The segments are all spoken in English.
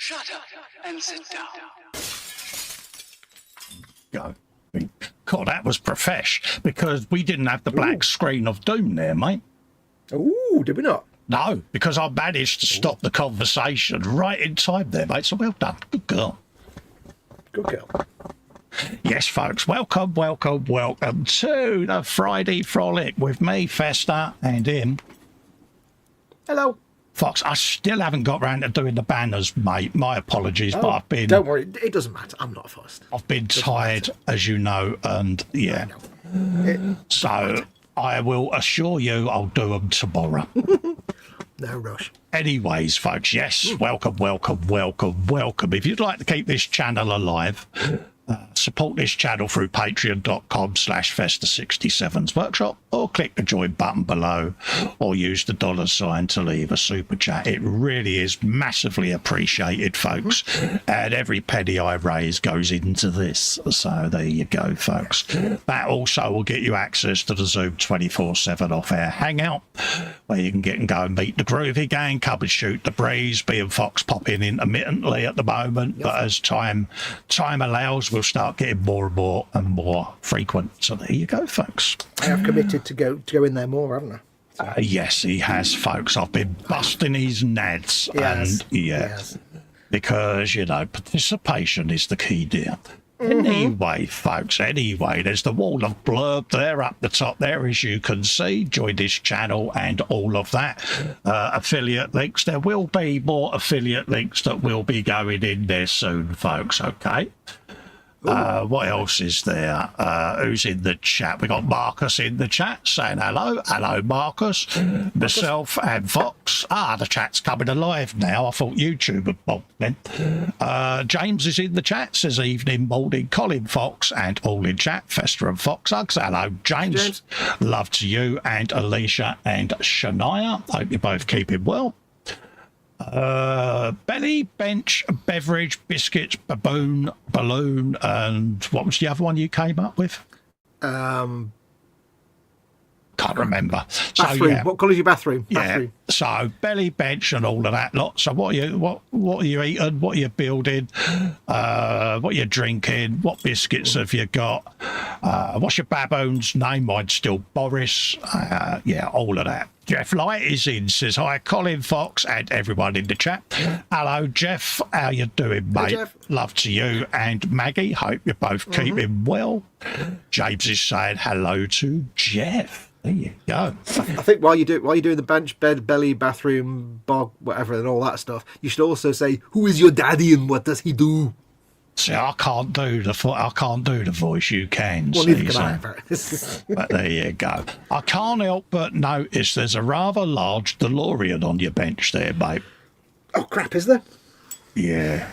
Shut up and sit down. Go. God, that was profesh, because we didn't have the black screen of doom there, mate. Ooh, did we not? No, because I managed to stop the conversation right in time there, mate. So well done. Good girl. Good girl. Yes, folks, welcome to the Friday Frolic with me, Festa, and him. Hello. Fox, I still haven't got round to doing the banners, mate. My apologies, but I've been... Don't worry, it doesn't matter. I'm not fussed. I've been tired, as you know, and yeah. So I will assure you I'll do them tomorrow. No rush. Anyways, folks, yes, welcome. If you'd like to keep this channel alive, support this channel through patreon.com/Festa67's workshop, or click the join button below, or use the $ to leave a super chat. It really is massively appreciated, folks, and every penny I raise goes into this. So there you go, folks. That also will get you access to the Zoom 24/7 off-air hangout, where you can get and go and meet the Groovy Gang, come and shoot the breeze. Me and Fox pop in intermittently at the moment, but as time allows, we'll start getting more and more frequent. So there you go, folks. I have committed to go in there more, haven't I? Yes, he has, folks. I've been busting his nads, and because, you know, participation is the key, dear. Anyway, folks, there's the wall of blurb there up the top there, as you can see. Join this channel and all of that. Affiliate links. There will be more affiliate links that will be going in there soon, folks, okay? What else is there? Who's in the chat? We got Marcus in the chat saying hello. Hello, Marcus. Myself and Fox. The chat's coming alive now. I thought YouTube had bombed then. James is in the chat. Says evening, morning. Colin Fox and all in chat. Festa and Fox Hugs. Hello, James. Love to you and Alicia and Shania. Hope you're both keeping well. Belly, bench, beverage, biscuits, baboon, balloon, and what was the other one you came up with? Can't remember. Bathroom. So, yeah. What colour is your bathroom? Yeah. Bathroom. So belly, bench, and all of that lot. So what are you eating? What are you building? What are you drinking? What biscuits have you got? What's your baboon's name? Mine's still Boris. Yeah, all of that. Jeff Light is in, says hi, Colin Fox and everyone in the chat. Hello, Jeff. How you doing, mate? Hey, Jeff. Love to you and Maggie. Hope you're both keeping well. James is saying hello to Jeff. There you go. I think while you're doing the bench, bed, belly, bathroom, bog, whatever, and all that stuff, you should also say, "Who is your daddy and what does he do?" See, I can't do the voice you can. Well, neither can I. But there you go. I can't help but notice there's a rather large DeLorean on your bench there, mate. Oh crap! Is there? Yeah.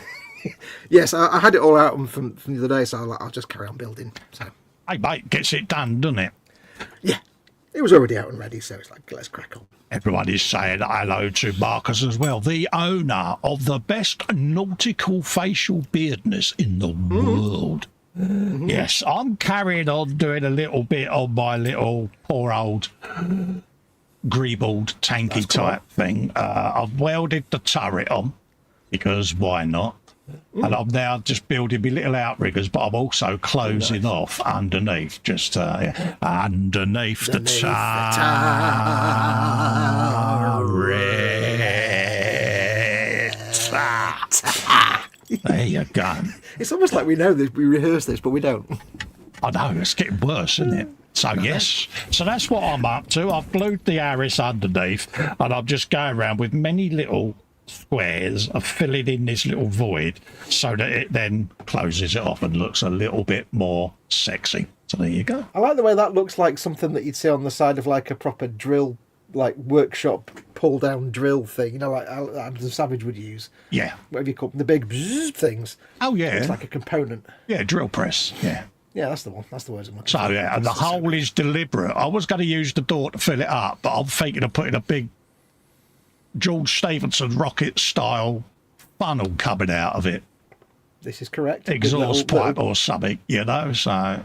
Yes, I had it all out from the other day, so I'll just carry on building. So. Hey, mate, gets it done, doesn't it? Yeah. It was already out and ready, so it's like, let's crack on. Everyone is saying hello to Marcus as well, the owner of the best nautical facial beardness in the world. Yes, I'm carrying on doing a little bit on my little poor old greebled tanky type thing. I've welded the turret on, because why not? And I'm now just building my little outriggers, but I'm also closing off underneath, just underneath the turret. There you go. It's almost like we know this, we rehearse this, but we don't. I know, it's getting worse, isn't it? So yes, so that's what I'm up to. I've glued the arris underneath, and I'm just going around with many little squares of filling in this little void so that it then closes it off and looks a little bit more sexy. So there you go. I like the way that looks like something that you'd see on the side of like a proper drill, like workshop pull down drill thing, you know, like the Savage would use. Yeah. Whatever you call them, the big bzzz things. Oh yeah. It's like a component. Yeah, drill press. Yeah. Yeah, that's the one. That's the words I'm looking for. So yeah, and the hole is deliberate. I was going to use the door to fill it up, but I'm thinking of putting a big George Stephenson rocket style funnel coming out of it. This is correct. Exhaust pipe or something, you know, so.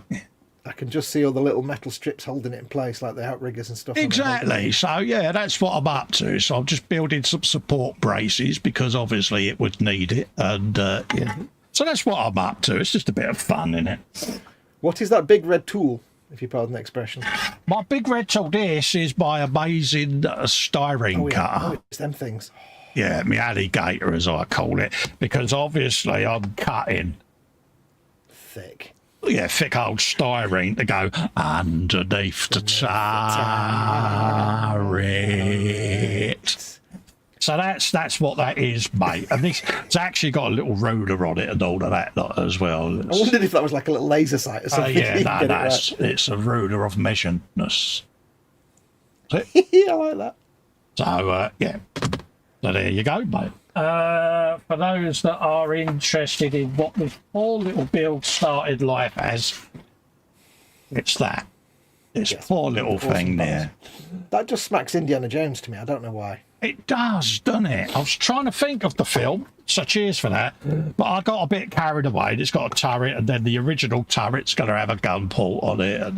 I can just see all the little metal strips holding it in place, like the outriggers and stuff. Exactly. So, yeah, that's what I'm up to. So I'm just building some support braces because obviously it would need it. And, yeah. So that's what I'm up to. It's just a bit of fun, innit? What is that big red tool, if you pardon the expression? My big red tool, this is my amazing styrene cutter. Oh, it's them things. Yeah, my alligator, as I call it, because obviously I'm cutting Thick. yeah, thick old styrene to go underneath the turret. So that's what that is, mate. And it's actually got a little ruler on it and all of that lot as well. I wondered if that was like a little laser sight or something. Yeah, it's a ruler of measuredness. Yeah, I like that. So, yeah. So there you go, mate. For those that are interested in what this whole little build started life as, it's that. This poor little thing there. That just smacks Indiana Jones to me. I don't know why. It does, doesn't it? I was trying to think of the film, so cheers for that. But I got a bit carried away. It's got a turret, and then the original turret's going to have a gun port on it. And,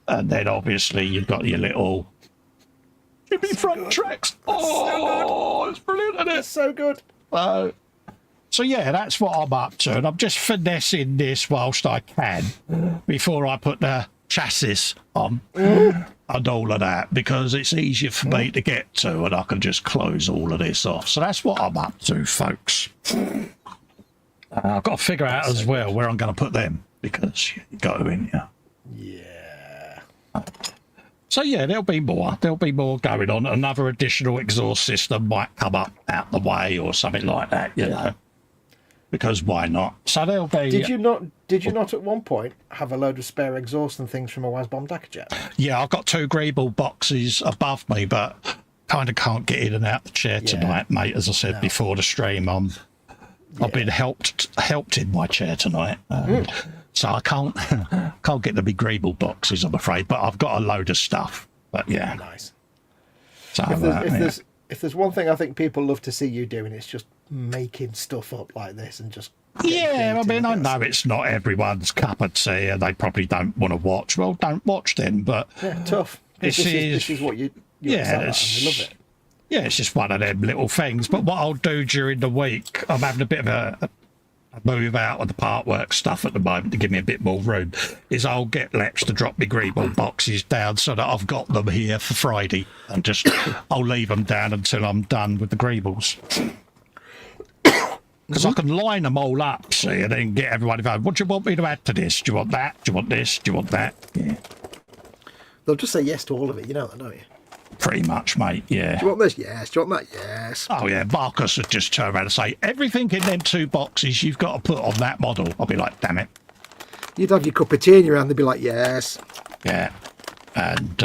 and then obviously you've got your little Jimmy front tracks. Oh, it's brilliant, isn't it? It's so good. So yeah, that's what I'm up to, and I'm just finessing this whilst I can before I put the chassis on and all of that, because it's easier for me to get to, and I can just close all of this off. So that's what I'm up to, folks. I've got to figure out as well where I'm going to put them, because you got to, in here. Yeah. So yeah, there'll be more going on. Another additional exhaust system might come up out the way or something like that, you know, because why not? So there'll be. Did you not at one point have a load of spare exhaust and things from a Wasbomb Dackerjet? Yeah, I've got 2 greeble boxes above me, but kind of can't get in and out the chair tonight, mate. As I said before the stream, I've been helped in my chair tonight. So I can't get the big greeble boxes, I'm afraid, but I've got a load of stuff. But yeah, nice. So if there's one thing I think people love to see you doing, it's just making stuff up like this and just. Yeah, I mean, I know it's not everyone's cup of tea, and they probably don't want to watch. Well, don't watch then. But yeah, tough. This is what you excel at, and we love it. Yeah, it's just one of them little things. But what I'll do during the week, I'm having a bit of a move out of the part work stuff at the moment to give me a bit more room, is I'll get Leps to drop me greeble boxes down so that I've got them here for Friday, and just I'll leave them down until I'm done with the greebles. Because I can line them all up, see, and then get everybody going, what do you want me to add to this? Do you want that? Do you want this? Do you want that? Yeah. They'll just say yes to all of it, you know that, don't you? Pretty much, mate, yeah. Do you want this? Yes. Do you want that? Yes. Oh, yeah, Marcus would just turn around and say, everything in them 2 boxes you've got to put on that model. I'll be like, damn it. You'd have your cup of tea in your hand, they'd be like, yes. Yeah. And,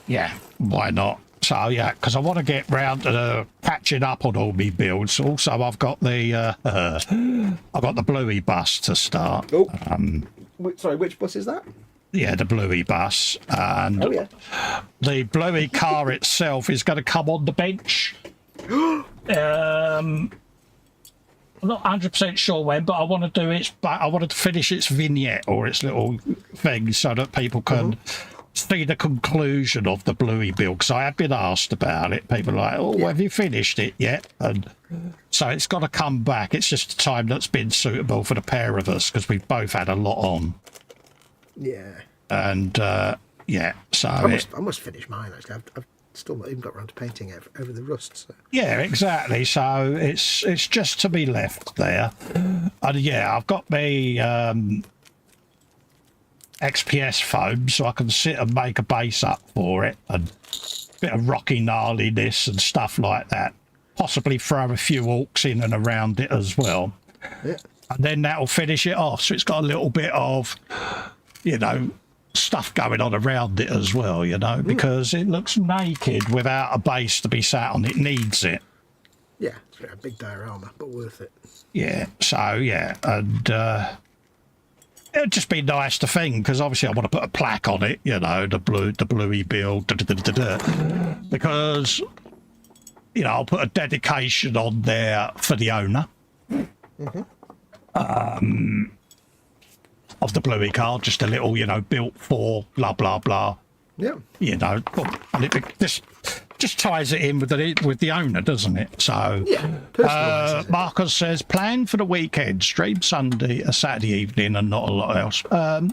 yeah, why not? So, yeah, because I want to get round to catching up on all my builds. Also, I've got the Bluey bus to start. Oh, sorry, which bus is that? Yeah, the Bluey bus. And the Bluey car itself is going to come on the bench. I'm not 100% sure when, but I want to do I wanted to finish its vignette or its little thing so that people can see the conclusion of the Bluey build. Because I have been asked about it. People are like, oh, have you finished it yet? And so it's got to come back. It's just a time that's been suitable for the pair of us because we've both had a lot on. Yeah. And, yeah, so... I must finish mine, actually. I've still not even got around to painting over the rust. So. Yeah, exactly. So it's just to be left there. And, yeah, I've got my XPS foam, so I can sit and make a base up for it. And a bit of rocky gnarliness and stuff like that. Possibly throw a few orcs in and around it as well. Yeah. And then that'll finish it off. So it's got a little bit of... you know, stuff going on around it as well, you know, because it looks naked without a base to be sat on. It needs it. Yeah, it's a big diorama, but worth it. Yeah, so, yeah, and it would just be nice to think, because obviously I want to put a plaque on it, you know, the Bluey build, because, you know, I'll put a dedication on there for the owner. of the Bluey card, just a little, you know, built for blah blah blah. Yeah. You know, and it just ties it in with the owner, doesn't it? So yeah, Marcus says, plan for the weekend, stream Sunday, a Saturday evening, and not a lot else.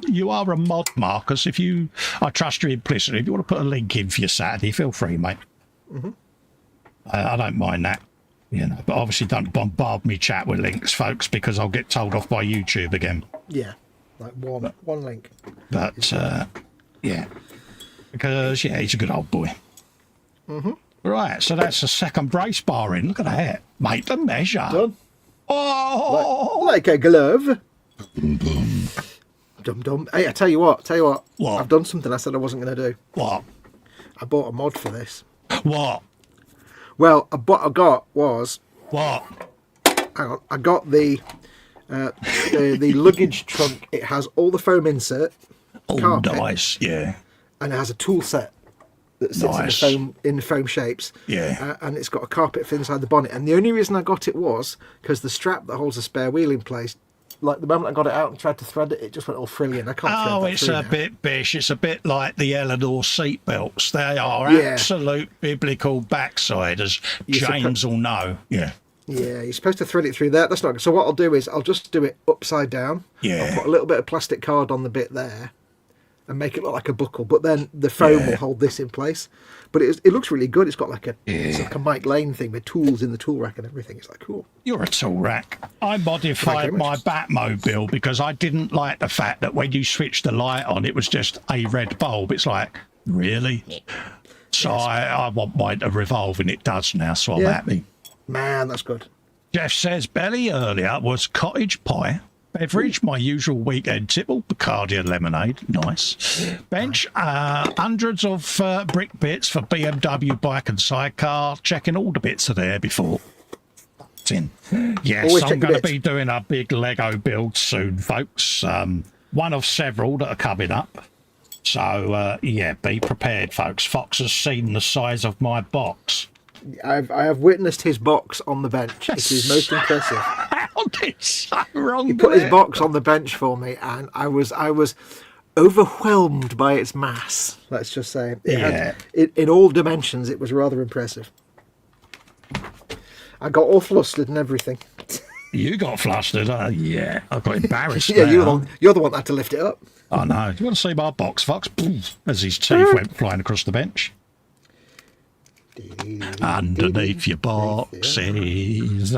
You are a mod, Marcus. I trust you implicitly. If you want to put a link in for your Saturday, feel free, mate. I don't mind that, you know, but obviously don't bombard me chat with links, folks, because I'll get told off by YouTube again. Yeah, like one link. But yeah, because he's a good old boy. Right, so that's the second brace bar in. Look at that, mate. The measure. Done. Oh, like a glove. Dum dum. Hey, I tell you what. What? I've done something I said I wasn't going to do. What? I bought a mod for this. What? Well, what I got was. What? Hang on. I got the luggage trunk. It has all the foam insert. Oh, carpet, nice. Yeah. And it has a tool set that sits Nice. in the foam shapes. Yeah. And it's got a carpet fit inside the bonnet. And the only reason I got it was because the strap that holds the spare wheel in place, like the moment I got it out and tried to thread it, it just went all frilly, and I can't thread that It's through a now. bit bish. It's a bit like the Eleanor seat belts. They are Yeah. absolute biblical backside, as James will know. Yeah. Yeah, you're supposed to thread it through there. That's not good. So what I'll do is I'll just do it upside down. Yeah. I'll put a little bit of plastic card on the bit there and make it look like a buckle, but then the foam will hold this in place. But it looks really good. It's got like it's like a Mike Lane thing with tools in the tool rack and everything. It's like cool. You're a tool rack. I modified my Batmobile because I didn't like the fact that when you switched the light on, it was just a red bulb. It's like, really? So I want mine to revolve, and it does now, so I'm happy. Man, that's good. Jeff says, belly earlier was cottage pie. Beverage, my usual weekend tipple, Bacardi and lemonade. Nice. Bench, hundreds of brick bits for BMW bike and sidecar. Checking all the bits are there before. In. Yes, Always I'm going to be doing a big Lego build soon, folks. One of several that are coming up. So, be prepared, folks. Fox has seen the size of my box. I have witnessed his box on the bench. It is most impressive. How did so wrong? He put his box on the bench for me, and I was overwhelmed by its mass. Let's just say, in all dimensions, it was rather impressive. I got all flustered and everything. You got flustered, yeah. I got embarrassed. Yeah, now. you're the one that had to lift it up. I know. Do you want to see my box, Fox? As his teeth went flying across the bench. Underneath your boxes.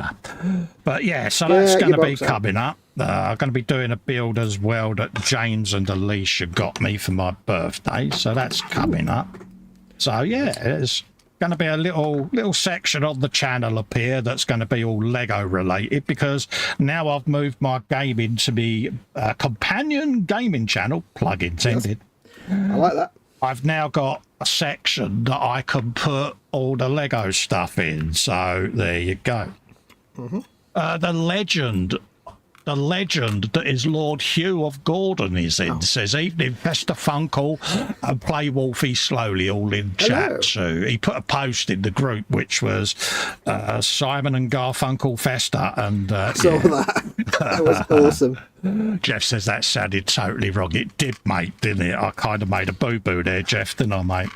But yeah, so that's going to be coming up. I'm going to be doing a build as well that James and Alicia got me for my birthday. So that's coming up. So yeah, there's going to be a little section on the channel up here that's going to be all Lego related, because now I've moved my gaming to be a companion gaming channel, plug intended. I like that. I've now got a section that I can put all the Lego stuff in. So there you go. The legend that is Lord Hugh of Gordon is in. Says, evening, Festa Funkle and Play Wolfie Slowly, all in chat too. He put a post in the group which was Simon and Garfunkel Festa, and I saw that. That was awesome. Jeff says that sounded totally wrong. It did, mate, didn't it? I kind of made a boo-boo there, Jeff, didn't I, mate?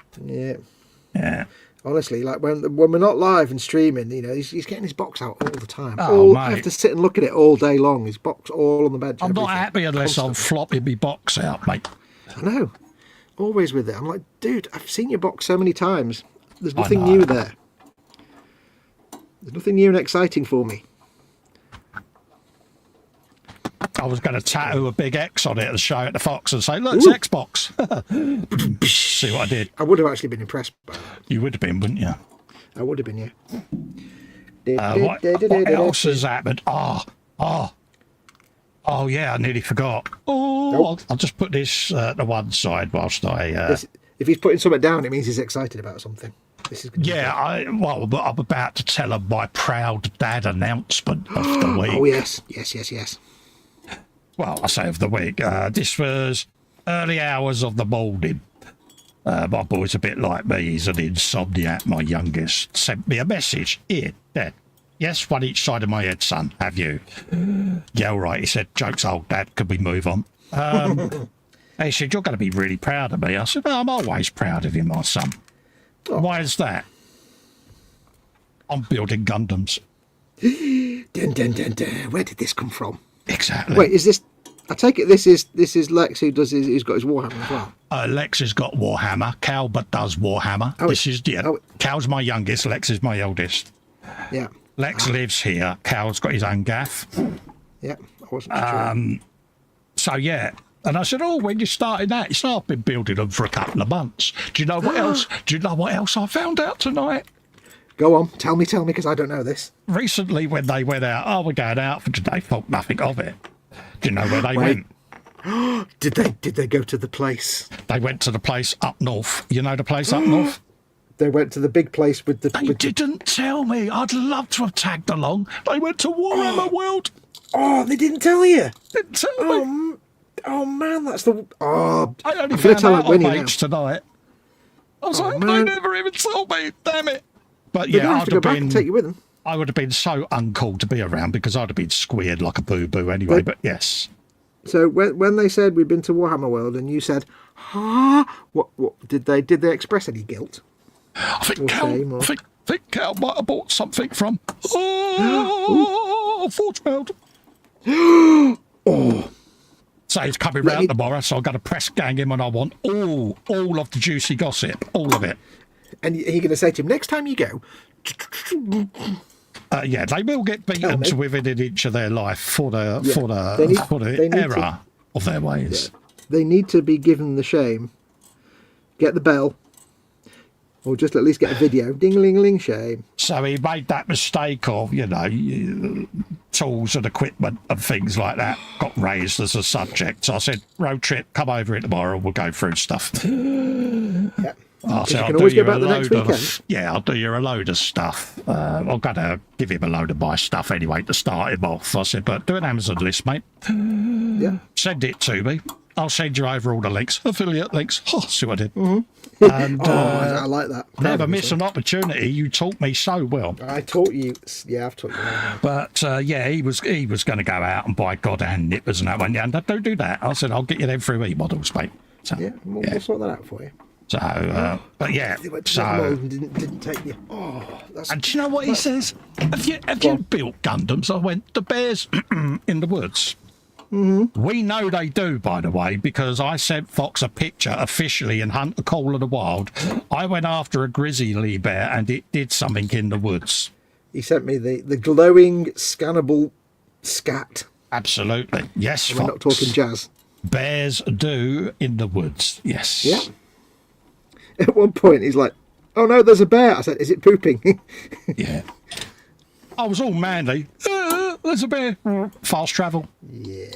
Yeah. Honestly, like when we're not live and streaming, you know, he's getting his box out all the time. I have to sit and look at it all day long. His box all on the bench. I'm not happy unless I'm flopping my box out, mate. I know. Always with it. I'm like, dude, I've seen your box so many times. There's nothing new there. There's nothing new and exciting for me. I was going to tattoo a big X on it and show it to Fox and say, look, it's Xbox. See what I did. I would have actually been impressed by that. You would have been, wouldn't you? I would have been, yeah. What else has happened? Oh, yeah, I nearly forgot. I'll just put this to one side whilst I... If he's putting something down, it means he's excited about something. This is I'm about to tell him my proud dad announcement of the week. Oh, yes. Well, I say of the week. This was early hours of the morning. My boy's a bit like me. He's an insomniac. My youngest sent me a message. Here, Dad. Yes, one each side of my head, son. Have you? Yeah, all right. He said, joke's old, Dad. Could we move on? He said, you're going to be really proud of me. I said, well, I'm always proud of you, my son. Oh. Why is that? I'm building Gundams. Dun, dun, dun, dun. Where did this come from? Exactly. Wait, is this... I take it this is Lex who does he's got his Warhammer as well. Lex has got Warhammer. Cal but does Warhammer. Cal's my youngest. Lex is my eldest. Yeah. Lex lives here. Cal's got his own gaff. Yeah, I wasn't sure. So yeah, and I said, "Oh, when you started that?" He said, "I've been building them for a couple of months." Do you know what else? Do you know what else I found out tonight? Go on, tell me, because I don't know this. Recently, when they went out, we're going out for today. Thought nothing of it. Do you know where they went? Did they go to the place? They went to the place up north. You know the place up north? They went to the big place with the... They didn't tell me. I'd love to have tagged along. They went to Warhammer World. Oh, they didn't tell you? Didn't tell me. Oh, man, that's the... Oh, I only found out on H tonight. I was like, they never even told me. Damn it. But yeah, I'd have been... take you with them. I would have been so uncool to be around because I'd have been squared like a boo-boo anyway, but yes. So when they said we'd been to Warhammer World and you said, what did they express any guilt? I think Cal might have bought something from Forge World. Oh. So he's coming round tomorrow, so I'm going to press gang him and I want all of the juicy gossip, all of it. And you're going to say to him, next time you go... yeah, they will get beaten to within an inch of their life for the error of their ways. Yeah. They need to be given the shame. Get the bell. Or just at least get a video. Ding-a-ling-a-ling, shame. So he made that mistake of, tools and equipment and things like that got raised as a subject. So I said, road trip, come over here tomorrow, we'll go through stuff. Yeah. I'll do you a load of, I'll do you a load of stuff. I'm going to give him a load of my stuff anyway to start him off. I said, but do an Amazon list, mate. Yeah. Send it to me. I'll send you over all the links, affiliate links. Oh, see what I did. Mm-hmm. And, I like that. Never miss an opportunity. You taught me so well. I taught you. Yeah, I've taught you. But he was going to go out and buy God-hand nippers and that one. Yeah, don't do that. I said, I'll get you them through E-models, mate. So, we'll sort that out for you. So, but yeah, didn't take you. And do you know what he says? Have you built Gundams? I went, the bears in the woods. Mm-hmm. We know they do, by the way, because I sent Fox a picture officially in Hunt the Call of the Wild. I went after a grizzly bear and it did something in the woods. He sent me the glowing scannable scat. Absolutely, yes. We're not talking jazz. Bears do in the woods. Yes. Yeah. At one point, he's like, "Oh no, there's a bear." I said, "Is it pooping?" Yeah. I was all manly. There's a bear. Fast travel. Yeah.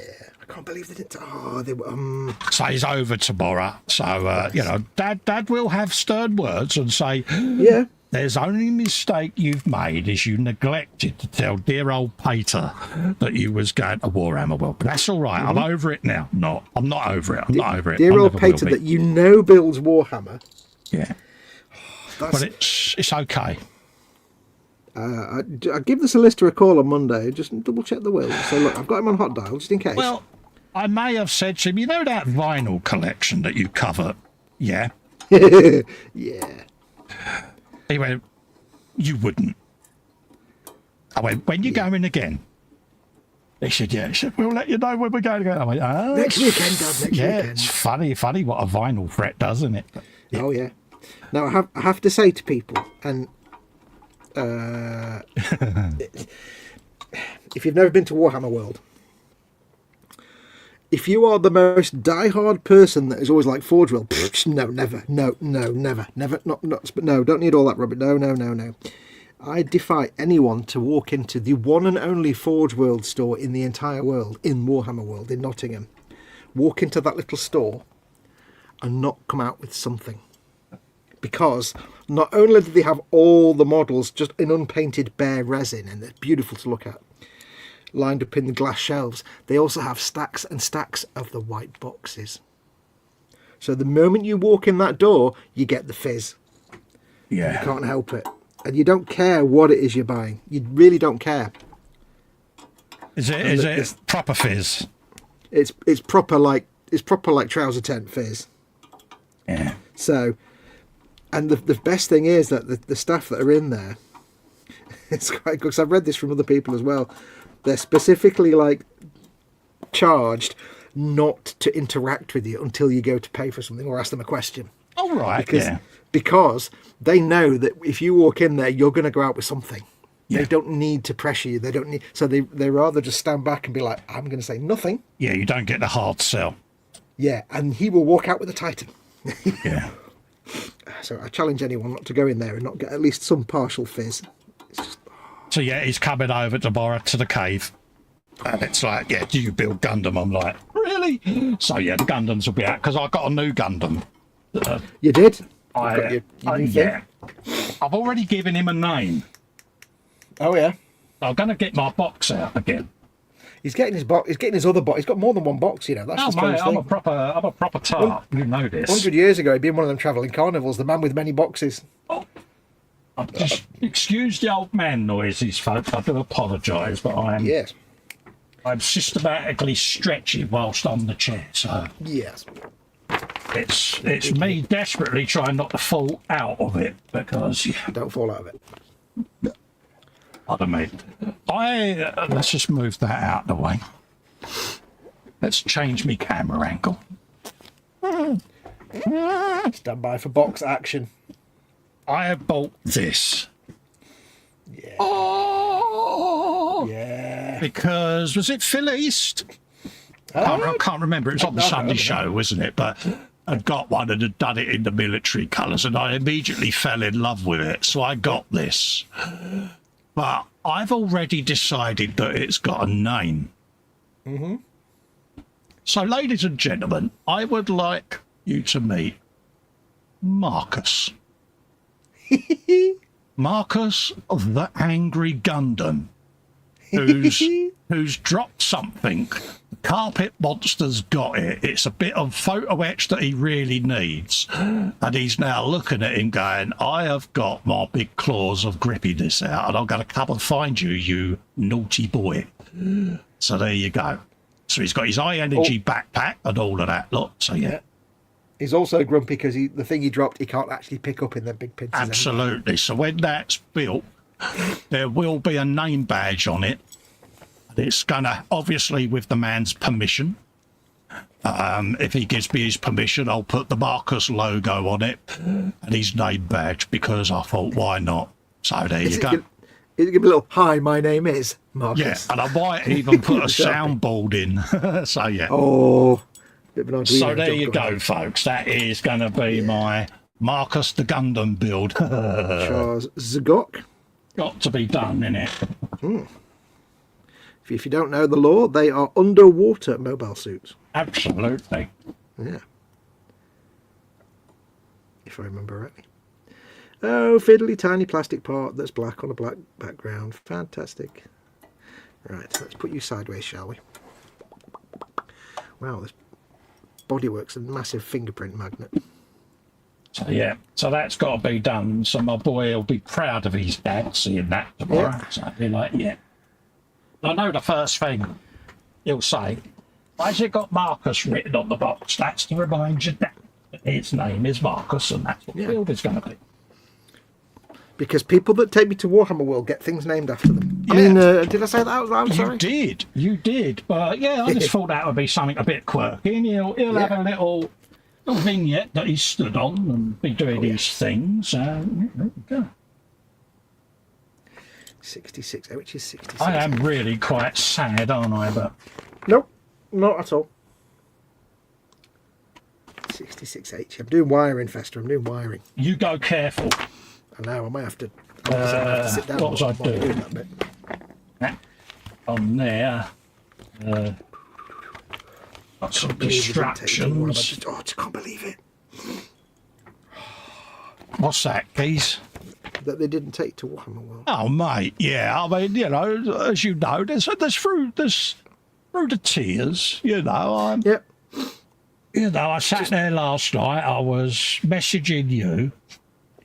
I can't believe they didn't. So he's over tomorrow. So, Dad will have stern words and say, yeah. There's only mistake you've made is you neglected to tell dear old Pater that you was going to Warhammer World. But that's all right. Mm-hmm. I'm over it now. No, I'm not over it. I'm not over it. Dear old Pater that builds Warhammer. Yeah. But it's okay. I'll give the solicitor a call on Monday. Just double check the will. So look, I've got him on hot dial just in case. Well, I may have said to him, you know that vinyl collection that you cover? Yeah. Yeah. He went, you wouldn't. I went, when you going again? He said, yeah. He said, we'll let you know when we're going again. I went, next weekend, Dad, next weekend. Yeah, it's funny what a vinyl fret does, isn't it? Yeah. Oh, yeah. Now, I have to say to people, and if you've never been to Warhammer World, if you are the most die-hard person that is always like Forge World, no, never, no, never, no, don't need all that rubbish, no. I defy anyone to walk into the one and only Forge World store in the entire world, in Warhammer World, in Nottingham. Walk into that little store and not come out with something. Because not only do they have all the models just in unpainted bare resin, and they're beautiful to look at, lined up in the glass shelves, they also have stacks and stacks of the white boxes. So the moment you walk in that door, you get the fizz. Yeah. You can't help it. And you don't care what it is you're buying. You really don't care. Is it proper fizz? It's proper like trouser tent fizz. Yeah. So, and the best thing is that the staff that are in there, it's quite good, because I've read this from other people as well. They're specifically like charged not to interact with you until you go to pay for something or ask them a question. Oh, right. Because they know that if you walk in there, you're going to go out with something. Yeah. They don't need to pressure you. They don't need. So they rather just stand back and be like, I'm going to say nothing. Yeah, you don't get the hard sell. Yeah, and he will walk out with a Titan. Yeah. So I challenge anyone not to go in there and not get at least some partial fizz. It's just... So yeah, he's coming over tomorrow to the cave. And it's like, yeah, do you build Gundam? I'm like, really? So yeah, the Gundams will be out, because I got a new Gundam. You did? Yeah. I've already given him a name. Oh yeah. I'm going to get my box out again. He's getting his box. He's getting his other box. He's got more than one box, you know. That's the mate, thing. I'm a proper tart. You know this. 100 years ago, he'd been one of them travelling carnivals, the man with many boxes. Oh. Just excuse the old man noises, folks. I do apologise, but I'm systematically stretching whilst on the chair. So yes, it's me desperately trying not to fall out of it, because don't fall out of it. Pardon me. Let's just move that out of the way. Let's change me camera angle. Stand by for box action. I have bought this. Yeah. Oh! Yeah. Because, was it Phil East? I can't remember. It was on the Sunday show, wasn't it? But I'd got one and had done it in the military colours, and I immediately fell in love with it. So I got this. But I've already decided that it's got a name. Mm-hmm. So, ladies and gentlemen, I would like you to meet Marcus. Marcus of the Angry Gundam, who's dropped something. The carpet monster's got it. It's a bit of photo etch that he really needs. And he's now looking at him going, I have got my big claws of grippiness out, and I'm going to come and find you, you naughty boy. So there you go. So he's got his high energy backpack and all of that lot. So yeah. He's also grumpy because the thing he dropped, he can't actually pick up in the big pincers. Absolutely. Anymore. So when that's built, there will be a name badge on it. It's going to, obviously, with the man's permission. If he gives me his permission, I'll put the Marcus logo on it and his name badge, because I thought, why not? So there you go. Give a little, hi, my name is Marcus. Yeah, and I might even put a soundboard in. So yeah. Oh. So there you go, folks. That is going to be my Marcus the Gundam build. Charles Zagok. Got to be done, innit? If you don't know the law, they are underwater mobile suits. Absolutely. Yeah. If I remember rightly. Oh, fiddly tiny plastic part that's black on a black background. Fantastic. Right, let's put you sideways, shall we? Wow, this bodywork's a massive fingerprint magnet. So yeah, so that's got to be done. So my boy will be proud of his dad seeing that tomorrow. Yeah. So I'll be like, yeah. I know the first thing he'll say, why's it got Marcus written on the box? That's to remind you that his name is Marcus, and that's what the build is going to be. Because people that take me to Warhammer World get things named after them. Yeah. I mean, did I say that out loud? Sorry. You did. But yeah, I just thought that would be something a bit quirky. And he'll have a little vignette that he's stood on and be doing his things. There we go. 66, which is 66. I am really quite sad, aren't I? But nope, not at all. 66H. I'm doing wiring, Festa. I'm doing wiring. You go careful. I know, I might have to, sit down. What was I doing? That bit. On there. Got some distractions. I just can't believe it. What's that, Keys? That they didn't take to Warhammer World. Oh, mate, yeah. I mean, you know, as you know, there's through the tears, you know. Yep. You know, I sat there last night. I was messaging you.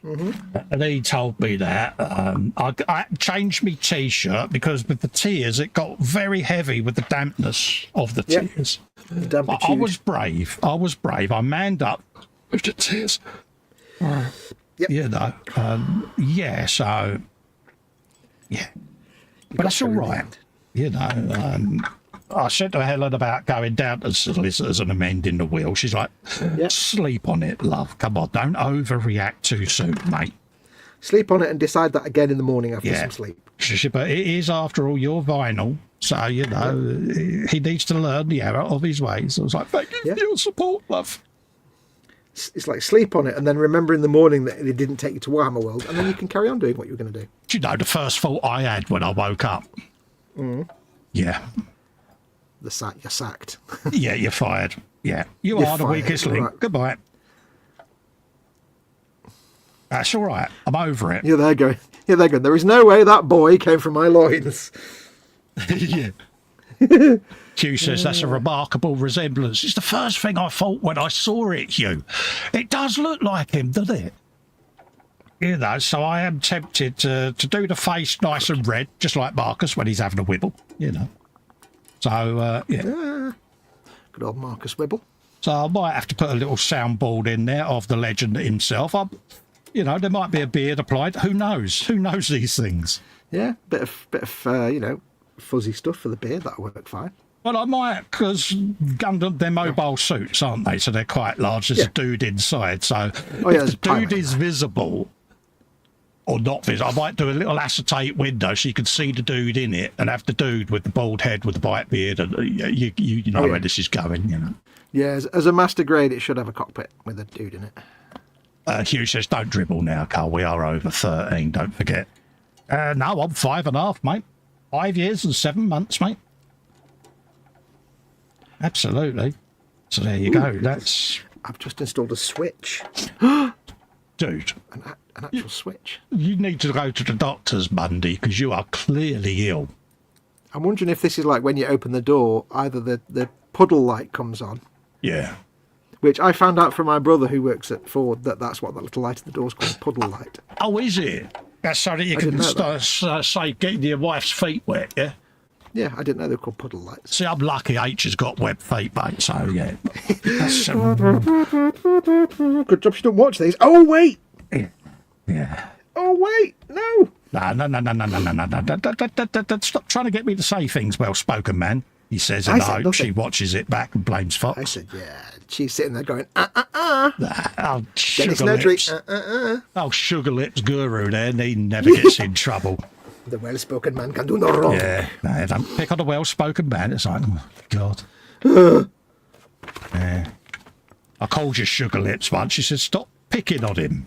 Mm-hmm. And he told me that I changed my T-shirt because with the tears it got very heavy with the dampness of the tears. Damp But I was brave. I manned up with the tears. Yep. You know, so, yeah. But that's all right. You know, I said to Helen about going down to solicitors and amending the will. She's like, sleep on it, love. Come on, don't overreact too soon, mate. Sleep on it and decide that again in the morning after some sleep. But it is, after all, your vinyl. So, you know, he needs to learn the error of his ways. I was like, thank you for your support, love. It's like sleep on it and then remember in the morning that it didn't take you to Warhammer World, and then you can carry on doing what you were going to do. Do you know the first thought I had when I woke up? Yeah. You're sacked. Yeah, you're fired. Yeah. You're the fired. weakest link. Right. Goodbye. That's all right. I'm over it. You're there going. There is no way that boy came from my loins. Yeah. Hugh says that's a remarkable resemblance. It's the first thing I thought when I saw it, Hugh. It does look like him, doesn't it? You know, so I am tempted to do the face nice and red, just like Marcus when he's having a wibble, you know. So, Good old Marcus Wibble. So I might have to put a little soundboard in there of the legend himself. You know, there might be a beard applied. Who knows? Who knows these things? Yeah, bit of you know, fuzzy stuff for the beard. That'll work fine. Well, I might, because Gundam, they're mobile suits, aren't they? So they're quite large. There's a dude inside. So if the dude is visible or not visible, I might do a little acetate window so you can see the dude in it and have the dude with the bald head with the white beard. And you know where this is going, you know. Yeah, as a master grade, it should have a cockpit with a dude in it. Hugh says, don't dribble now, Carl. We are over 13, don't forget. No, I'm 5.5, mate. 5 years and 7 months, mate. Absolutely. So there you go. That's. I've just installed a switch. Dude. An actual switch. You need to go to the doctors, Monday, because you are clearly ill. I'm wondering if this is like when you open the door, either the puddle light comes on. Yeah. Which I found out from my brother who works at Ford that's what that little light at the door is called, puddle light. Oh, is it? That's so that you can say getting your wife's feet wet, yeah? Yeah, I didn't know they were called puddle lights. See, I'm lucky H has got web feet, mate, so yeah. That's, good job she don't watch these. Oh, wait! Yeah. Oh, wait! No! No. Stop trying to get me to say things, well-spoken man. He says, and I hope she watches it back and blames Fox. I said, yeah. She's sitting there going, Oh, sugar lips. Oh, sugar lips guru there. He never gets in trouble. The well-spoken man can do no wrong. Yeah, no, don't pick on a well-spoken man. It's like, oh, God. Yeah. I called you sugar lips once. She said, stop picking on him.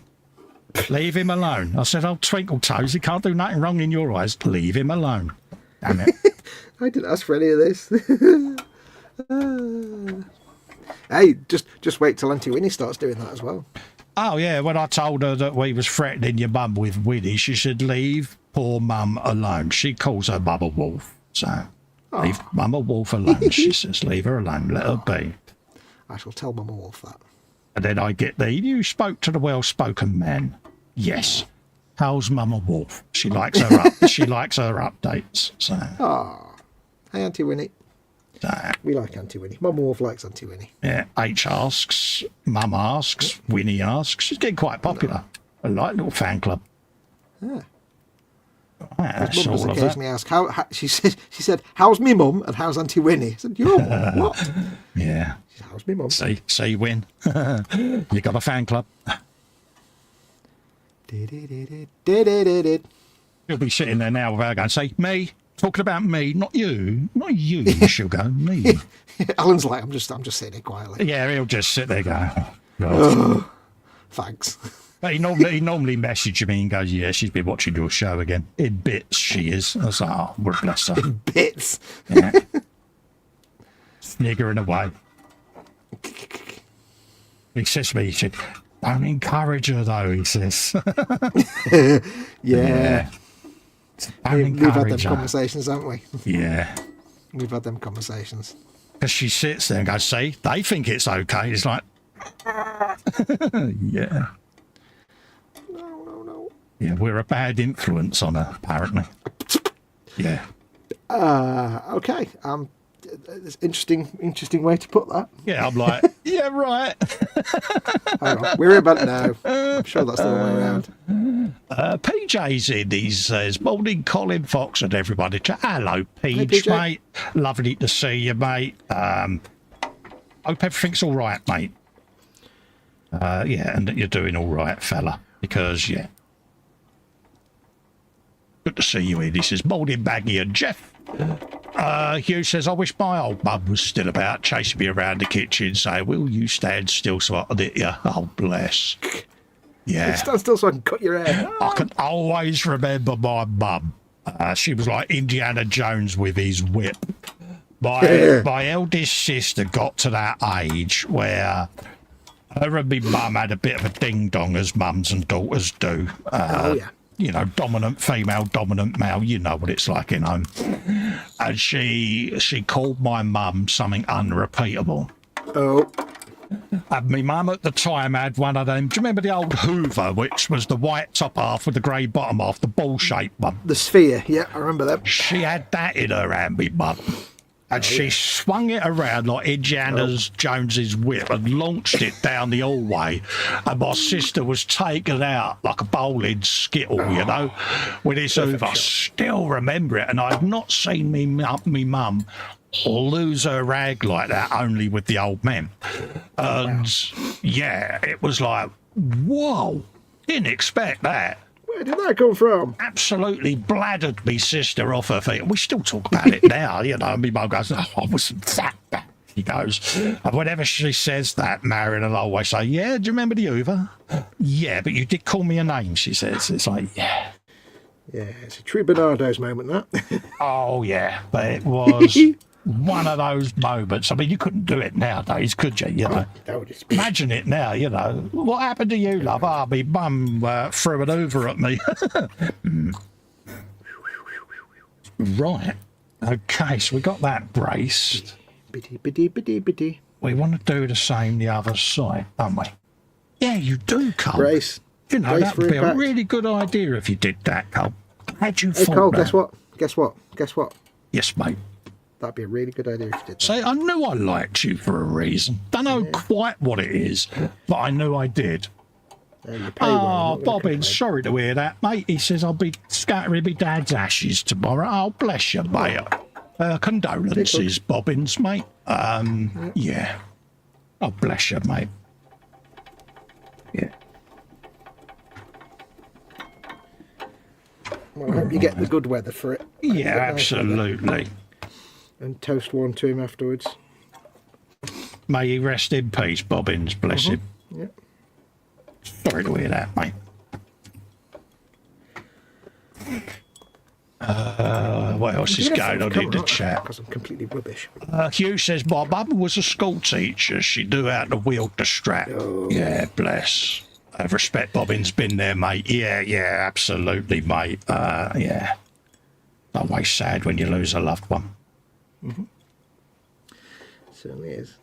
Leave him alone. I said, oh, twinkle toes, he can't do nothing wrong in your eyes. Leave him alone. Damn it. I didn't ask for any of this. Hey, just wait till Auntie Winnie starts doing that as well. Oh, yeah, when I told her that we was threatening your mum with Winnie, she said, leave poor mum alone. She calls her mum a wolf. So, leave mum a wolf alone. She says, leave her alone, let her be. I shall tell Mama Wolf that. And then I get you spoke to the well-spoken man. Yes. How's Mama Wolf? She likes her she likes her updates. So. Hey, Auntie Winnie. We like Auntie Winnie. Mama Wolf likes Auntie Winnie. Yeah, H asks, Mum asks, Winnie asks. She's getting quite popular. A light little fan club. Yeah. That's Mum does all of occasionally that. ask, how she said, how's me mum and how's Auntie Winnie? I said, your mum? What? Yeah. She said, how's me mum? See, Win. You got a fan club. Did. You'll be sitting there now without going, say, me. Talking about me, not you. Not you, Sugar, me. Alan's like, I'm just sitting here quietly. Yeah, he'll just sit there going, oh, thanks. But he normally messages me and goes, yeah, she's been watching your show again. In bits, she is. I was like, oh, bless her. In bits. Yeah. Sniggering away. He says to me, he said, don't encourage her though, he says. Yeah. We've had them her. conversations, haven't we? Yeah. We've had them conversations. Because she sits there and goes, see, they think it's okay. It's like, yeah. No. Yeah, we're a bad influence on her, apparently. Yeah. Okay. interesting way to put that. Yeah, I'm like, yeah, right. Hang on, we're about now. I'm sure that's the other way around. PJ's in. He says, morning, Colin, Fox, and everybody. Hello, Hey, Peach, PJ. mate. Lovely to see you, mate. Hope everything's all right, mate. Yeah, and that you're doing all right, fella. Because, yeah. Good to see you in. He says, morning, Maggie and Jeff. Hugh says, I wish my old mum was still about, chasing me around the kitchen, saying, will you stand still so I can hit you? Oh, bless. Yeah. Stand still so I can cut your hair. I can always remember my mum. She was like Indiana Jones with his whip. My eldest sister got to that age where her and my mum had a bit of a ding-dong, as mums and daughters do. Yeah. You know, dominant female, dominant male, you know what it's like, you know. And she called my mum something unrepeatable. Oh. And my mum at the time had one of them, do you remember the old Hoover, which was the white top half with the grey bottom half, the ball-shaped one? The sphere, yeah, I remember that. She had that in her hand, my mum. And she swung it around like Indiana Jones's whip and launched it down the hallway. And my sister was taken out like a bowling skittle, you know, with this Hoover. I still remember it. And I've not seen me mum lose her rag like that, only with the old men. And, yeah, it was like, whoa, didn't expect that. Where did that come from? Absolutely bladdered me sister off her feet. We still talk about it now, you know. My mum goes, oh, I wasn't that bad. He goes, and whenever she says that, Marion will always say, yeah, do you remember the Hoover? Yeah, but you did call me a name, she says. It's like, yeah. Yeah, it's a true Bernardo's moment, that. Oh, yeah, but it was one of those moments. I mean, you couldn't do it nowadays, could you? You know, imagine it now. You know, what happened to you, love? Ah, my mum threw it over at me. Right. Okay, so we got that braced. Bitty. We want to do the same the other side, don't we? Yeah, you do, Cole. Brace. You know, Brace that would be a impact. really good idea if you did that, Cole. How'd you Hey, thought Cole, that? guess what? Yes, mate. That'd be a really good idea if you did that. Say, I knew I liked you for a reason. Don't know quite what it is, but I knew I did. You pay well, I'm Oh, not gonna Bobbins, complain. sorry to hear that, mate. He says I'll be scattering my dad's ashes tomorrow. Oh, bless you, mate. Condolences, Bobbins, mate. Yeah. Oh, bless you, mate. Yeah. Well, I hope you get the good weather for it. Yeah, absolutely. And toast one to him afterwards. May he rest in peace, Bobbins. Bless him. Yeah. Sorry to hear that, mate. What else is going on in the chat? Because I'm completely rubbish. Hugh says, my mum was a school teacher. She knew how to wield the strap. Oh. Yeah, bless. I have respect, Bobbins. Been there, mate. Yeah, absolutely, mate. Yeah. Always sad when you lose a loved one. Certainly is.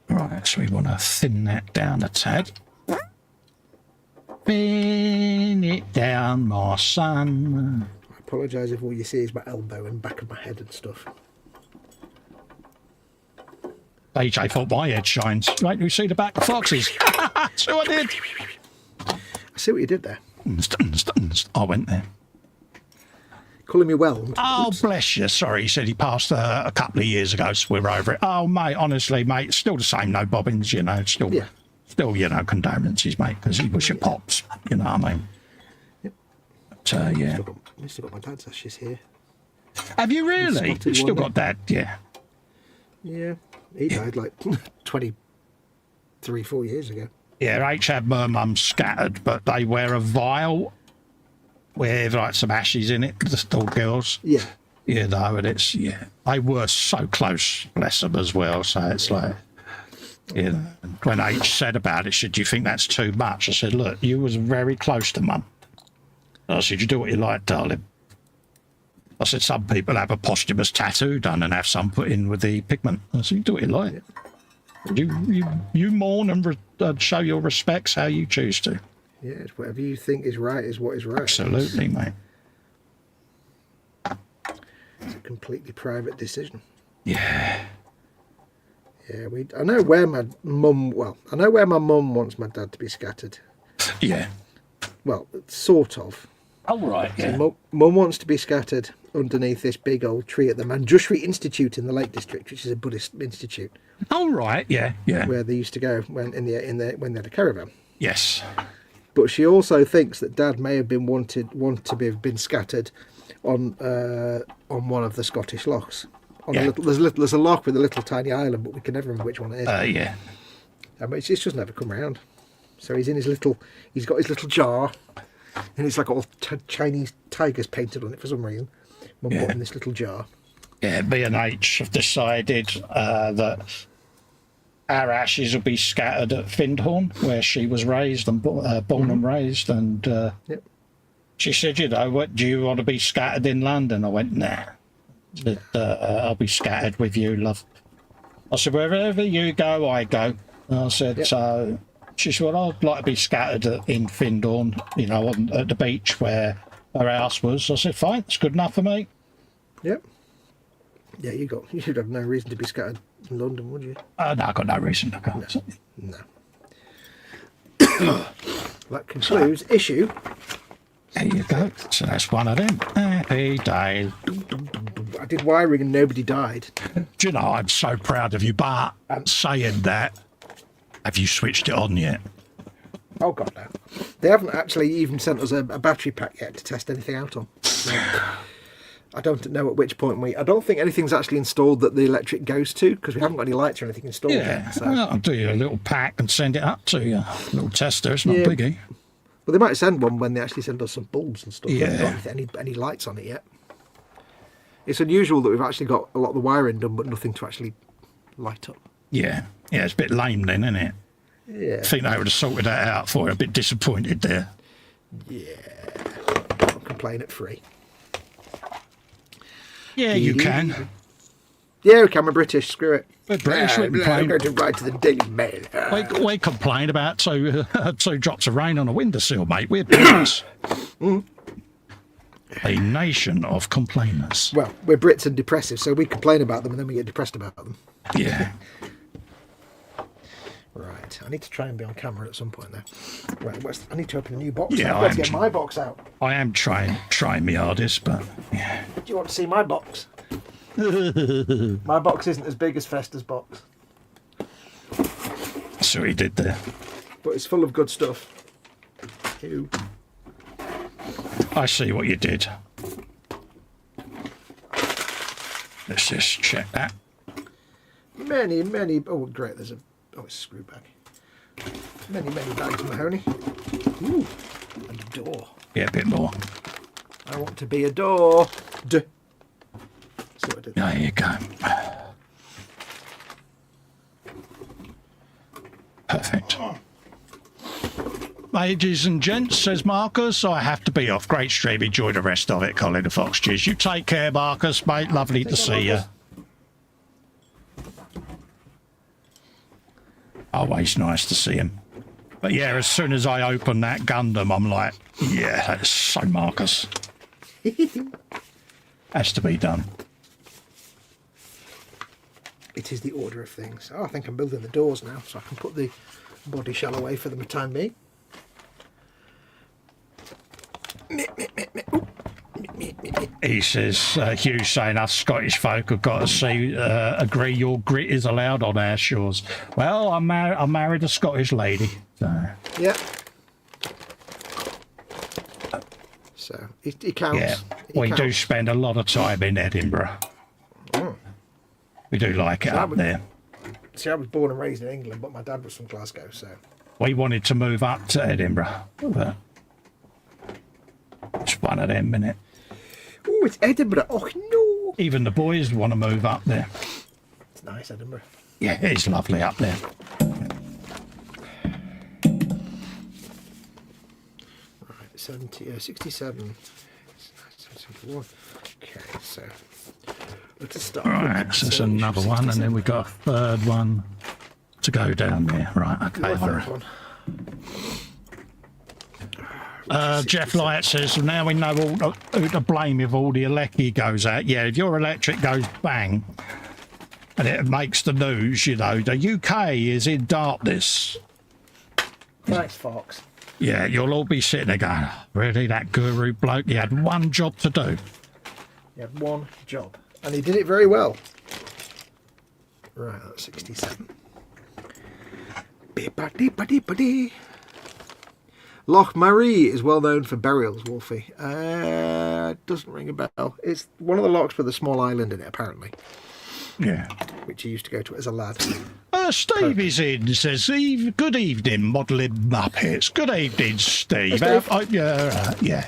Right, so we want to thin that down a tad. Thin it down, my son. I apologise if all you see is my elbow and back of my head and stuff. AJ thought my head shines. Right, you see the back of Fox's? So I did. I see what you did there. I went there. Calling me whelmed. Oh, bless you. Sorry, he said he passed a couple of years ago, so we're over it. Oh, mate, honestly, mate, it's still the same, no Bobbins, you know, still, you know, condolences, mate, because he was your pops, you know what I mean? Yep. But, yeah. Still got my dad's ashes here. Have you really? Spotted You've still one got that, yeah. Yeah. He died like 23-4 years ago. Yeah, H had my mum scattered, but they wear a vial with like some ashes in it, the little girls. Yeah. You know, and it's, yeah, they were so close, bless them as well. So it's like, you know, when H said about it, said, do you think that's too much? I said, look, you was very close to mum. I said, you do what you like, darling. I said, some people have a posthumous tattoo done and have some put in with the pigment. I said, you do what you like. You mourn and show your respects how you choose to. Yeah, it's whatever you think is right is what is right. Absolutely, mate. completely private decision. Yeah. Yeah, I know where my mum. Well, I know where my mum wants my dad to be scattered. Yeah. Well, sort of. Oh, right, yeah. So mum wants to be scattered underneath this big old tree at the Manjushri Institute in the Lake District, which is a Buddhist institute. Oh, right, yeah, yeah. Where they used to go when they had a caravan. Yes. But she also thinks that Dad may have been want to have been scattered on one of the Scottish lochs. There's a loch with a little tiny island, but we can never remember which one it is. Yeah. It's just never come round. So he's got his little jar, and it's like all Chinese tigers painted on it for some reason. Mum put in this little jar. Yeah, B&H have decided that our ashes will be scattered at Findhorn, where she was raised and born and raised. And she said, what, do you want to be scattered in London? I went, nah. I'll be scattered with you, love. I said, wherever you go, I go. And I said, so she said, well, I'd like to be scattered in Findhorn, at the beach where her house was. I said, fine, that's good enough for me. Yep. Yeah, you should have no reason to be scattered in London, would you? No, I've got no reason to go. No. That concludes issue. There you go. So that's one of them. Happy day. I did wiring and nobody died. Do you know, I'm so proud of you, but saying that, have you switched it on yet? Oh, God, no. They haven't actually even sent us a battery pack yet to test anything out on. I don't know at which point I don't think anything's actually installed that the electric goes to, because we haven't got any lights or anything installed yet. So. Well, I'll do you a little pack and send it up to you. A little tester, it's not biggie. Well, they might send one when they actually send us some bulbs and stuff. Yeah. We haven't got any lights on it yet. It's unusual that we've actually got a lot of the wiring done, but nothing to actually light up. Yeah. Yeah, it's a bit lame then, isn't it? Yeah. I think they would have sorted that out for you. A bit disappointed there. Yeah. I'll complain at free. Yeah, you can. Yeah, we can. We're British. Screw it. We're British. I'm going to write to the Daily Mail. We complain about two drops of rain on a windowsill, mate. We're Brits. A nation of complainers. Well, we're Brits and depressive, so we complain about them and then we get depressed about them. Yeah. Right. I need to try and be on camera at some point, though. Right. I need to open a new box. Yeah, I've got to get my box out. I am trying my hardest, but yeah. Do you want to see my box? My box isn't as big as Festa's box. That's what he did there. But it's full of good stuff. Ew. I see what you did. Let's just check that. Many. Oh, great. It's a screw bag. Many bags of mahogany. Ooh, and a door. Yeah, a bit more. I want to be a door. So I did. There you go. Perfect. Ladies and gents, says Marcus, I have to be off. Great stream. Enjoy the rest of it, Colin the Fox. Cheers. You take care, Marcus, mate. Lovely to see you. Always nice to see him. But yeah, as soon as I open that Gundam, I'm like, yeah, that's so Marcus. Has to be done. It is the order of things. Oh, I think I'm building the doors now, so I can put the body shell away for the time being. He says, Hugh saying us Scottish folk have got to see, agree your grit is allowed on our shores. Well, I married a Scottish lady. So. Yeah. So, it counts. Yeah, we do spend a lot of time in Edinburgh. Mm. We do like it up there. See, I was born and raised in England, but my dad was from Glasgow, so... We wanted to move up to Edinburgh, but it's one of them, innit? Oh, it's Edinburgh. Oh, no. Even the boys want to move up there. It's nice, Edinburgh. Yeah, it's lovely up there. Right, 67. 71. Okay, so let's start. Right, so that's another one, and then we got a third one to go down there. Right, okay. Jeff Light says, now we know who to blame if all the electric goes out. Yeah, if your electric goes bang and it makes the news, you know, the UK is in darkness. Thanks, Fox. Yeah, you'll all be sitting there going, really, that guru bloke, he had one job to do. He had one job. And he did it very well. Right, that's 67. Loch Marie is well known for burials, Wolfie. Doesn't ring a bell. It's one of the lochs with a small island in it, apparently. Yeah. Which he used to go to as a lad. Steve is in, says, good evening, modelling Muppets. Good evening, Steve. Hey, Steve.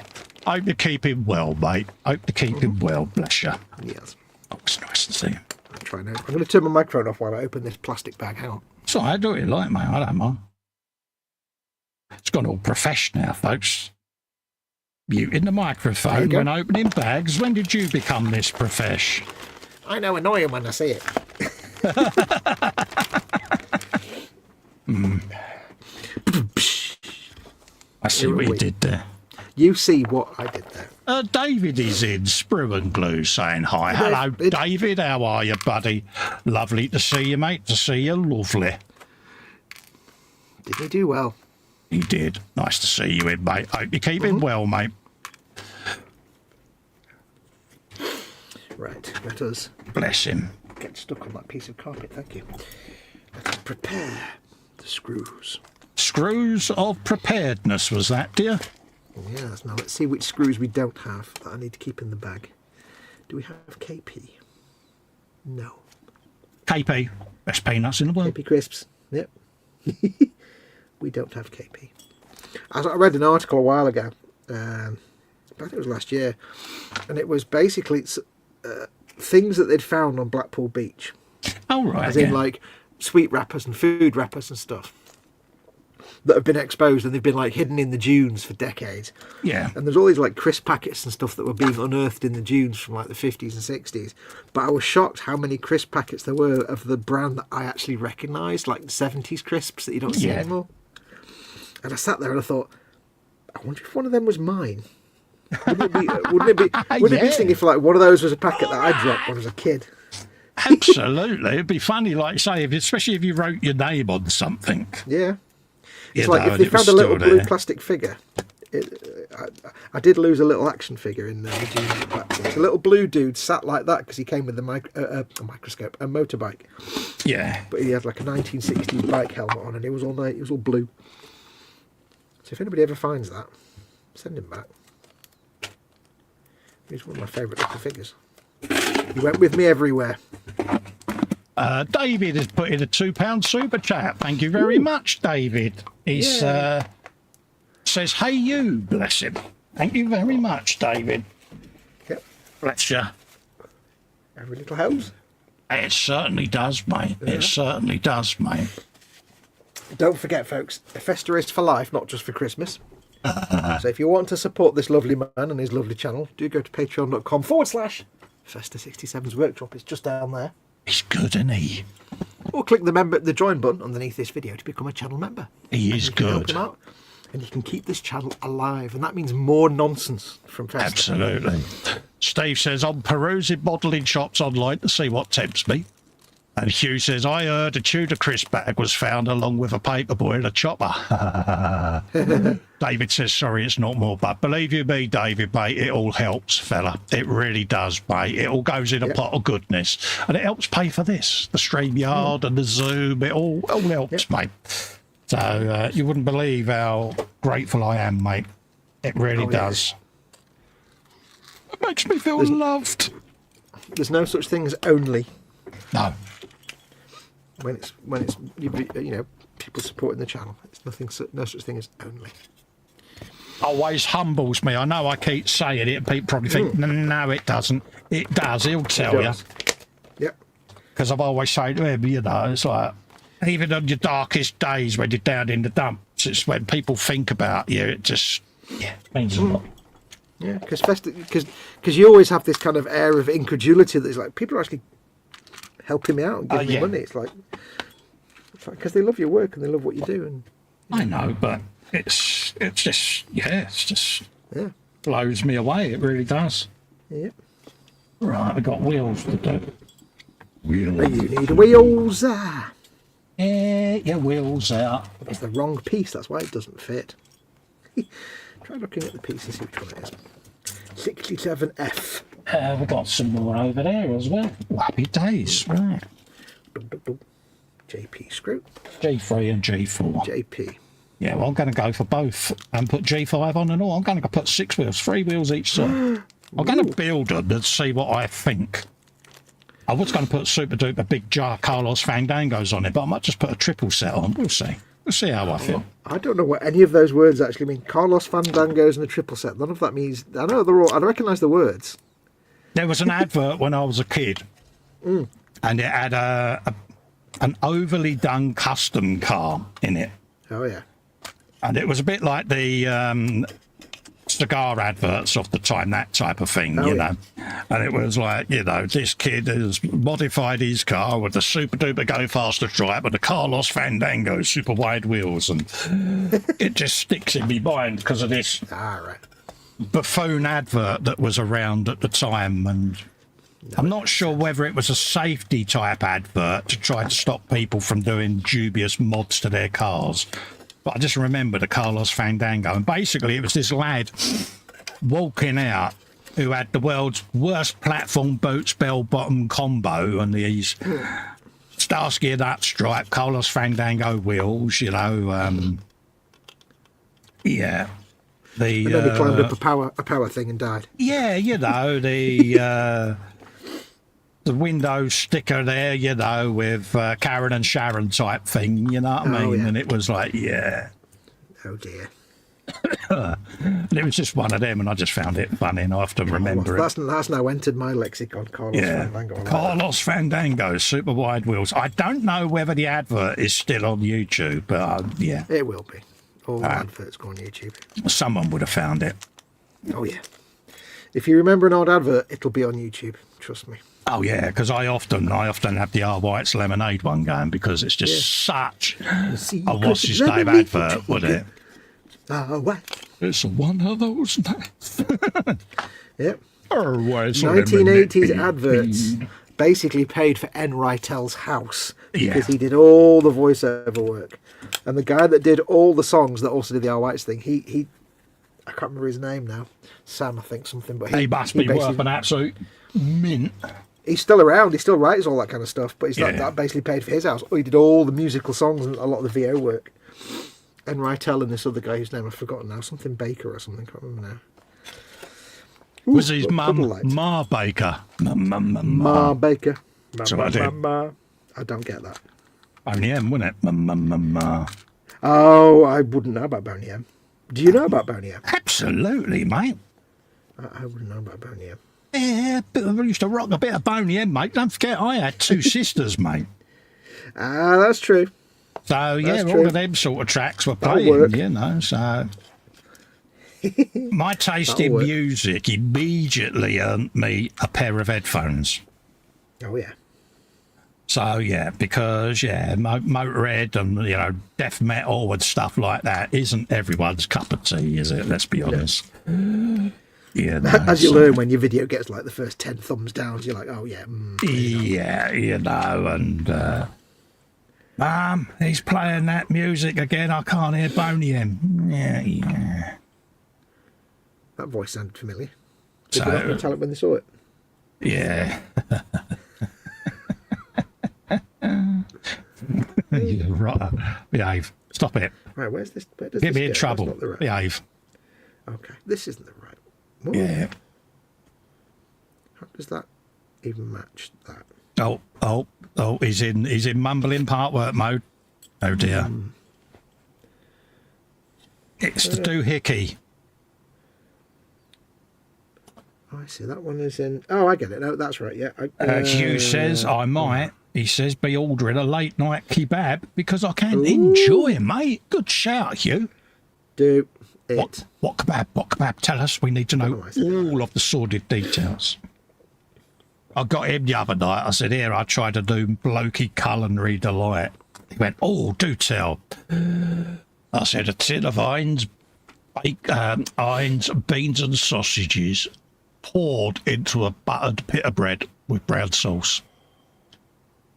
Hope you're keeping well, mate. Hope you're keeping well, bless you. Yes. Oh, it's nice to see you. I'll try now. I'm going to turn my microphone off while I open this plastic bag. Hang on. So I do what you like, mate. I don't mind. It's gone all professional now, folks. Muting the microphone when opening bags. When did you become this profesh? I know annoying when I see it. I see what you did there. You see what I did there. David is in, Sprue and Glue, saying hi. Hello, David. How are you, buddy? Lovely to see you, mate. To see you. Lovely. Did he do well? He did. Nice to see you in, mate. Hope you're keeping well, mate. Right, let us... Bless him. Get stuck on that piece of carpet, thank you. Let us prepare the screws. Screws of preparedness, was that, dear? Yes, now let's see which screws we don't have that I need to keep in the bag. Do we have KP? No. KP. Best peanuts in the world. KP crisps. Yep. We don't have KP. I read an article a while ago, I think it was last year, and it was basically things that they'd found on Blackpool Beach. Oh, right. As in, like, sweet wrappers and food wrappers and stuff that have been exposed, and they've been, like, hidden in the dunes for decades. Yeah. And there's all these, like, crisp packets and stuff that were being unearthed in the dunes from, like, the 50s and 60s. But I was shocked how many crisp packets there were of the brand that I actually recognised, like the 70s crisps that you don't see anymore. And I sat there and I thought, I wonder if one of them was mine. Wouldn't it be interesting if, like, one of those was a packet that I dropped when I was a kid? Absolutely. It'd be funny, like, say, especially if you wrote your name on something. Yeah. It's like if they found a little blue plastic figure. I did lose a little action figure in the dunes platform. The little blue dude sat like that because he came with a microscope, a motorbike. Yeah. But he had like a 1960s bike helmet on, and it was all blue. So if anybody ever finds that, send him back. He's one of my favourite little figures. He went with me everywhere. David has put in a £2 super chat. Thank you very much, David. He says, hey you, bless him. Thank you very much, David. Yep. Bless you. Every little helps. It certainly does, mate. Yeah. It certainly does, mate. Don't forget, folks, Festa is for life, not just for Christmas. So if you want to support this lovely man and his lovely channel, do go to patreon.com/Festa67's workshop. It's just down there. He's good, isn't he? Or click the join button underneath this video to become a channel member. He is good. Help him out, and you can keep this channel alive, and that means more nonsense from Festa. Absolutely. Steve says, I'm perusing modelling shops online to see what tempts me. And Hugh says, I heard a Tudor crisp bag was found along with a paperboy and a chopper. David says, sorry, it's not more, but believe you me, David, mate, it all helps, fella. It really does, mate. It all goes in a pot of goodness. And it helps pay for this, the StreamYard and the Zoom. It all helps, mate. So you wouldn't believe how grateful I am, mate. It really does. It makes me feel loved. There's no such thing as only. No. When it's you know, people supporting the channel, it's no such thing as only. Always humbles me. I know I keep saying it, and people probably think, no, it doesn't. It does. He'll tell you. Yep. Because I've always said to him, you know, it's like, even on your darkest days when you're down in the dumps, it's when people think about you. It just means a lot. Yeah, because you always have this kind of air of incredulity that is like, people are actually helping me out and giving me money. It's like because they love your work and they love what you do. And I know, but it's it's just blows me away. It really does. Yep. Right, we've got wheels to do. Wheels. You need wheels. Yeah, wheels out. That's the wrong piece. That's why it doesn't fit. Try looking at the piece and see which one it is. 67F. We've got some more over there as well. Happy days. Right. JP screw. G3 and G4. JP. Yeah, well, I'm going to go for both and put G5 on and all. I'm going to put 6 wheels, 3 wheels each side. I'm going to build them and see what I think. I was going to put super duper big jar Carlos Fandangos on it, but I might just put a triple set on. We'll see. We'll see how I feel. I don't know what any of those words actually mean. Carlos Fandangos and a triple set. None of that means. I know they're all. I recognise the words. There was an advert when I was a kid, and it had an overly done custom car in it. Oh yeah. And it was a bit like the cigar adverts of the time, that type of thing, you know. And it was like, you know, this kid has modified his car with the super duper go faster stripe with the Carlos Fandango super wide wheels, and it just sticks in my mind because of this buffoon advert that was around at the time. And I'm not sure whether it was a safety type advert to try to stop people from doing dubious mods to their cars. But I just remember the Carlos Fandango. And basically, it was this lad walking out who had the world's worst platform boots, bell-bottom combo and these Starsky Nut stripe Carlos Fandango wheels, you know. Yeah. And then he climbed up a power thing and died. Yeah, you know, the Windows sticker there, you know, with Karen and Sharon type thing, you know what I mean? Yeah. And it was like, yeah. Oh, dear. And it was just one of them, and I just found it funny, and I have to remember it. That's now entered my lexicon, Carlos Fandango. Carlos Fandango, super wide wheels. I don't know whether the advert is still on YouTube, but yeah. It will be. All adverts go on YouTube. Someone would have found it. Oh, yeah. If you remember an old advert, it'll be on YouTube. Trust me. Oh yeah, because I often have the R. White's lemonade one going because it's just such a what's his name advert, would it? What? It's one of those nights. Yep. 1980s adverts basically paid for N. Rytel's house because he did all the voiceover work, and the guy that did all the songs that also did the R. White's thing, he I can't remember his name now. Sam, I think something, but he must be worth an absolute mint. He's still around. He still writes all that kind of stuff, but that basically paid for his house. He did all the musical songs and a lot of the VO work. And Rytel and this other guy whose name I've forgotten now, something Baker or something, can't remember now. Ooh, was his mum Ma Baker? Ma Baker. That's what I did. I don't get that. Boney M, wouldn't it? Ma. Oh, I wouldn't know about Boney M. Do you know about Boney M? Absolutely, mate. I wouldn't know about Boney M. Yeah, I used to rock a bit of Boney M, mate. Don't forget, I had 2 sisters, mate. That's true. So, yeah, all of them sort of tracks were playing, you know, so... My taste in music immediately earned me a pair of headphones. Oh, yeah. So, yeah, because, Motorhead and, you know, death metal and stuff like that isn't everyone's cup of tea, is it? Let's be honest. Yeah, no, as you learn when your video gets like the first 10 thumbs down, you're like, oh, yeah. Yeah, you know, and... he's playing that music again. I can't hear Boney M. Yeah. That voice sounded familiar. Did you tell it when they saw it? Yeah. You're right. Behave. Stop it. Right, where's this? Where does Get this me in trouble. Right. Behave. Okay, this isn't the right one. Yeah. How does that even match that? Oh, he's in mumbling part work mode. Oh dear. It's the doohickey. Oh, I see. That one is in... Oh, I get it. No, that's right, yeah. Hugh says, I might, he says, be ordering a late night kebab because I can enjoy, mate. Good shout, Hugh. Do it. What kebab? Tell us. We need to know all of the sordid details. I got him the other night. I said, here, I tried to do blokey culinary delight. He went, oh, do tell. I said, a tin of Heinz Heinz beans and sausages poured into a buttered pita bread with brown sauce.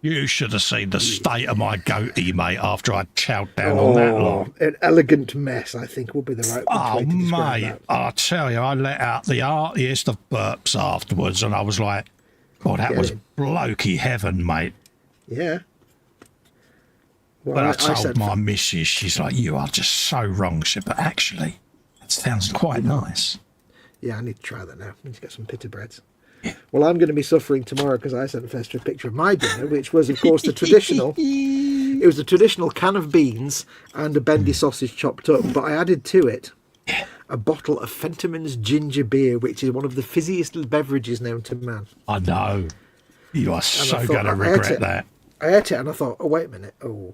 You should have seen the state of my goatee, mate, after I chowed down on that lot. An elegant mess, I think, would be the right way to describe mate, that. I tell you, I let out the artiest of burps afterwards, and I was like, God, that was blokey heaven, mate. Yeah. Well, But I told my missus, she's like, you are just so wrong. She said, but actually, that sounds quite nice. Yeah, I need to try that now. I need to get some pita breads. Yeah. Well, I'm going to be suffering tomorrow because I sent Festa a picture of my dinner, which was, of course, the traditional. It was the traditional can of beans and a bendy sausage chopped up, but I added to it a bottle of Fentimans ginger beer, which is one of the fizziest beverages known to man. I know. You are so going to regret that. I ate it and I thought, oh, wait a minute. Oh,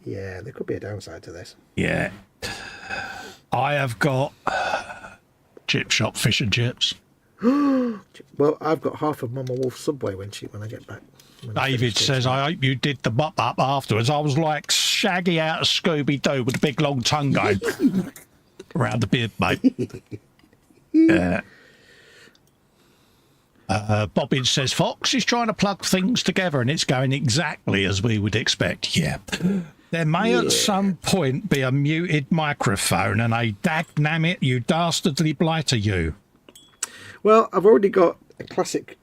yeah, there could be a downside to this. Yeah. I have got chip shop fish and chips. Well, I've got half of Mama Wolf's Subway when I get back. David says, I hope you did the mop up afterwards. I was like Shaggy out of Scooby-Doo with a big long tongue going around the beard, mate. Yeah. Bobbin says, Fox is trying to plug things together and it's going exactly as we would expect. Yeah. There may at some point be a muted microphone and a dagnammit, you dastardly blighter, you. Well, I've already got a classic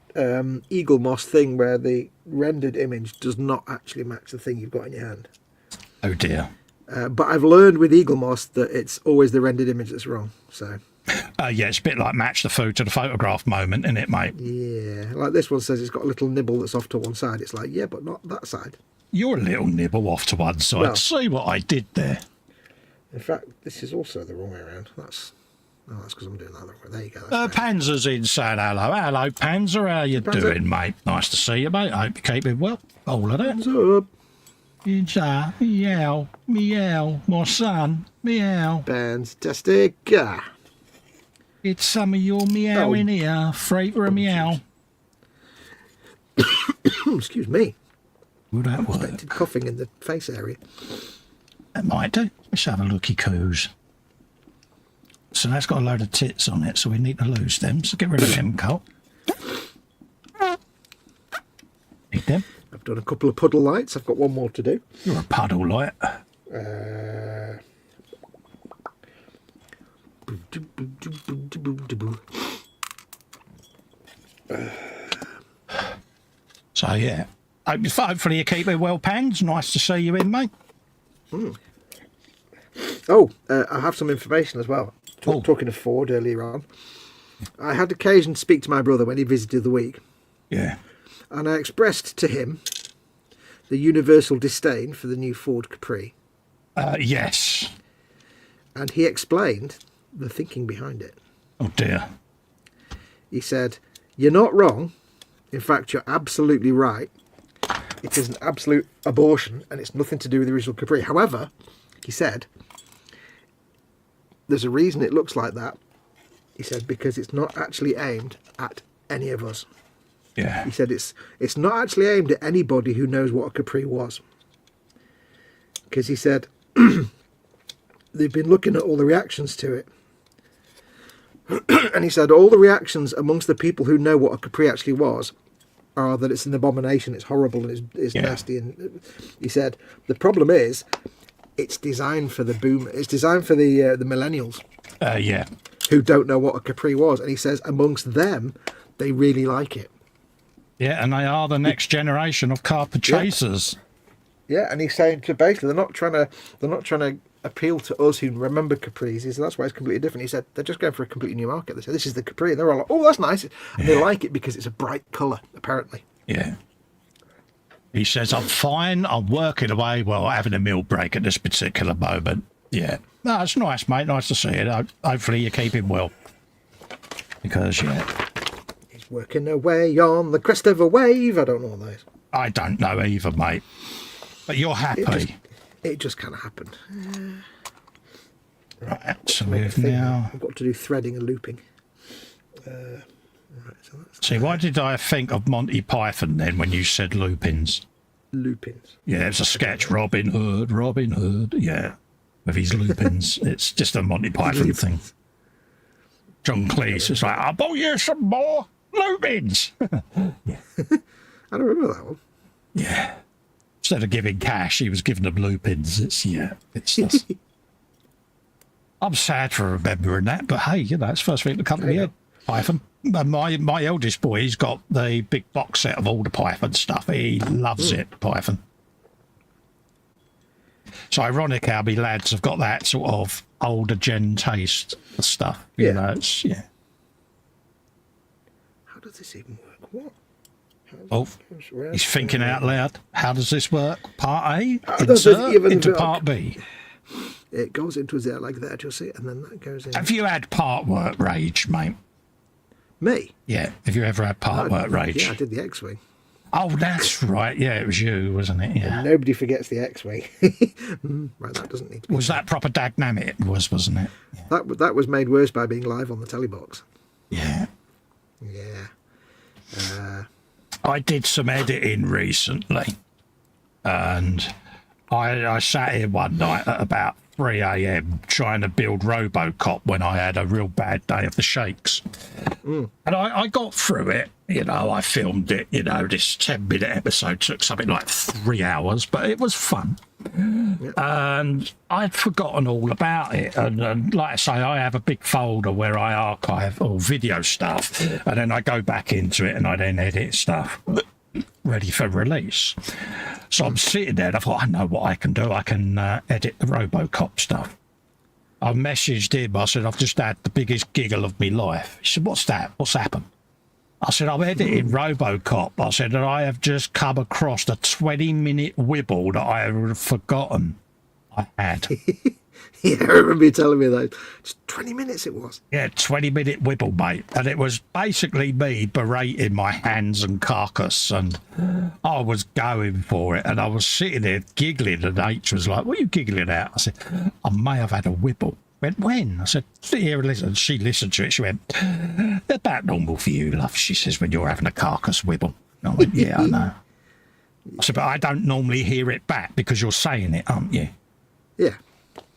Eagle Moss thing where the rendered image does not actually match the thing you've got in your hand. Oh, dear. But I've learned with Eagle Moss that it's always the rendered image that's wrong. So. Yeah, it's a bit like match the food to the photograph moment, isn't it, mate? Yeah, like this one says it's got a little nibble that's off to one side. It's like, yeah, but not that side. You're a little nibble off to one side. Well, see what I did there. In fact, this is also the wrong way around. That's because I'm doing that the wrong way. There you go. Panzer's in saying hello. Hello, Panzer. How you doing, mate? Nice to see you, mate. I hope you're keeping well. All of that. What's up? Meow, meow, my son. Meow. Fantastic. It's some of your meow in here. Freighter a meow. Excuse me. Would that work? Unexpected coughing in the face area. That might do. Let's have a looky coos. So that's got a load of tits on it, so we need to lose them. So get rid of them, Cole. Need them. I've done a couple of puddle lights. I've got one more to do. You're a puddle light. So, yeah. Hopefully you keep it well, Pans. Nice to see you in, mate. Oh, I have some information as well. Talking of Ford earlier on. I had occasion to speak to my brother when he visited the week. Yeah. And I expressed to him the universal disdain for the new Ford Capri. Yes. And he explained the thinking behind it. Oh, dear. He said, you're not wrong. In fact, you're absolutely right. It is an absolute abortion, and it's nothing to do with the original Capri. However, he said, there's a reason it looks like that. He said, because it's not actually aimed at any of us. Yeah. He said, it's not actually aimed at anybody who knows what a Capri was. Because he said, they've been looking at all the reactions to it. And he said, all the reactions amongst the people who know what a Capri actually was are that it's an abomination, it's horrible, and it's nasty. And he said, the problem is, it's designed for the boom. It's designed for the millennials. Yeah. Who don't know what a Capri was. And he says, amongst them, they really like it. Yeah, and they are the next generation of car purchasers. Yeah, and he's saying, so basically, they're not trying to appeal to us who remember Capris. He said, that's why it's completely different. He said, they're just going for a completely new market. They said, this is the Capri. And they're all like, oh, that's nice. And they like it because it's a bright colour, apparently. Yeah. He says, I'm fine. I'm working away while having a meal break at this particular moment. Yeah. No, it's nice, mate. Nice to see it. Hopefully you keep him well. Because, yeah. He's working away on the crest of a wave. I don't know what that is. I don't know either, mate. But you're happy. It just kind of happened. Right, so we've now... I've got to do threading and looping. Right, so see, why did I think of Monty Python then when you said lupins? Lupins. Yeah, it's a sketch. Robin Hood, yeah. with his lupins. It's just a Monty Python thing. John Cleese is like, I'll buy you some more lupins. Yeah. I don't remember that one. Yeah. Instead of giving cash, he was giving them lupins. It's just... I'm sad for remembering that, but hey, you know, it's first thing to come to my head. Python. My eldest boy, he's got the big box set of all the Python stuff. He loves it, Python. It's ironic how my lads have got that sort of older gen taste of stuff. You know, it's, How does this even work? What? He's thinking out loud. How does this work? Part A, insert into part B. It goes into there like that, you'll see, and then that goes in. Have you had part work rage, mate? Me? Yeah. Have you ever had part work rage? Yeah, I did the X-Wing. Oh, that's right. Yeah, it was you, wasn't it? Yeah. And nobody forgets the X-Wing. Right, that doesn't need to be. Was that proper dagnammit? It wasn't it? Yeah. That was made worse by being live on the telly box. Yeah. Yeah. I did some editing recently, and I sat here one night at about 3 a.m. trying to build Robocop when I had a real bad day of the shakes. And I got through it, you know, I filmed it, you know, this 10-minute episode took something like 3 hours, but it was fun. And I'd forgotten all about it. And like I say, I have a big folder where I archive all video stuff, and then I go back into it and I then edit stuff ready for release. So I'm sitting there and I thought, I know what I can do. I can edit the Robocop stuff. I messaged him. I said, I've just had the biggest giggle of my life. He said, what's that? What's happened? I said, I'm editing Robocop. I said, and I have just come across a 20-minute wibble that I had forgotten I had. Yeah, I remember you telling me that. Just 20 minutes it was. Yeah, 20-minute wibble, mate. And it was basically me berating my hands and carcass, and I was going for it. And I was sitting there giggling, and H was like, what are you giggling at? I said, I may have had a wibble. Went, when? I said, sit here and listen. She listened to it. She went, they're about normal for you, love, she says, when you're having a carcass wibble. And I went, yeah, I know. I said, but I don't normally hear it back because you're saying it, aren't you? Yeah.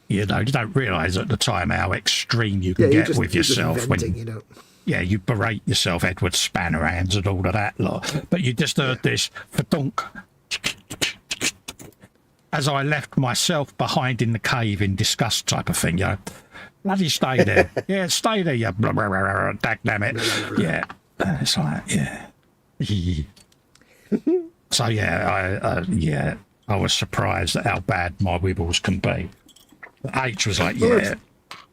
You know, you don't realise at the time how extreme you can get with yourself. When you don't. Yeah, you berate yourself, Edward Spannerhands and all of that lot. But you just heard this fadunk as I left myself behind in the cave in disgust type of thing, you know. Bloody stay there. Yeah, stay there, you blah, blah, blah, blah, dagnamit. Yeah. It's like, yeah. So, yeah, I was surprised at how bad my wibbles can be. H was like, yeah.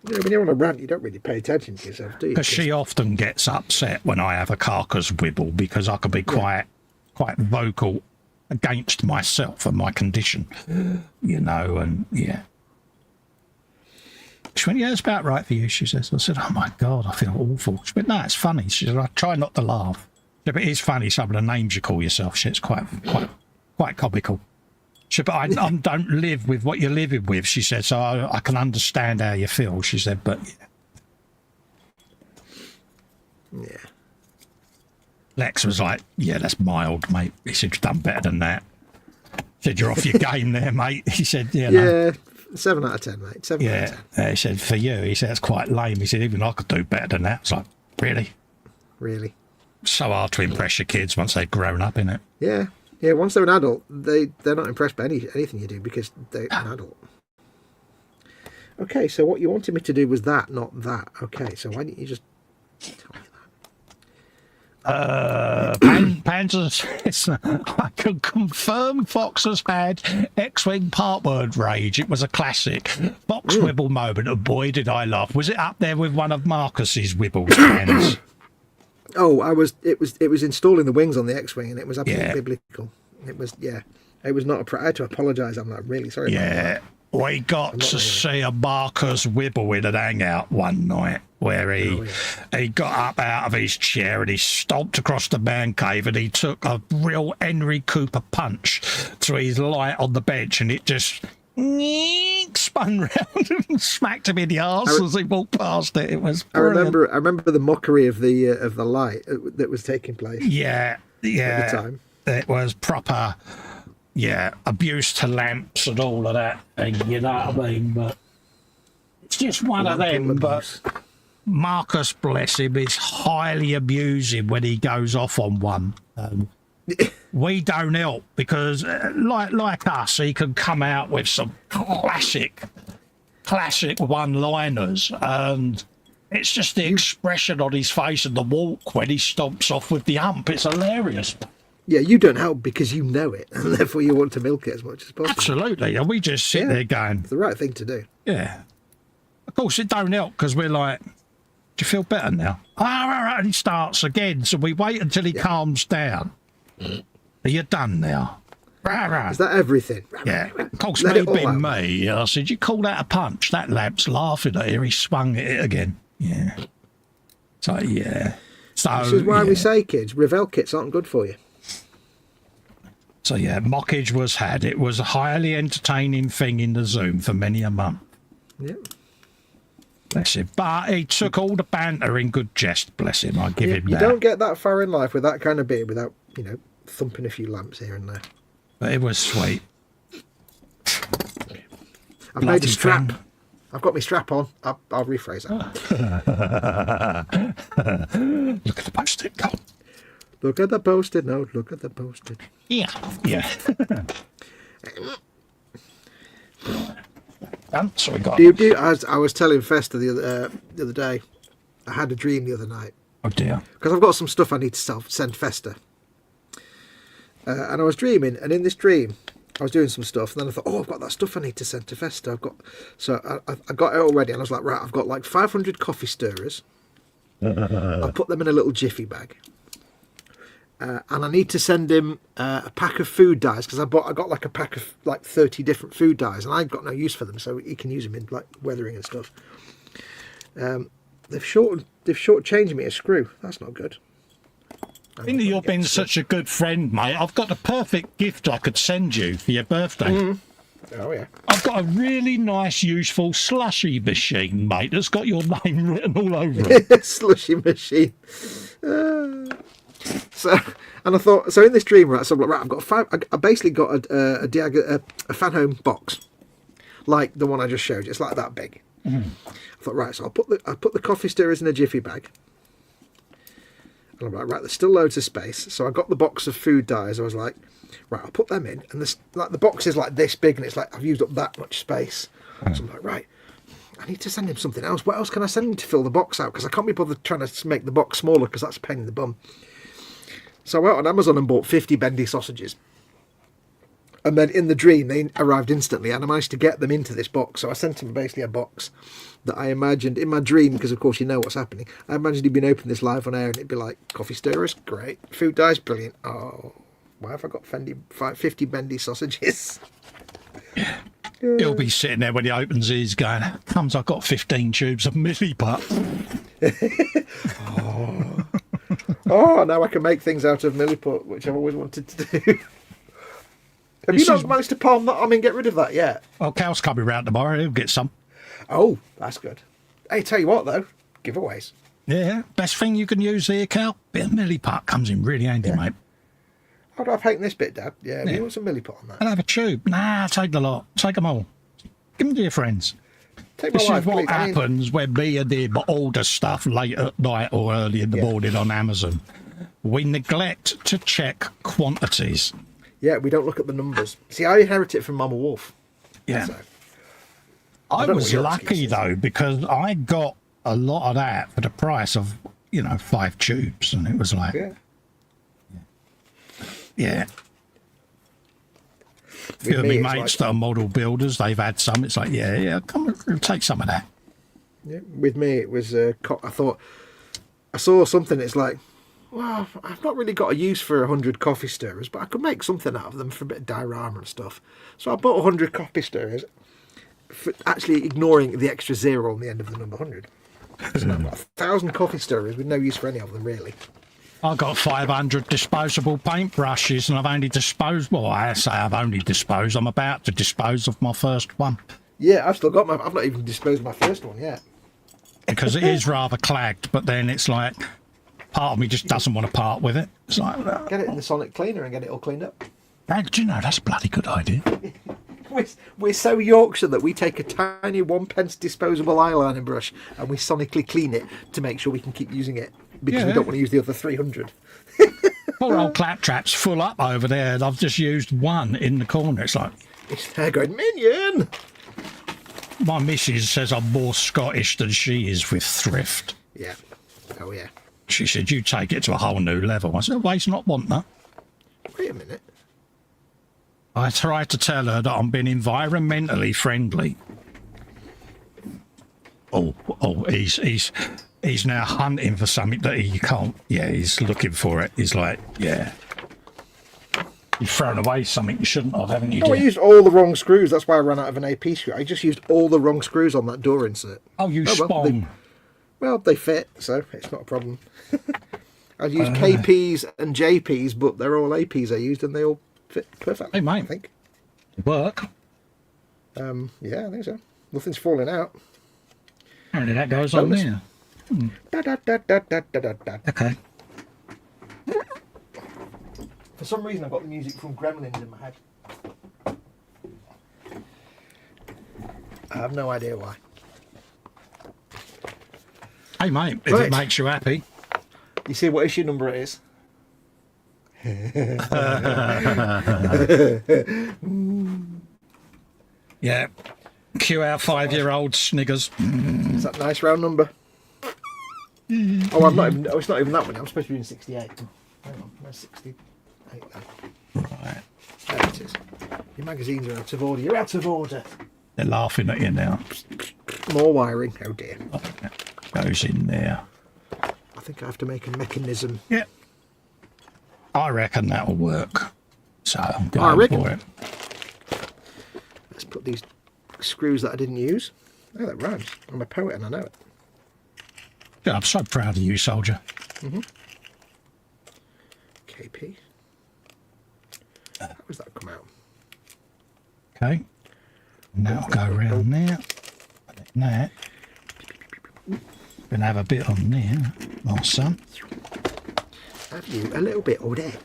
When you're on a rant, you don't really pay attention to yourself, do you? Because she often gets upset when I have a carcass wibble because I can be quite vocal against myself and my condition, you know, and yeah. She went, yeah, it's about right for you, she says. I said, oh my God, I feel awful. She went, no, it's funny. She said, I try not to laugh. Yeah, but it is funny, some of the names you call yourself. She said, it's quite comical. She said, but I don't live with what you're living with, she said, so I can understand how you feel, she said, but yeah. Yeah. Lex was like, yeah, that's mild, mate. He said, you've done better than that. He said, you're off your game there, mate. He said, yeah, no. 7 out of 10, mate. 7 out of 10. He said, for you, he said, that's quite lame. He said, even I could do better than that. I was like, really? Really? So hard to impress your kids once they've grown up, innit? Yeah. Yeah, once they're an adult, they're not impressed by anything you do because they're an adult. Okay, so what you wanted me to do was that, not that. Okay, so why didn't you just tell me that? Panzer says, I can confirm Fox has had X-Wing part word rage. It was a classic. Fox wibble moment, and boy did I laugh. Was it up there with one of Marcus's wibbles hands? Oh, it was installing the wings on the X-Wing, and it was absolutely biblical. It was, it was not I had to apologise. I'm like, really sorry about that. We got to see a Marcus wibble in an hangout one night where he got up out of his chair and he stomped across the man cave and he took a real Henry Cooper punch to his light on the bench and it just spun round and smacked him in the arse as he walked past it. It was brilliant. I remember the mockery of the light that was taking place. Yeah. At the time. It was proper. Yeah, abuse to lamps and all of that thing, you know what I mean? But It's just one of them, but Marcus, bless him, is highly amusing when he goes off on one. We don't help because, like us, he can come out with some classic one-liners, and it's just the expression on his face and the walk when he stomps off with the hump. It's hilarious. Yeah, you don't help because you know it, and therefore you want to milk it as much as possible. Absolutely, and we just sit there going, it's the right thing to do. Yeah. Of course, it don't help because we're like, do you feel better now? And he starts again, so we wait until he calms down. Are you done now? Is that everything? Yeah. Of course, maybe me. I said, you call that a punch? That lamp's laughing at you. He swung at it again. Yeah. So, yeah. So, this is why we say, kids, Revell kits aren't good for you. So, yeah, mockage was had. It was a highly entertaining thing in the Zoom for many a month. Yeah. Bless him. But he took all the banter in good jest, bless him. I give him that. You don't get that far in life with that kind of beard without, thumping a few lamps here and there. But it was sweet. I've made a strap. I've got my strap on. I'll rephrase that. Look at the post-it note. Look at the post-it note. Look at the post-it. Yeah. So we got. I was telling Festa the other day, I had a dream the other night. Oh dear. Because I've got some stuff I need to send Festa. And I was dreaming, and in this dream, I was doing some stuff, and then I thought, I've got that stuff I need to send to Festa. So I got it already, and I was like, right, I've got like 500 coffee stirrers. I'll put them in a little jiffy bag. And I need to send him a pack of food dyes, because I got like a pack of like 30 different food dyes, and I've got no use for them, so he can use them in like weathering and stuff. They've shortchanged me a screw. That's not good. I think that you've been such a good friend, mate. I've got the perfect gift I could send you for your birthday. Mm. Oh, yeah. I've got a really nice, useful slushy machine, mate, that's got your name written all over it. Slushy machine. So in this dream, right, so I'm like, right, I've got I basically got a fan home box, like the one I just showed you. It's like that big. I thought, right, so I put the coffee stirrers in a jiffy bag. And I'm like, right, there's still loads of space. So I got the box of food dyes. I was like, right, I'll put them in. And the box is like this big, and it's like I've used up that much space. So I'm like, right, I need to send him something else. What else can I send him to fill the box out? Because I can't be bothered trying to make the box smaller, because that's a pain in the bum. So I went on Amazon and bought 50 bendy sausages. And then in the dream, they arrived instantly, and I managed to get them into this box. So I sent him basically a box that I imagined in my dream, because of course you know what's happening. I imagined he'd been opening this live on air, and it'd be like, coffee stirrers, great. Food dyes, brilliant. Oh, why have I got 50 bendy sausages? He'll be sitting there when he opens his going, how comes I've got 15 tubes of milliput? Oh, now I can make things out of milliput, which I've always wanted to do. Have you not managed to palm that? I mean, get rid of that yet? Well, Cal's coming round tomorrow. He'll get some. Oh, that's good. Hey, tell you what, though. Giveaways. Yeah, best thing you can use here, Cal. Bit of milliput comes in really handy, mate. How do I paint this bit, Dad? Yeah, you want some milliput on that? I'll have a tube. Nah, take the lot. Take them all. Give them to your friends. This is what happens when me and him order stuff late at night or early in the morning on Amazon. We neglect to check quantities. Yeah, we don't look at the numbers. See, I inherit it from Mama Wolf. Yeah. So, I was lucky, though, because I got a lot of that for the price of, 5 tubes. And it was like... Yeah. A few of my mates that are model builders, they've had some. It's like, come on, take some of that. Yeah, with me, it was, I saw something, it's like, well, I've not really got a use for 100 coffee stirrers, but I could make something out of them for a bit of diorama and stuff. So I bought 100 coffee stirrers, actually ignoring the extra 0 on the end of the number 100. So I've got 1,000 coffee stirrers with no use for any of them, really. I've got 500 disposable paintbrushes, and I've only disposed, I'm about to dispose of my first one. Yeah, I've not even disposed of my first one yet. Because it is rather clagged, but then it's like, part of me just doesn't want to part with it. It's like, get it in the sonic cleaner and get it all cleaned up. Do you know, that's a bloody good idea. We're so Yorkshire that we take a tiny 1p disposable eyeliner brush and we sonically clean it to make sure we can keep using it because we don't want to use the other 300. Poor old Claptrap's full up over there, and I've just used one in the corner. It's like... It's there going, Minion! My missus says I'm more Scottish than she is with thrift. Yeah. Oh, yeah. She said, you take it to a whole new level. I said, waste not want that. Wait a minute. I tried to tell her that I'm being environmentally friendly. Oh, he's now hunting for something that he can't. Yeah, he's looking for it. He's like, yeah. You've thrown away something you shouldn't have, haven't you? Oh, I used all the wrong screws. That's why I ran out of an AP screw. I just used all the wrong screws on that door insert. Oh, you spawn. Well, they fit, so it's not a problem. I used KPs and JPs, but they're all APs I used, and they all fit perfectly. Hey, mate. I think. Work. Yeah, I think so. Nothing's falling out. Apparently that goes on there. Okay. For some reason, I've got the music from Gremlins in my head. I have no idea why. Hey, mate, if it makes you happy. You see what issue number it is? Yeah. Cue our 5-year-old sniggers. Is that a nice round number? Oh, I'm not even. Oh, it's not even that one. I'm supposed to be in 68. Hang on, where's 68 then? Right. There it is. Your magazines are out of order. You're out of order. They're laughing at you now. More wiring. Oh dear. Goes in there. I think I have to make a mechanism. Yeah. I reckon that'll work. So I'm going for it. Let's put these screws that I didn't use. Oh, that rhymes. I'm a poet and I know it. Yeah, I'm so proud of you, soldier. KP. How does that come out? Okay. Now I'll go around there. That. Gonna have a bit on there, my son. Have you a little bit over there?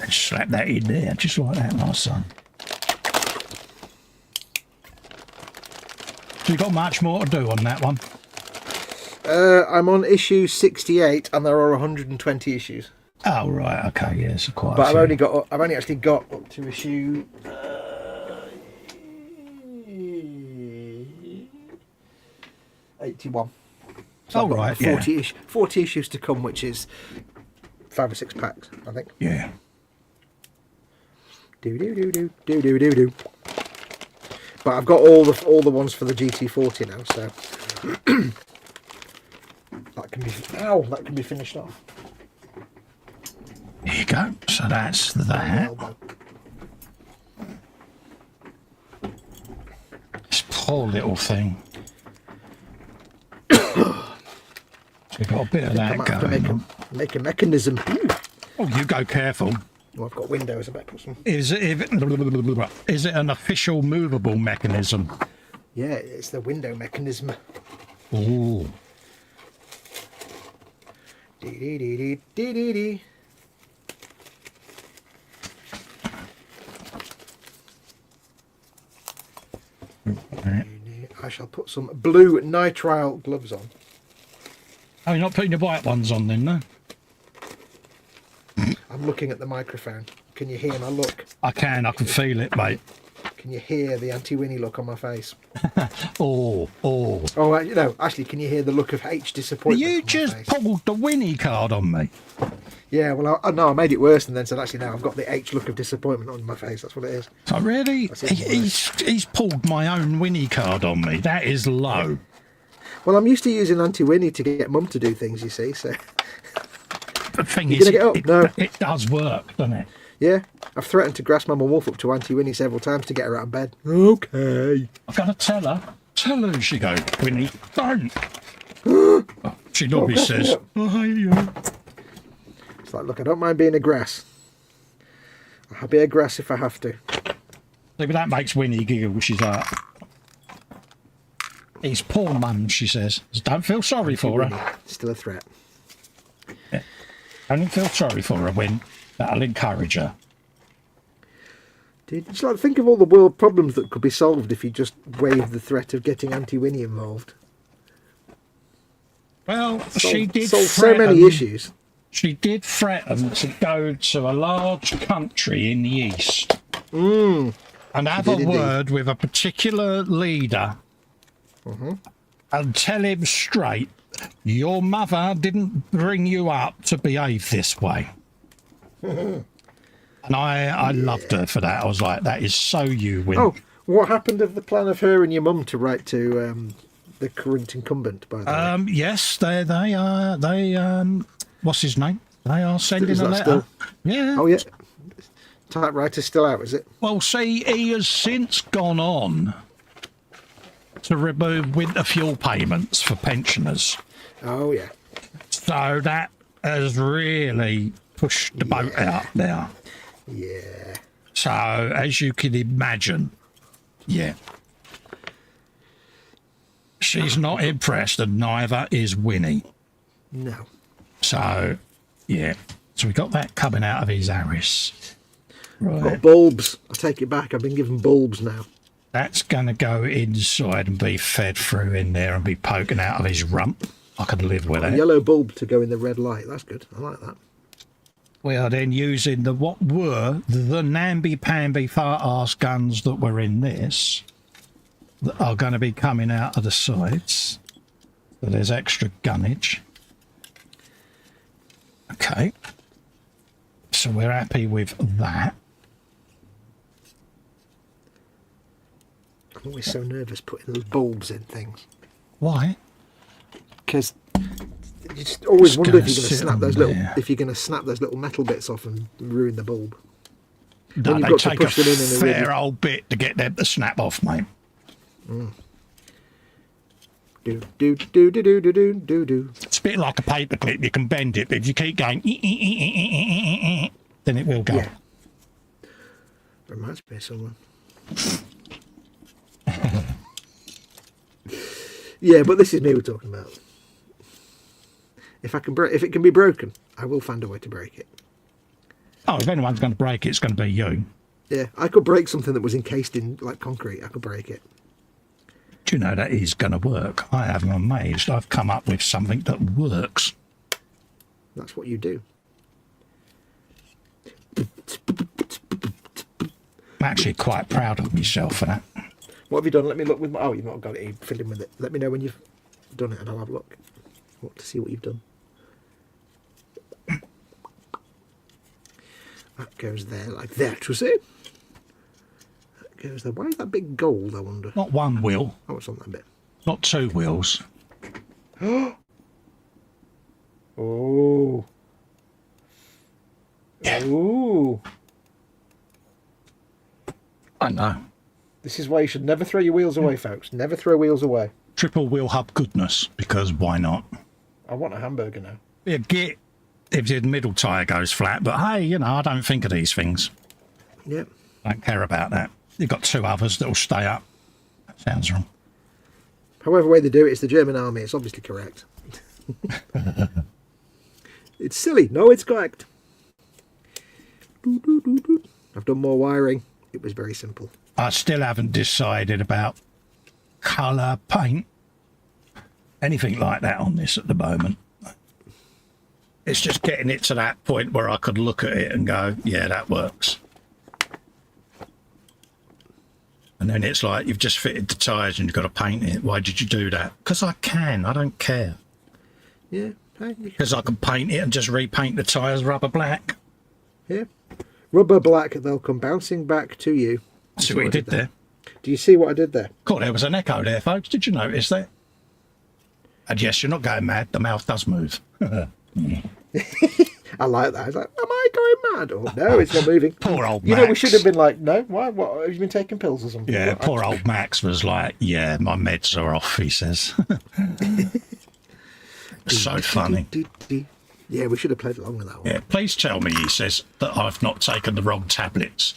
And slap that in there, just like that, my son. So you got much more to do on that one? I'm on issue 68, and there are 120 issues. Oh right, okay, yeah, so quite. But I've only actually got up to issue 81. So oh right, 40 issues to come, which is 5 or 6 packs, I think. Yeah. Do. But I've got all the ones for the GT40 now, so that can be finished off. There you go. So that's that. This poor little thing. So you've got a bit of that going on. Make a mechanism. Oh, you go careful. Oh, I've got windows. I better put some. Is it an official movable mechanism? Yeah, it's the window mechanism. Ooh. Dee. Right. I shall put some blue nitrile gloves on. Oh, you're not putting your white ones on then, no? I'm looking at the microphone. Can you hear my look? I can feel it, mate. Can you hear the anti-Winnie look on my face? Oh. Oh, actually, can you hear the look of H disappointment? You just pulled the Winnie card on me. Yeah, well, I made it worse and then said, actually, now I've got the H look of disappointment on my face. That's what it is. Oh, really? He's pulled my own Winnie card on me. That is low. Well, I'm used to using anti-Winnie to get Mum to do things, you see, so... The thing is, it does work, doesn't it? Yeah, I've threatened to grass Mama Wolf up to anti-Winnie several times to get her out of bed. Okay. I've got to tell her she go, Winnie, don't. She normally says, oh, yeah. It's like, look, I don't mind being a grass. I'll be a grass if I have to. But that makes Winnie giggle. She's like, it's poor mum, she says. Don't feel sorry for her. Still a threat. Yeah. Don't feel sorry for her, Win. That'll encourage her. It's like, think of all the world problems that could be solved if you just waived the threat of getting Auntie Winnie involved. Well, she did solve so many issues. She did threaten to go to a large country in the east Mm. and have a word with a particular leader and tell him straight, your mother didn't bring you up to behave this way. And I loved her for that. I was like, that is so you, Win. Oh, what happened of the plan of her and your mum to write to the current incumbent, by the way? Yes, they are. What's his name? They are sending a letter. Still? Yeah. Oh, yeah. Typewriter's still out, is it? Well, see, he has since gone on to remove winter fuel payments for pensioners. Oh, yeah. So that has really pushed the boat out now. Yeah. So, as you can imagine, yeah. She's not impressed, and neither is Winnie. No. So, yeah. So we got that coming out of his Harris. Right. Got bulbs. I take it back. I've been given bulbs now. That's going to go inside and be fed through in there and be poking out of his rump. I could live with A that. yellow bulb to go in the red light. That's good. I like that. We are then using what were the namby-pamby fart-ass guns that were in this that are going to be coming out of the sides. So there's extra gunnage. Okay. So we're happy with that. I'm always so nervous putting those bulbs in things. Why? Because you just always wonder if you're going to sit snap on those there. little, if you're going to snap those little metal bits off and ruin the bulb. No, When you've they got to take a push them in a fair really- old bit to get them to snap off, mate. Do do do do do do do do do. It's a bit like a paperclip. You can bend it, but if you keep going, then it will go. Yeah. Reminds me of someone. Yeah, but this is me we're talking about. If it can be broken, I will find a way to break it. Oh, if anyone's going to break it, it's going to be you. Yeah, I could break something that was encased in like concrete. I could break it. Do you know that is going to work? I am amazed. I've come up with something that works. That's what you do. I'm actually quite proud of myself for that. What have you done? Let me look with my... Oh, you've not got it. You're fiddling with it. Let me know when you've done it and I'll have a look. I want to see what you've done. That goes there like that, was it? That goes there. Why is that big gold, I wonder? Not one wheel, Oh, it's on that bit. not two wheels. Oh. Yeah. Oh. I know. This is why you should never throw your wheels away, folks. Never throw wheels away. Triple wheel hub goodness, because why not? I want a hamburger now. Yeah, get if the middle tyre goes flat, but hey, you know, I don't think of these things. Yep. I don't care about that. You've got two others that'll stay up. That sounds wrong. However way they do it, it's the German army. It's obviously correct. It's silly. No, it's correct. I've done more wiring. It was very simple. I still haven't decided about colour, paint, anything like that on this at the moment. It's just getting it to that point where I could look at it and go, yeah, that works. And then it's like, you've just fitted the tyres and you've got to paint it. Why did you do that? Because I can. I don't care. Yeah. Because I can paint it and just repaint the tyres rubber black. Yeah. Rubber black, they'll come bouncing back to you. See what you did there? Do you see what I did there? Cool, there was an echo there, folks. Did you notice that? And yes, you're not going mad. The mouth does move. I like that. I was like, am I going mad? Oh, no, it's not moving. Poor old You know, we Max. should have been like, no, why? What? Have you been taking pills or something? Yeah, What? poor old Max was like, yeah, my meds are off, he says. So funny. Yeah, we should have played along with that one. Yeah, please tell me, he says, that I've not taken the wrong tablets.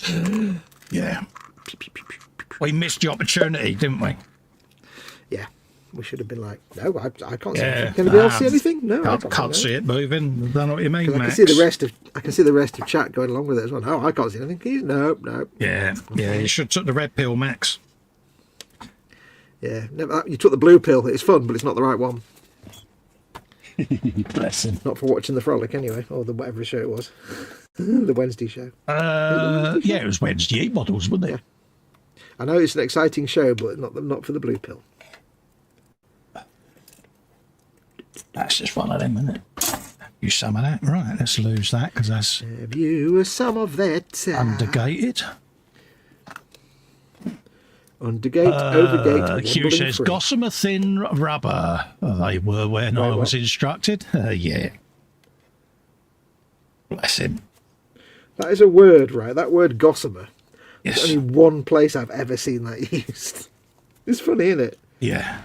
Yeah. We missed the opportunity, didn't we? Yeah. We should have been like, no, I can't see anything. Can anybody else see anything? No, I can't see it moving. I don't know what you mean, Max. I can see the rest of chat going along with it as well. No, I can't see anything. No. Yeah, you should have took the red pill, Max. Yeah, you took the blue pill. It's fun, but it's not the right one. Bless him. Not for watching the Frolic anyway, or the whatever show it was. The Wednesday show. Yeah, it was Wednesday Models, wasn't it? Yeah. I know it's an exciting show, but not for the blue pill. That's just one of them, isn't it? Use some of that. Right, let's lose that because that's... Have you some of that? Undergated. Undergate, overgate. Hugh says, gossamer thin rubber. They were when I was instructed. Yeah. Bless him. That is a word, right? That word gossamer. Yes. There's only one place I've ever seen that used. It's funny, isn't it? Yeah.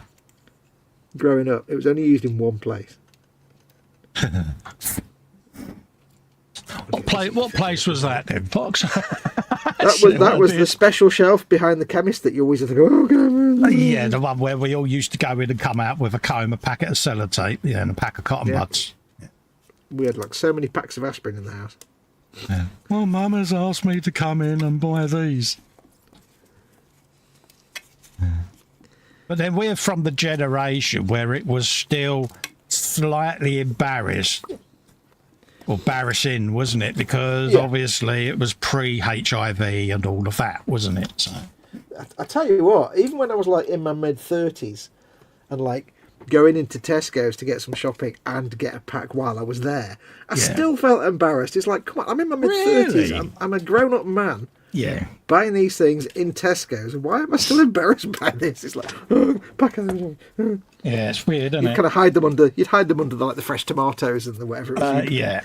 Growing up, it was only used in one place. What place was that then, Fox? that was the special shelf behind the chemist that you always have to go, oh, God. Yeah, the one where we all used to go in and come out with a comb, a packet of sellotape, and a pack of cotton buds. Yeah. We had like so many packs of aspirin in the house. Yeah. Well, Mum has asked me to come in and buy these. Yeah. But then we're from the generation where it was still slightly embarrassing, wasn't it? Because obviously it was pre-HIV and all of that, wasn't it? So I tell you what, even when I was like in my mid-30s and like going into Tesco's to get some shopping and get a pack while I was there, I still felt embarrassed. It's like, come on, I'm in my mid-30s. Really? I'm a grown-up man. Yeah. Buying these things in Tesco's. Why am I still embarrassed by this? It's like, pack of them. Yeah, it's weird, isn't it? You'd kind of hide them under the fresh tomatoes and the whatever it was. Yeah.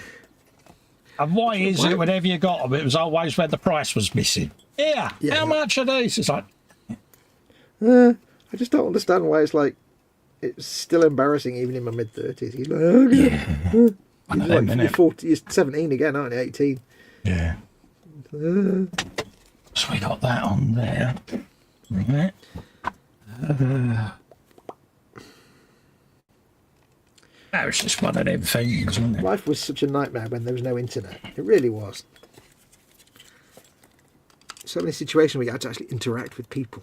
And why is it whenever you got them, it was always where the price was missing? Yeah. How much are these? It's like... I just don't understand why it's still embarrassing even in my mid-30s. He's like, oh, God. Yeah. I know them, you're 40, you're 17 again, aren't you? 18. Yeah. So we got that on there. Right. That was just one of them things, wasn't it? Life was such a nightmare when there was no internet. It really was. So many situations where you had to actually interact with people.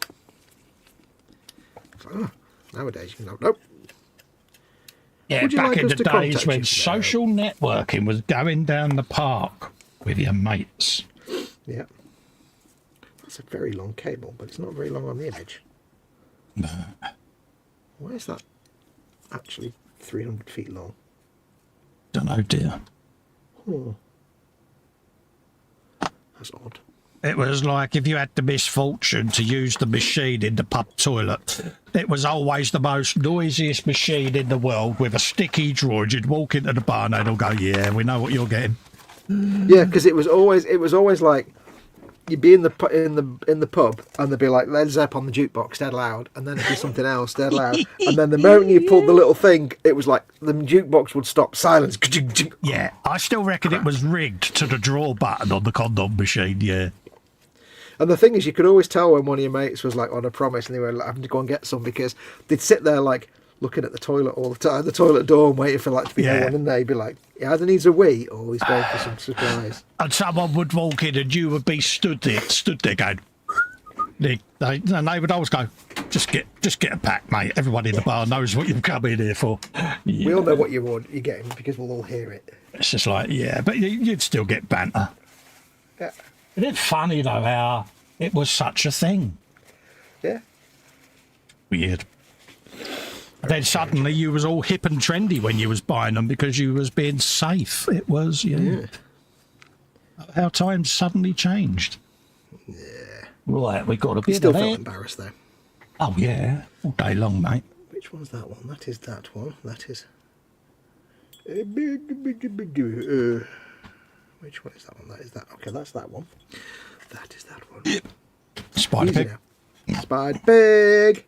Nowadays you can go, nope. Yeah, back in the days when social networking was going down the park with your mates. Yeah. That's a very long cable, but it's not very long on the image. No. Why is that actually 300 feet long? Don't know, dear. That's odd. It was like if you had the misfortune to use the machine in the pub toilet. It was always the most noisiest machine in the world with a sticky drawer. You'd walk into the bar and they'd all go, yeah, we know what you're getting. Yeah, because it was always like you'd be in the pub and there'd be like Led Zepp on the jukebox dead loud, and then it'd be something else dead loud, and then the moment you pulled the little thing, it was like the jukebox would stop, silence. Yeah, I still reckon it was rigged to the draw button on the condom machine. Yeah. And the thing is, you could always tell when one of your mates was like on a promise and they were having to go and get some, because they'd sit there like looking at the toilet all the time, the toilet door, and waiting for like to be no one, and they'd be like, he either needs a wee or he's going for some supplies. And someone would walk in and you would be stood there going, and they would always go, just get a pack, mate. Everyone in the bar knows what you've come in here for. Yeah. We all know what you're getting because we'll all hear it. It's just like, yeah, but you'd still get banter. Yeah. Isn't it funny though how it was such a thing? Yeah. Weird. Then suddenly you was all hip and trendy when you was buying them because you was being safe. It was, yeah. How times suddenly changed. Yeah. Right, we got a bit still of felt it. Embarrassed though. Oh yeah, all day long, mate. Which one's that one? That is that one. That is. Which one is that one? That is that. Okay, that's that one. That is that one. Spider Pig. Spider Pig.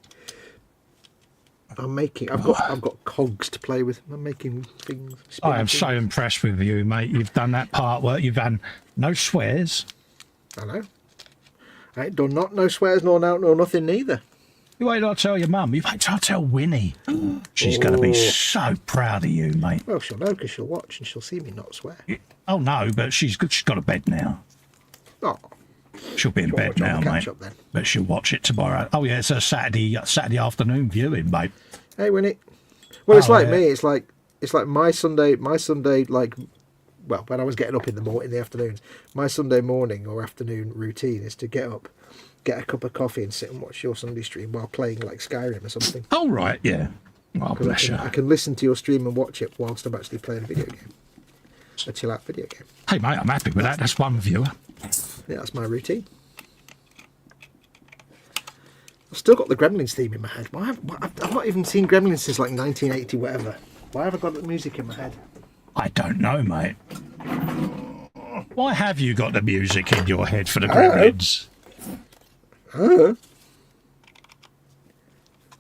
I've got cogs to play with. I'm making things. I am so impressed with you, mate. You've done that part where you've done no swears. I know. I ain't done no swears, nor nothing neither. You wait till I tell your mum. You wait till I tell Winnie. She's going to be so proud of you, mate. Well, she'll know because she'll watch and she'll see me not swear. Oh, no, but she's good. She's got a bed now. Oh. She'll be in bed now, mate. But she'll watch it tomorrow. Oh, yeah, it's a Saturday afternoon viewing, mate. Hey, Winnie. Well, it's like me. It's like my Sunday, like, well, when I was getting up in the afternoons, my Sunday morning or afternoon routine is to get up, get a cup of coffee and sit and watch your Sunday stream while playing like Skyrim or something. Oh, right, yeah. Oh, bless you. I can listen to your stream and watch it whilst I'm actually playing a video game. A chill out video game. Hey, mate, I'm happy with that. That's one viewer. Yeah, that's my routine. I've still got the Gremlins theme in my head. I've not even seen Gremlins since like 1980, whatever. Why have I got the music in my head? I don't know, mate. Why have you got the music in your head for the Gremlins?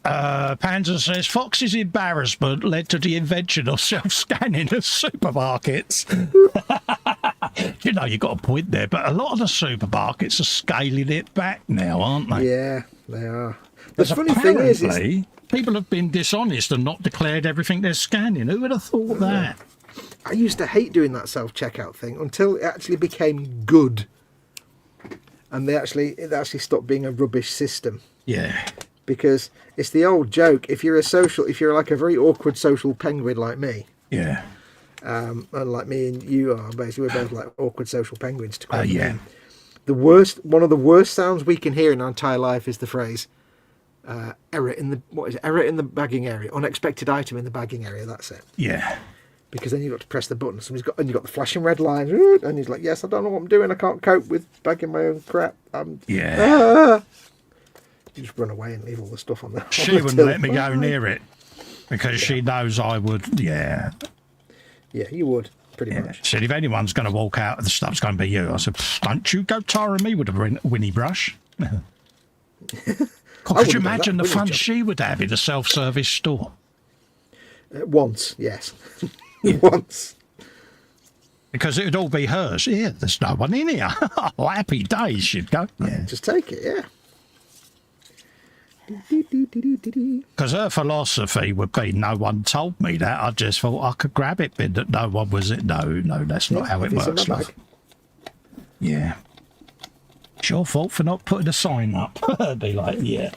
Panzer says Fox's embarrassment led to the invention of self-scanning at supermarkets. You know, you got a point there, but a lot of the supermarkets are scaling it back now, aren't they? Yeah, they are. The funny thing is people have been dishonest and not declared everything they're scanning. Who would have thought that? I used to hate doing that self-checkout thing until it actually became good, and it actually stopped being a rubbish system. Yeah. Because it's the old joke. If you're like a very awkward social penguin like me. Yeah. And like me and you are, basically, we're both like awkward social penguins. To yeah. One of the worst sounds we can hear in our entire life is the phrase, error in the bagging area, unexpected item in the bagging area. That's it. Yeah. Because then you've got to press the button. You've got the flashing red line, and he's like, "Yes, I don't know what I'm doing. I can't cope with bagging my own crap." You just run away and leave all the stuff on there. She wouldn't let me go near it because she knows I would. Yeah. Yeah, you would, pretty much. She said, if anyone's going to walk out, the stuff's going to be you. I said, don't you go tiring me with a Winnie brush. Could you imagine the fun she would have in a self-service store? Once, yes. Once. Because it would all be hers. Yeah, there's no one in here. Oh, happy days, she'd go. Yeah. Just take it, yeah. Because her philosophy would be, no one told me that. I just thought I could grab it, but that no one was it. No, that's not how it works, love. Yeah. It's your fault for not putting a sign up. Be like, yeah.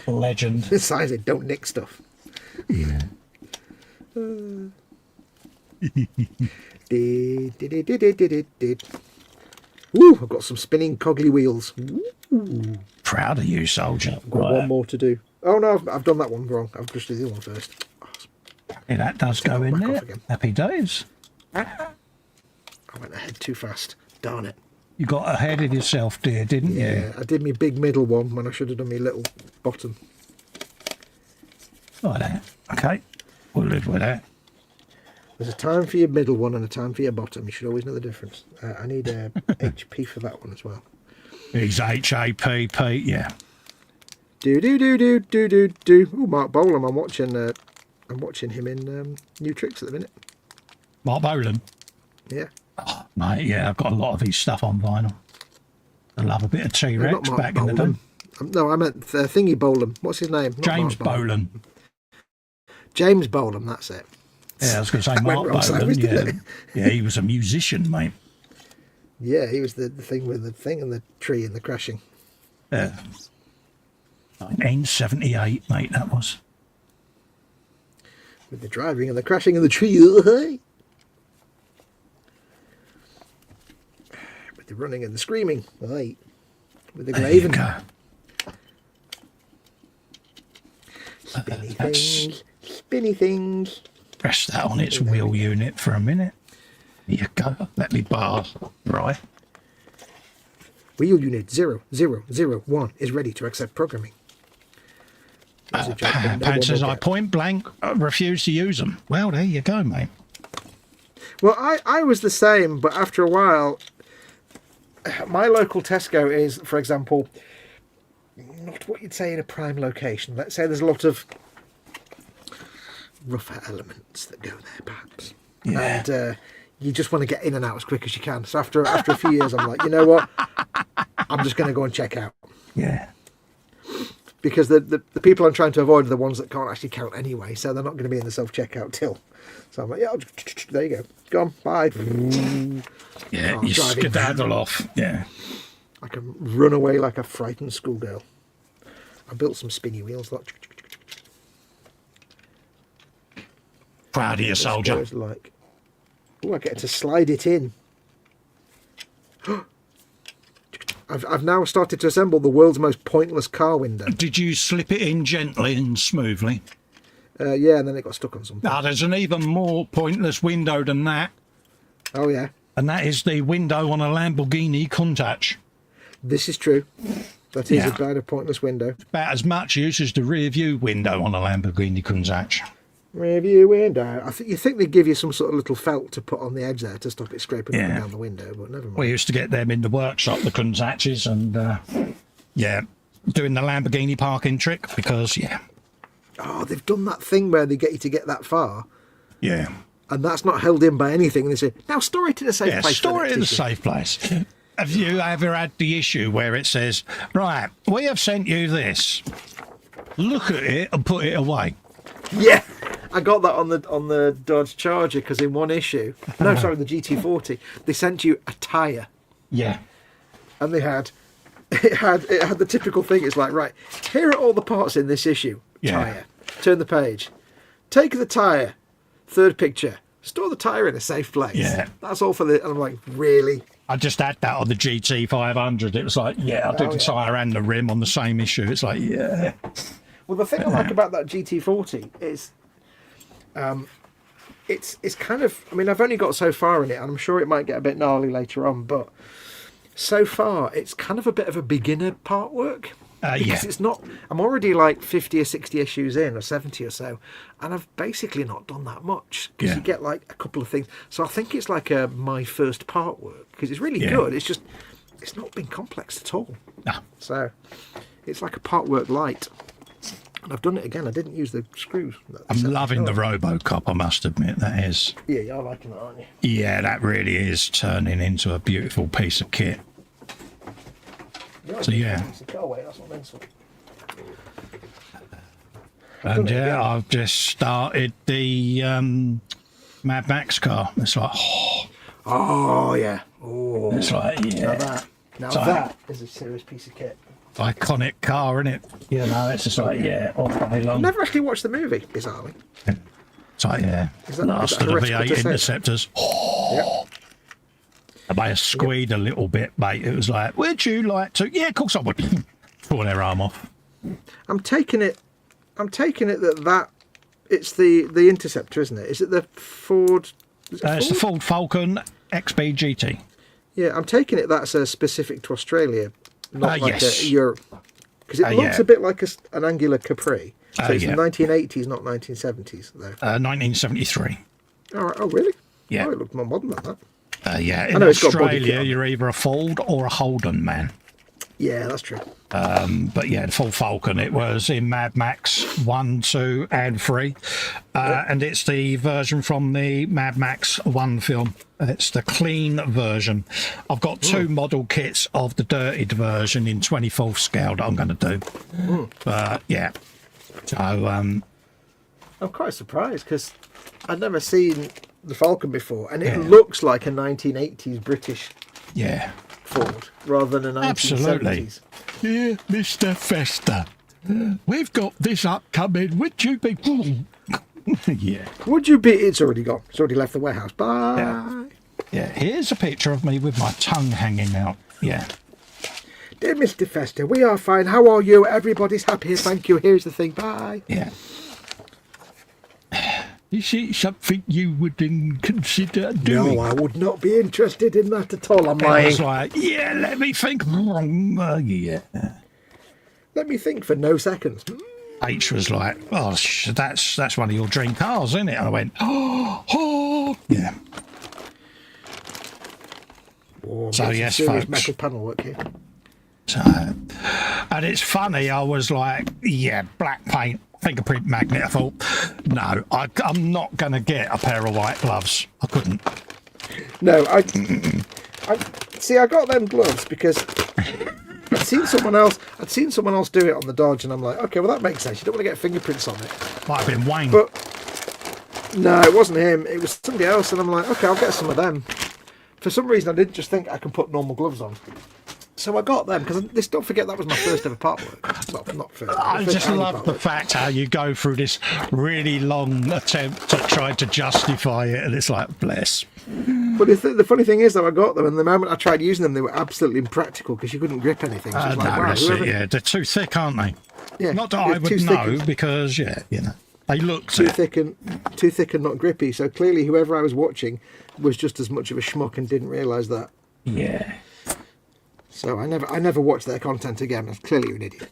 Legend. The sign said, don't nick stuff. Yeah. Ooh, I've got some spinning coggly wheels. Ooh. Proud of you, soldier. I've got one more to do. Oh no, I've done that one wrong. I've just did the other one first. Yeah, that does go in there. Happy days. I went ahead too fast. Darn it. You got ahead of yourself, dear, didn't you? Yeah, I did my big middle one when I should have done my little bottom. Like that. Okay. We'll live with that. There's a time for your middle one and a time for your bottom. You should always know the difference. I need HP for that one as well. He's HAPP, yeah. Do. Oh, Mark Bolam. I'm watching him in New Tricks at the minute. Mark Bolan? Yeah. Oh, mate, yeah, I've got a lot of his stuff on vinyl. I love a bit of T-Rex back in the day. No, I meant Thingy Bolam. What's his name? James Bolan. James Bolam, that's it. Yeah, I was going to say Mark Bolan. Yeah. Yeah, he was a musician, mate. Yeah, he was the thing with the thing and the tree and the crashing. Yeah. 1978, mate, that was. With the driving and the crashing and the tree. With the running and the screaming. With the graving. Spinny things. Spinny things. Press that on its wheel unit for a minute. Here you go. Let me bar. Right. Wheel unit 0001 is ready to accept programming. Pan says, I point blank refuse to use them. Well, there you go, mate. Well, I was the same, but after a while, my local Tesco is, for example, not what you'd say in a prime location. Let's say there's a lot of rougher elements that go there, perhaps. Yeah. And you just want to get in and out as quick as you can. So after a few years, I'm like, you know what? I'm just going to go and check out. Yeah. because the people I'm trying to avoid are the ones that can't actually count anyway, so they're not going to be in the self-checkout till. So I'm like, yeah, there you go. Go on, bye. Yeah, you skedaddle off. Yeah. I can run away like a frightened schoolgirl. I built some spinny wheels. Look. Proud of you, soldier. Like, oh, I get to slide it in. I've now started to assemble the world's most pointless car window. Did you slip it in gently and smoothly? Yeah, and then it got stuck on something. Ah, there's an even more pointless window than that. Oh, yeah. And that is the window on a Lamborghini Countach. This is true. That is about a pointless window. About as much use as the rear view window on a Lamborghini Countach. Rear view window. You think they give you some sort of little felt to put on the edge there to stop it scraping up and down the window, but never mind. We used to get them in the workshop, the Countaches, and doing the Lamborghini parking trick because Oh, they've done that thing where they get you to get that far. Yeah. And that's not held in by anything. And they say, now store it in a safe place. Yeah, store it in a safe place. Have you ever had the issue where it says, right, we have sent you this. Look at it and put it away. Yeah. I got that on the Dodge Charger because in one issue, the GT40, they sent you a tyre. Yeah. And it had the typical thing. It's like, right, here are all the parts in this issue. Tyre. Turn the page. Take the tyre. Third picture. Store the tyre in a safe place. Yeah. That's all for the... And I'm like, really? I just had that on the GT500. It was like, I did the tyre and the rim on the same issue. It's like, Well, the thing I like about that GT40 is... it's kind of... I mean, I've only got so far in it, and I'm sure it might get a bit gnarly later on, but so far, it's kind of a bit of a beginner part work. Because it's not... I'm already like 50 or 60 issues in, or 70 or so, and I've basically not done that much, because you get like a couple of things. So I think it's like my first part work, because it's really good. It's just... It's not been complex at all. No. So it's like a part work light. And I've done it again. I didn't use the screws. I'm loving the RoboCop, I must admit. That is. Yeah, you're liking that, aren't you? Yeah, that really is turning into a beautiful piece of kit. So That's not mental. And I've just started the Mad Max car. It's like, oh yeah. Oh, it's like, Now that is a serious piece of kit. Iconic car, isn't it? You know, it's just like, all day long. I've never actually watched the movie, bizarrely. It's like, last of the V8 Interceptors. I may have squeed a little bit, mate. It was like, would you like to? Yeah, of course I would. Pull their arm off. I'm taking it that it's the Interceptor, isn't it? Is it the Ford? It's the Ford Falcon XB GT. Yeah, I'm taking it that's specific to Australia, not like a Europe. Because it looks a bit like an angular Capri. So it's the 1980s, not 1970s, though. 1973. Oh, really? Yeah. Oh, it looked more modern than that. In Australia, you're either a Ford or a Holden man. Yeah, that's true. But the Full Falcon, it was in Mad Max 1, 2 and 3. And it's the version from the Mad Max 1 film. It's the clean version. I've got two model kits of the dirtied version in 24th scale that I'm going to do. But, So, I'm quite surprised because I'd never seen the Falcon before, and it looks like a 1980s British Ford rather than a 1970s. Absolutely. Yeah, Mr. Festa, we've got this upcoming. Would you be? Would you be? It's already gone. It's already left the warehouse. Bye. Yeah. Here's a picture of me with my tongue hanging out. Yeah. Dear Mr. Festa, we are fine. How are you? Everybody's happy. Thank you. Here's the thing. Bye. Yeah. Is it something you would consider doing? No, I would not be interested in that at all. I'm lying. I was like, let me think. Let me think for no seconds. H was like, oh, that's one of your dream cars, isn't it? And I went, yeah. Oh, so yes, folks. Metal panel work here. So, and it's funny. I was like, black paint. Fingerprint magnet. I thought, no, I'm not going to get a pair of white gloves. I couldn't. No, I got them gloves because seen someone else do it on the Dodge, and I'm like, okay, well that makes sense. You don't want to get fingerprints on it. Might have been Wayne. But no, it wasn't him. It was somebody else, and I'm like, okay, I'll get some of them. For some reason, I didn't just think I can put normal gloves on. So I got them, because don't forget that was my first ever part work. Well, not first. I just love the fact how you go through this really long attempt to try to justify it, and it's like, bless. But the funny thing is, though, I got them, and the moment I tried using them, they were absolutely impractical because you couldn't grip anything. So it's like, no, wow, that's it, yeah. They're too thick, aren't they? Yeah, not that I would know, because, yeah, you know, they look too thick and not grippy. So clearly, whoever I was watching was just as much of a schmuck and didn't realise that. Yeah. So I never watched their content again. Clearly, you're an idiot.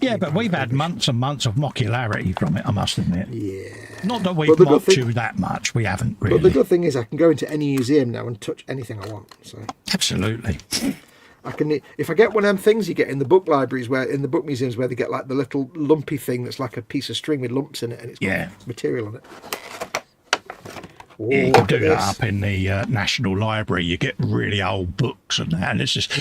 Yeah, but we've had months and months of mockularity from it, I must admit. Yeah. Not that we've mocked you that much. We haven't really. But the good thing is I can go into any museum now and touch anything I want. So absolutely. I can, if I get one of them things you get in the book libraries, in the book museums, where they get like the little lumpy thing that's like a piece of string with lumps in it, and it's got material on it. Yeah, you can do that up in the National Library. You get really old books and that, and it's just.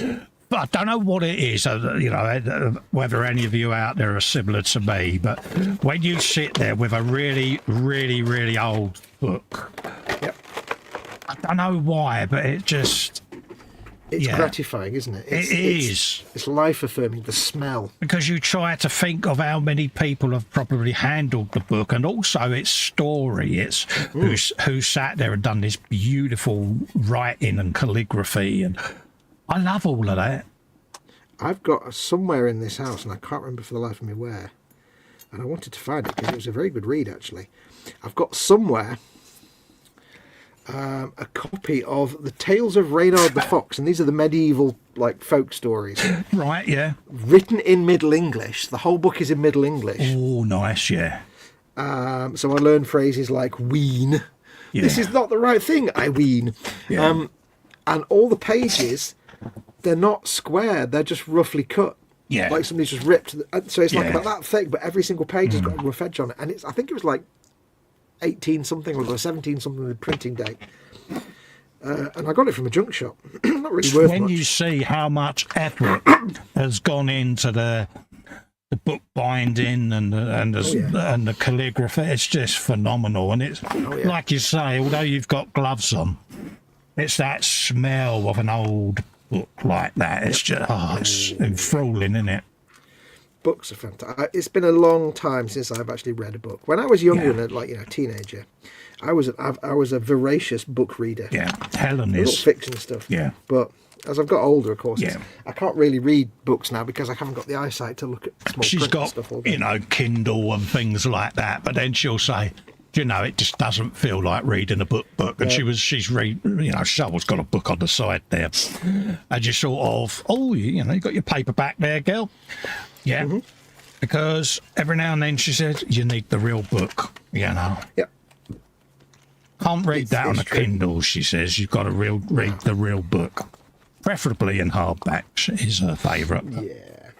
But I don't know what it is, you know, whether any of you out there are similar to me, but when you sit there with a really, really, really old book, I don't know why, but it just. It's gratifying, isn't it? It is. It's life-affirming, the smell. Because you try to think of how many people have probably handled the book, and also its story. It's who sat there and done this beautiful writing and calligraphy, and I love all of that. I've got somewhere in this house, and I can't remember for the life of me where, and I wanted to find it because it was a very good read, actually. I've got somewhere a copy of the Tales of Reynard the Fox, and these are the medieval like folk stories. Right, yeah. Written in Middle English. The whole book is in Middle English. Oh, nice, yeah. So I learned phrases like ween. Yeah. This is not the right thing, I ween. Yeah. And all the pages, they're not square, they're just roughly cut. Yeah. Like somebody's just ripped. So it's like about that thick, but every single page has got a rough edge on it. And I think it was like 18 something or 17 something the printing date, and I got it from a junk shop. Not really worth when much. You see how much effort has gone into the book binding and the calligraphy, it's just phenomenal. And it's like you say, although you've got gloves on, it's that smell of an old book like that. It's just it's enthralling, isn't it? Books are fantastic. It's been a long time since I've actually read a book. When I was younger and like teenager, I was a voracious book reader. Yeah, Helen is fiction stuff. Yeah, but as I've got older, of course, I can't really read books now because I haven't got the eyesight to look at small print and stuff all day. Kindle and things like that. But then she'll say, it just doesn't feel like reading a book. And she's reading, she's always got a book on the side there, and you sort of, you got your paperback there, girl. Yeah, because every now and then she says, you need the real book, Yeah. Can't read that on a Kindle, she says. You've got to read the real book. Preferably in hardback is her favourite. Yeah.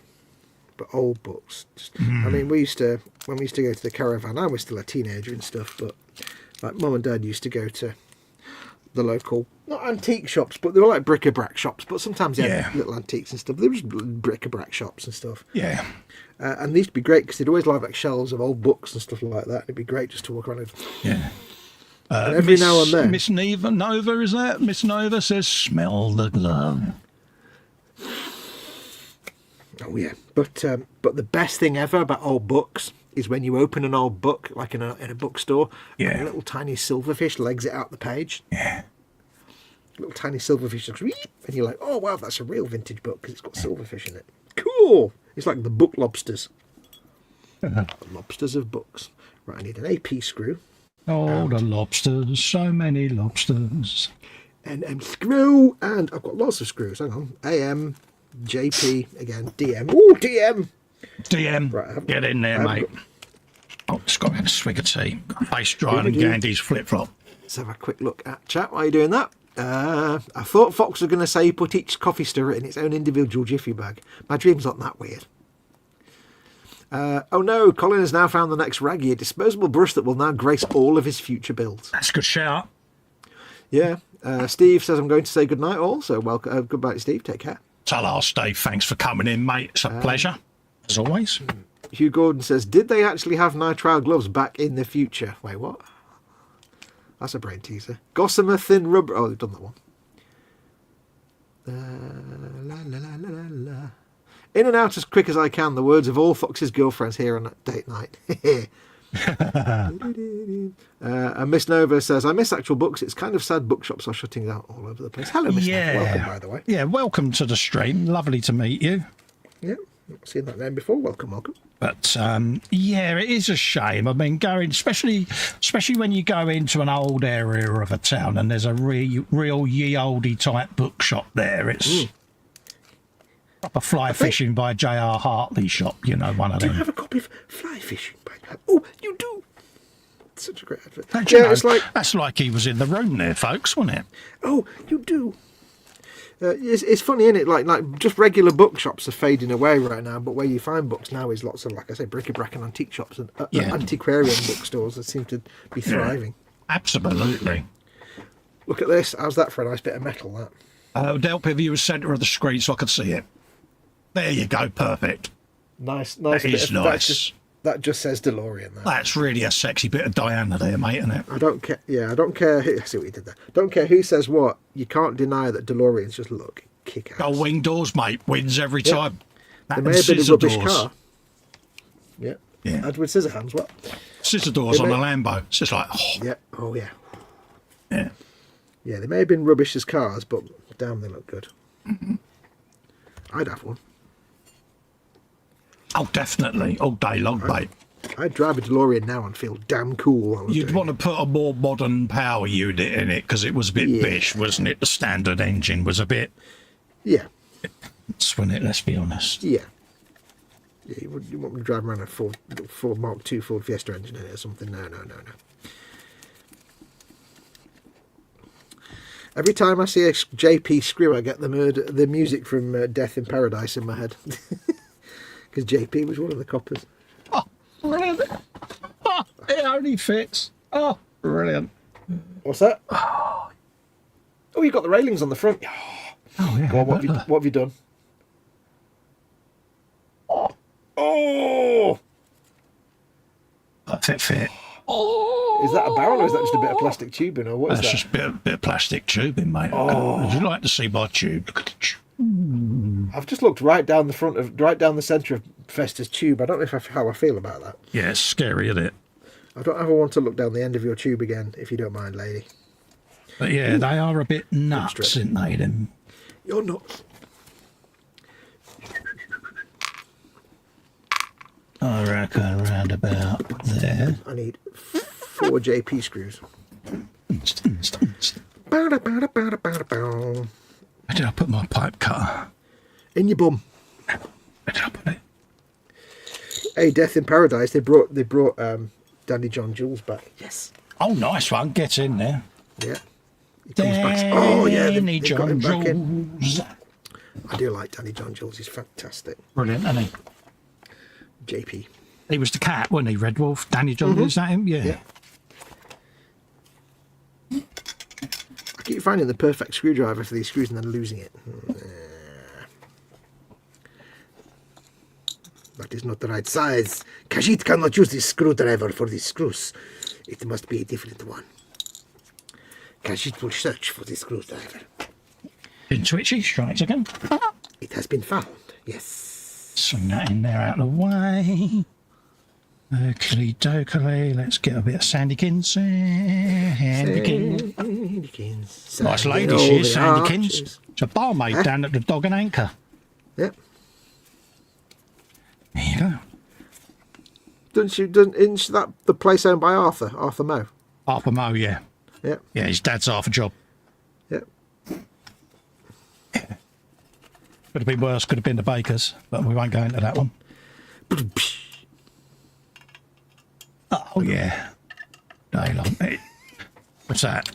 But old books. I mean, when we used to go to the caravan, I was still a teenager and stuff, but like Mum and Dad used to go to the local, not antique shops, but they were like bric-a-brac shops, but sometimes they had little antiques and stuff. There was bric-a-brac shops and stuff. Yeah. And they used to be great because they'd always have like shelves of old books and stuff like that. It'd be great just to walk around. Yeah. And every now and then. Miss Nova, is that? Miss Nova says, smell the glove. Oh, yeah. But the best thing ever about old books is when you open an old book, like in a bookstore, and a little tiny silverfish legs it out the page. Yeah. Little tiny silverfish looks, and you're like, oh, wow, that's a real vintage book because it's got silverfish in it. Cool. It's like the book lobsters. The lobsters of books. Right, I need an AP screw. Oh, the lobsters. So many lobsters. And screw. And I've got lots of screws. Hang on. AM, JP, again, DM. Ooh, DM. DM. Right, get in there, mate. Just got to have a swig of tea. Face drying and Gandhi's flip-flop. Let's have a quick look at chat while you're doing that. I thought Fox was going to say put each coffee stirrer in its own individual jiffy bag. My dream's not that weird. Oh no, Colin has now found the next raggy, a disposable brush that will now grace all of his future builds. That's a good shout. Yeah. Steve says I'm going to say goodnight all, so welcome. Goodbye, Steve. Take care. Ta-ra, Steve. Thanks for coming in, mate. It's a pleasure, as always. Hugh Gordon says, did they actually have nitrile gloves back in the future? Wait, what? That's a brain teaser. Gossamer thin rubber. Oh, they've done that one. La, la, la, la, la, la. In and out as quick as I can. The words of all Fox's girlfriends here on date night. And Miss Nova says, I miss actual books. It's kind of sad bookshops are shutting down all over the place. Hello, Miss Nova. Welcome, by the way. Yeah, welcome to the stream. Lovely to meet you. Yeah, not seen that name before. Welcome, welcome. But yeah, it is a shame. I mean, going especially when you go into an old area of a town and there's a real ye olde type bookshop there. It's proper fly fishing by J.R. Hartley shop. You know, one of them. Do you have a copy of Fly Fishing by? Oh, you do. Such a great advert. Yeah, it's like that's like he was in the room there, folks, wasn't it? Oh, you do. It's funny, isn't it? Like just regular bookshops are fading away right now, but where you find books now is lots of, like I say, bric-a-brac and antique shops and antiquarian bookstores that seem to be thriving. Yeah, absolutely. Look at this. How's that for a nice bit of metal, that? Would help if you were centre of the screen so I could see it. There you go, perfect. Nice. That is nice. That just says DeLorean. That's really a sexy bit of Diana there, mate, isn't it? I don't care. Yeah, I don't care. I see what you did there. Don't care who says what. You can't deny that DeLoreans just look kick ass. Oh, wing doors, mate. Wins every time. They may have been a rubbish car. Yeah. Edward Scissorhands, what? Scissor doors on a Lambo. It's just like, oh. Yeah. Oh, yeah. Yeah. Yeah, they may have been rubbish as cars, but damn, they look good. I'd have one. Oh, definitely. All day long, mate. I'd drive a DeLorean now and feel damn cool. You'd want to put a more modern power unit in it because it was a bit bish, wasn't it? The standard engine was a bit... Yeah. Swing it, let's be honest. Yeah. Yeah, you want me to drive around a Ford Mark II Ford Fiesta engine in it or something? No. Every time I see a JP screw, I get the music from Death in Paradise in my head. Because JP was one of the coppers. Oh, brilliant. Oh, it only fits. Oh, brilliant. What's that? Oh, you got the railings on the front. Oh, yeah. Well, what have you done? Oh! Perfect fit. Oh! Is that a barrel or is that just a bit of plastic tubing or what is that? That's just a bit of plastic tubing, mate. Oh. Would you like to see my tube? Look at the tube. I've just looked right down the centre of Festa's tube. I don't know how I feel about that. Yeah, it's scary, isn't it? I don't ever want to look down the end of your tube again, if you don't mind, lady. But yeah, they are a bit nuts, aren't they? Them. You're nuts. I reckon around about there. I need 4 JP screws. Where did I put my pipe cutter? In your bum. Where did I put it? Hey, Death in Paradise. They brought Danny John Jules back. Yes. Oh, nice one. Get in there. Yeah. He comes back. Oh yeah, Danny John Jules. I do like Danny John Jules. He's fantastic. Brilliant, isn't he? JP. He was the cat, wasn't he? Red Wolf. Danny John. Is that him? Yeah. I keep finding the perfect screwdriver for these screws and then losing it. That is not the right size. Khajiit cannot use this screwdriver for these screws. It must be a different one. Khajiit will search for the screwdriver. Been twitchy. Strikes again. It has been found. Yes. Swing that in there out of the way. Oakley dokily. Let's get a bit of Sandykins. Sandykins. Nice lady she is, Sandykins. It's a barmaid down at the Dog and Anchor. Yep. There you go. Isn't that the place owned by Arthur Moe? Arthur Moe, yeah. Yep. Yeah, his dad's half a job. Yep. Could have been worse, could have been the bakers, but we won't go into that one. Oh, yeah. Daylight, mate. What's that?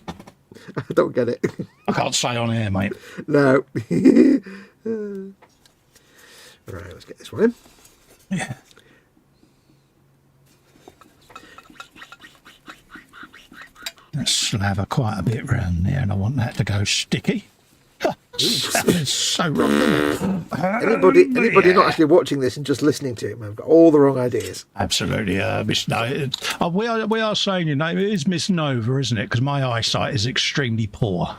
I don't get it. I can't say on air, mate. No. Right, let's get this one in. Yeah. Let's slather quite a bit round there, and I want that to go sticky. It's so wrong, isn't it? Anybody not actually watching this and just listening to him, I've got all the wrong ideas. Absolutely, Miss Nova. We are saying your name. It is Miss Nova, isn't it? Because my eyesight is extremely poor.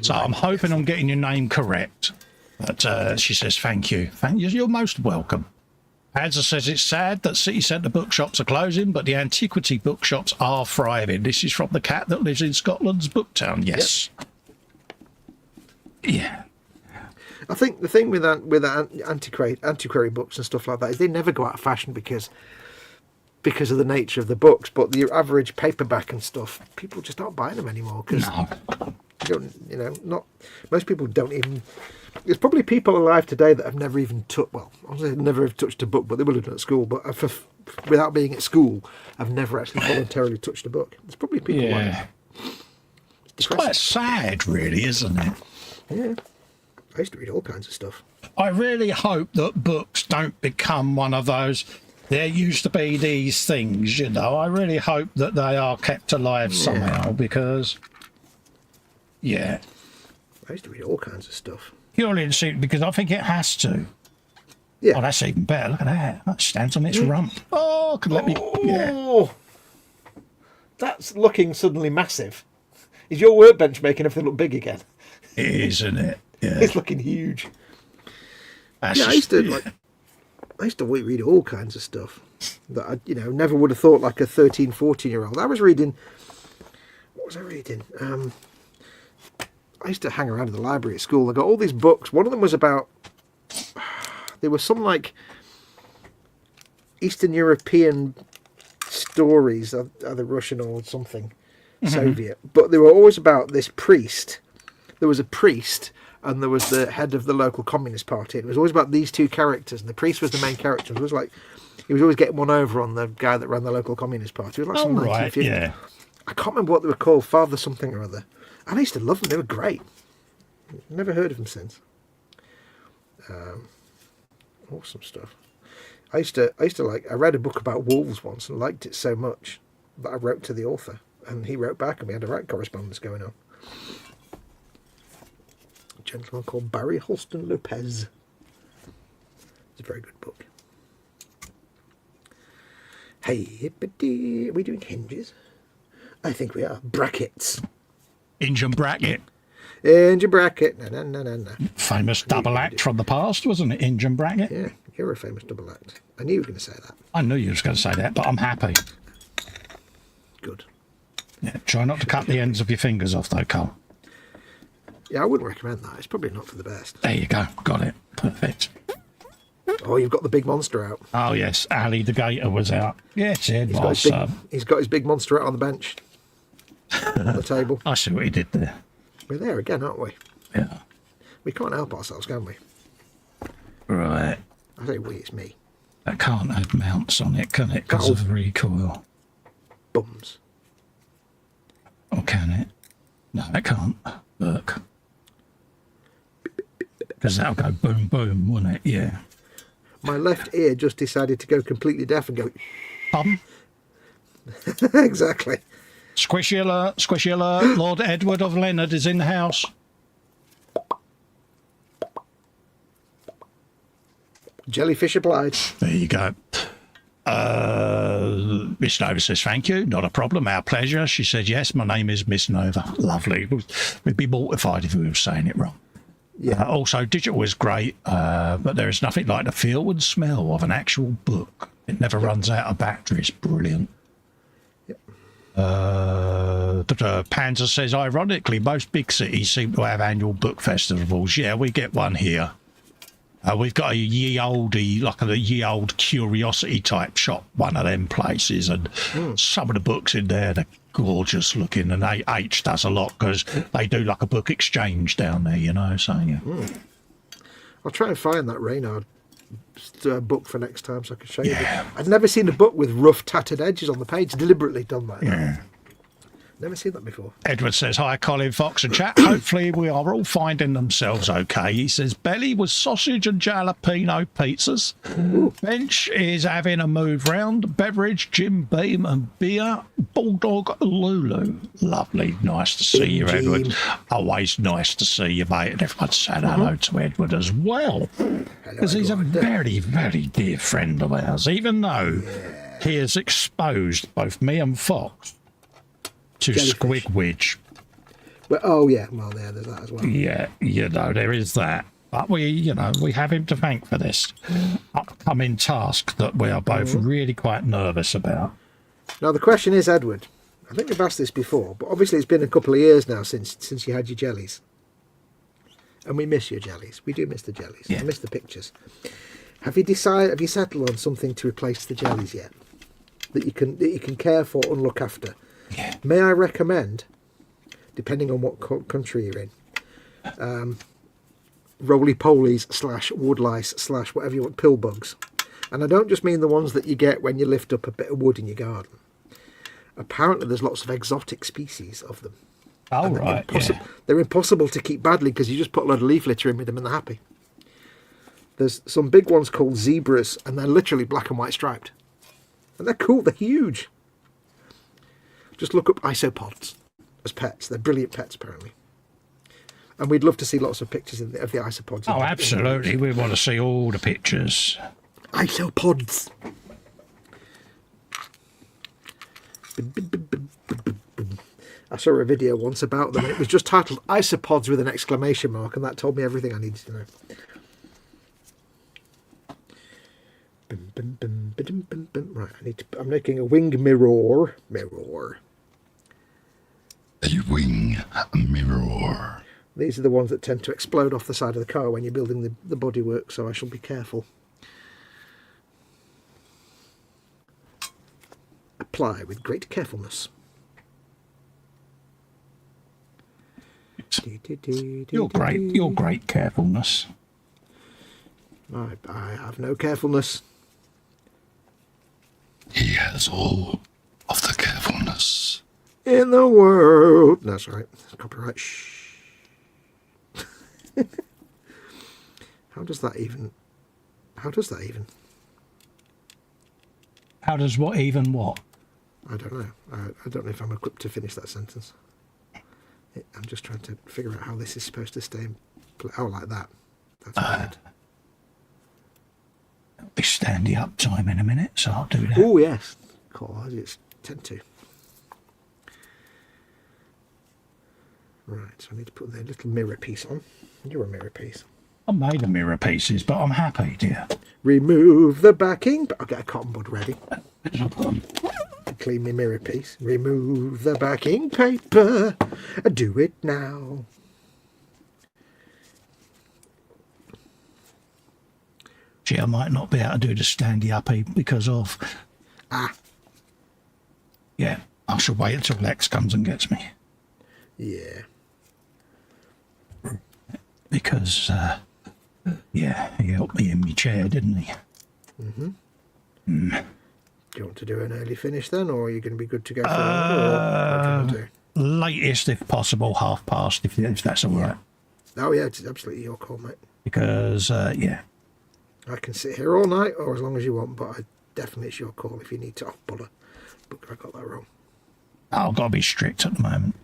So I'm hoping I'm getting your name correct. But she says, thank you. Thank you. You're most welcome. Hansa says it's sad that city centre bookshops are closing, but the antiquity bookshops are thriving. This is from the cat that lives in Scotland's Booktown. Yes. Yep. Yeah. I think the thing with antiquary books and stuff like that is they never go out of fashion because of the nature of the books. But the average paperback and stuff, people just aren't buying them anymore because not most people don't even. There's probably people alive today that have never even never have touched a book, but they will have done at school. But without being at school, I've never actually voluntarily touched a book. There's probably people like that. It's quite sad, really, isn't it? Yeah. I used to read all kinds of stuff. I really hope that books don't become one of those. There used to be these things, I really hope that they are kept alive somehow because, I used to read all kinds of stuff. Purely and simply because I think it has to. Yeah. Oh, that's even better. Look at that. That stands on its rump. Oh, could let me. Yeah. That's looking suddenly massive. Is your workbench making everything look big again? It is, isn't it? Yeah. It's looking huge. I used to read all kinds of stuff that I, never would have thought like a 13, 14-year-old. I was reading. What was I reading? I used to hang around in the library at school. I got all these books. One of them was about. There was some like Eastern European stories, either Russian or something, Soviet. But they were always about this priest. There was a priest, and there was the head of the local Communist Party. It was always about these two characters, and the priest was the main character. It was like he was always getting one over on the guy that ran the local Communist Party. It was like some 1950. Yeah. I can't remember what they were called, Father something or other. And I used to love them. They were great. Never heard of them since. Awesome stuff. I used to I read a book about wolves once and liked it so much that I wrote to the author, and he wrote back, and we had a right correspondence going on. A gentleman called Barry Holston Lopez. It's a very good book. Hey, hippity, are we doing hinges? I think we are. Brackets. Engine bracket. Engine bracket. No. Famous double act from the past, wasn't it? Engine bracket. Yeah, you're a famous double act. I knew you were going to say that. I knew you was going to say that, but I'm happy. Good. Yeah, try not to cut the ends of your fingers off, though, Cole. Yeah, I wouldn't recommend that. It's probably not for the best. There you go. Got it. Perfect. Oh, you've got the big monster out. Oh, yes. Ali the Gator was out. Yes, it was. He's got his big monster out on the bench. On the table. I see what he did there. We're there again, aren't we? Yeah. We can't help ourselves, can we? Right. I say we, it's me. That can't have mounts on it, can it? Because of recoil. Bums. Or can it? No, it can't. Look. Because that'll go boom, boom, wouldn't it? Yeah. My left ear just decided to go completely deaf and go... Pardon? Exactly. Squishy alert, squishy alert. Lord Edward of Leonard is in the house. Jellyfish applied. There you go. Miss Nova says, thank you. Not a problem. Our pleasure. She said, yes, my name is Miss Nova. Lovely. We'd be mortified if we were saying it wrong. Yeah. Also, digital is great, but there is nothing like the feel and smell of an actual book. It never runs out of battery. It's brilliant. Yep. Panzer says, ironically, most big cities seem to have annual book festivals. Yeah, we get one here. We've got a ye old curiosity type shop, one of them places, and some of the books in there, they're gorgeous looking, and H does a lot because they do like a book exchange down there, so yeah. I'll try and find that Reynard book for next time so I can show you. I'd never seen a book with rough tattered edges on the page, deliberately done like that. Never seen that before. Edward says, hi, Colin, Fox and chat. Hopefully we are all finding themselves okay. He says, belly was sausage and jalapeno pizzas. Ooh. Bench is having a move round. Beverage, Jim Beam and beer. Bulldog Lulu. Lovely. Nice to see you, Edward. Always nice to see you, mate. And everyone said hello to Edward as well. Because he's a very, very dear friend of ours, even though he has exposed both me and Fox to Squigwidge. Well, oh yeah, well there's that as well. Yeah, you know, there is that. But we have him to thank for this upcoming task that we are both really quite nervous about. Now the question is, Edward, I think we've asked this before, but obviously it's been a couple of years now since you had your jellies. And we miss your jellies. We do miss the jellies. Yeah. I miss the pictures. Have you settled on something to replace the jellies yet? That you can care for and look after? Yeah. May I recommend, depending on what country you're in, roly-polies / wood lice / whatever you want, pill bugs. And I don't just mean the ones that you get when you lift up a bit of wood in your garden. Apparently there's lots of exotic species of them. Oh, right, They're impossible to keep badly because you just put a load of leaf litter in with them and they're happy. There's some big ones called zebras and they're literally black and white striped. And they're cool, they're huge. Just look up isopods as pets. They're brilliant pets, apparently. And we'd love to see lots of pictures of the isopods. Oh, absolutely. We want to see all the pictures. Isopods. I saw a video once about them. And it was just titled Isopods with an exclamation mark, and that told me everything I needed to know. Right, I'm making a wing mirror. A wing mirror. These are the ones that tend to explode off the side of the car when you're building the bodywork, so I shall be careful. Apply with great carefulness. Your great carefulness. I have no carefulness. He has all of the carefulness in the world. No, that's right. Copyright. Shh. How does that even? How does what even what? I don't know. I don't know if I'm equipped to finish that sentence. I'm just trying to figure out how this is supposed to stay in place. Oh, like that. That's weird. It'll be standing up time in a minute, so I'll do that. Oh, yes. Cool. I just tend to. Right, so I need to put the little mirror piece on. You're a mirror piece. I made the mirror pieces, but I'm happy, dear. Remove the backing. I'll get a cotton bud ready. Clean my mirror piece. Remove the backing paper. Do it now. Gee, I might not be able to do the standy uppy because of... Yeah, I shall wait until Lex comes and gets me. Yeah. Because, yeah, he helped me in my chair, didn't he? Mm-hmm. Do you want to do an early finish then, or are you going to be good to go for what do you want to do? Latest, if possible, past, if that's all right. Oh, yeah, it's absolutely your call, mate. Because, yeah. I can sit here all night, or as long as you want, but definitely it's your call if you need to off-buller. But I got that wrong. I've got to be strict at the moment.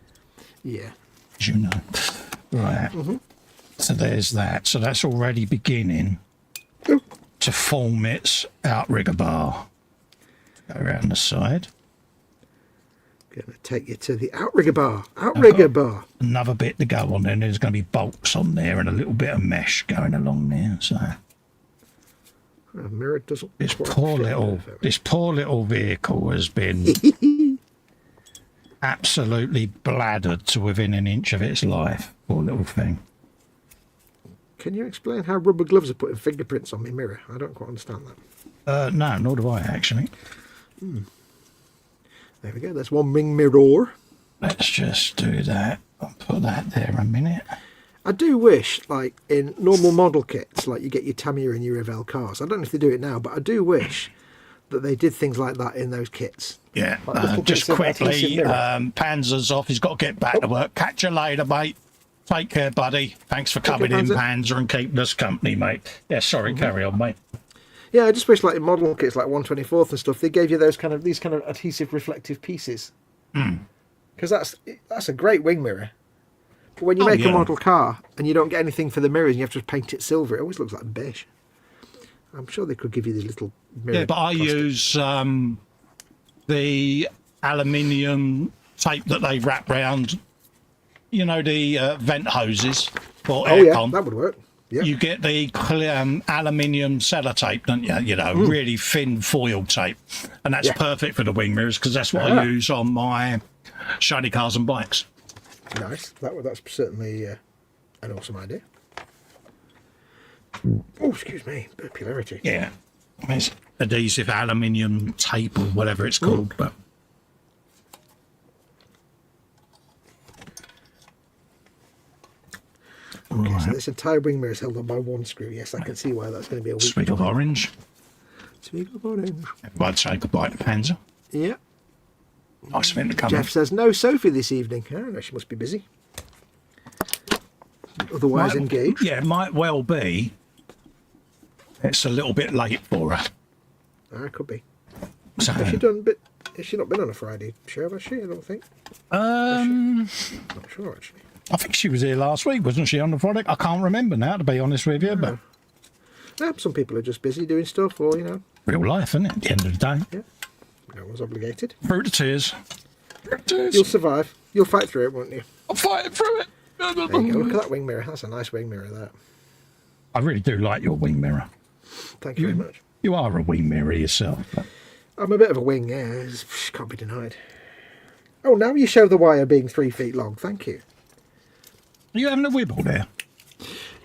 Yeah. As you know. Right. Mm-hmm. So there's that. So that's already beginning to form its outrigger bar. Go around the side. Going to take you to the outrigger bar. Outrigger bar. Another bit to go on, and there's going to be bolts on there and a little bit of mesh going along there. So mirror doesn't. This poor little vehicle has been absolutely bladdered to within an inch of its life. Poor little thing. Can you explain how rubber gloves are putting fingerprints on my mirror? I don't quite understand that. No, nor do I actually. There we go. There's one wing mirror. Let's just do that. I'll put that there a minute. I do wish, like in normal model kits, like you get your Tamiya and your Revell cars. I don't know if they do it now, but I do wish that they did things like that in those kits. Yeah, Like little just bits of quickly, adhesive mirror. Panzer's off. He's got to get back to work. Catch you later, mate. Take care, buddy. Thanks for coming in, Panzer, and keeping us company, mate. Yeah, sorry, carry on, mate. Yeah, I just wish, like in model kits, like 1/24 and stuff, they gave you these kind of adhesive reflective pieces. Because that's a great wing mirror. But when you make a model car and you don't get anything for the mirrors, and you have to paint it silver, it always looks like beige. I'm sure they could give you these little mirror. Yeah, but I use the aluminium tape that they wrap round, you know, the vent hoses for aircon. That would work. Yeah. You get the aluminium sellotape, don't you? You know, really thin foil tape. And that's perfect for the wing mirrors because that's what I use on my shiny cars and bikes. Nice. That's certainly an awesome idea. Oh, excuse me. Popularity. Yeah. It's adhesive aluminium tape or whatever it's called. But okay, so this entire wing mirror is held on by one screw. Yes, I can see why that's going to be a weak sweet of orange. Sweet of orange. I'd say goodbye to Panzer. Yeah. Nice of him to come Jeff in. says, no Sophie this evening. I don't know, she must be busy. Otherwise engaged. Yeah, it might well be. It's a little bit late for her. Could be. So, Has she not been on a Friday show, has she? I don't think. not sure, actually. I think she was here last week, wasn't she, on the Frolic? I can't remember now, to be honest with you, but Some people are just busy doing stuff, or, you know. real life, isn't it, at the end of the day? Yeah. No one's obligated. Through the tears. You'll survive. You'll fight through it, won't you? I'm fighting through it. There you go. Look at that wing mirror. That's a nice wing mirror, that. I really do like your wing mirror. Thank you very much. You are a wing mirror yourself. But I'm a bit of a wing, yeah. Can't be denied. Oh, now you show the wire being 3 feet long. Thank you. are you having a wibble there?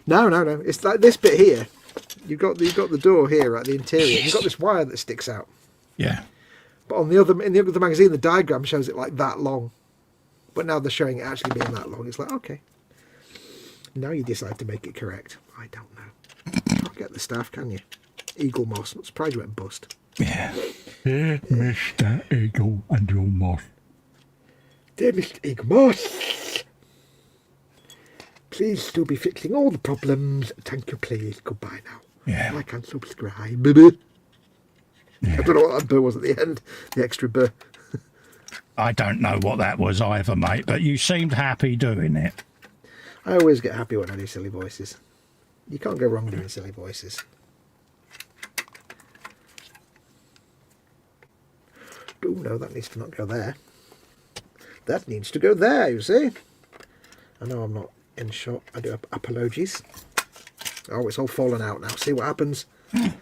No. It's like this bit here. You've got the door here at the interior. You've got this wire that sticks out. Yeah. But on the other magazine, the diagram shows it like that long. But now they're showing it actually being that long. It's like, okay. Now you decide to make it correct. I don't know. Can't get the staff, can you? Eagle Moss. I'm surprised you went bust. Yeah. Dear Mr. Eagle and your moss. Dear Mr. Eagle Moss, please do be fixing all the problems. Thank you, please. Goodbye now. Yeah. Like and subscribe. Baby. Yeah. I don't know what that burr was at the end. The extra burr. I don't know what that was either, mate, but you seemed happy doing it. I always get happy when I do silly voices. You can't go wrong doing silly voices. Oh no, that needs to not go there. That needs to go there, you see. I know I'm not in shot. I do apologies. Oh, it's all fallen out now. See what happens? I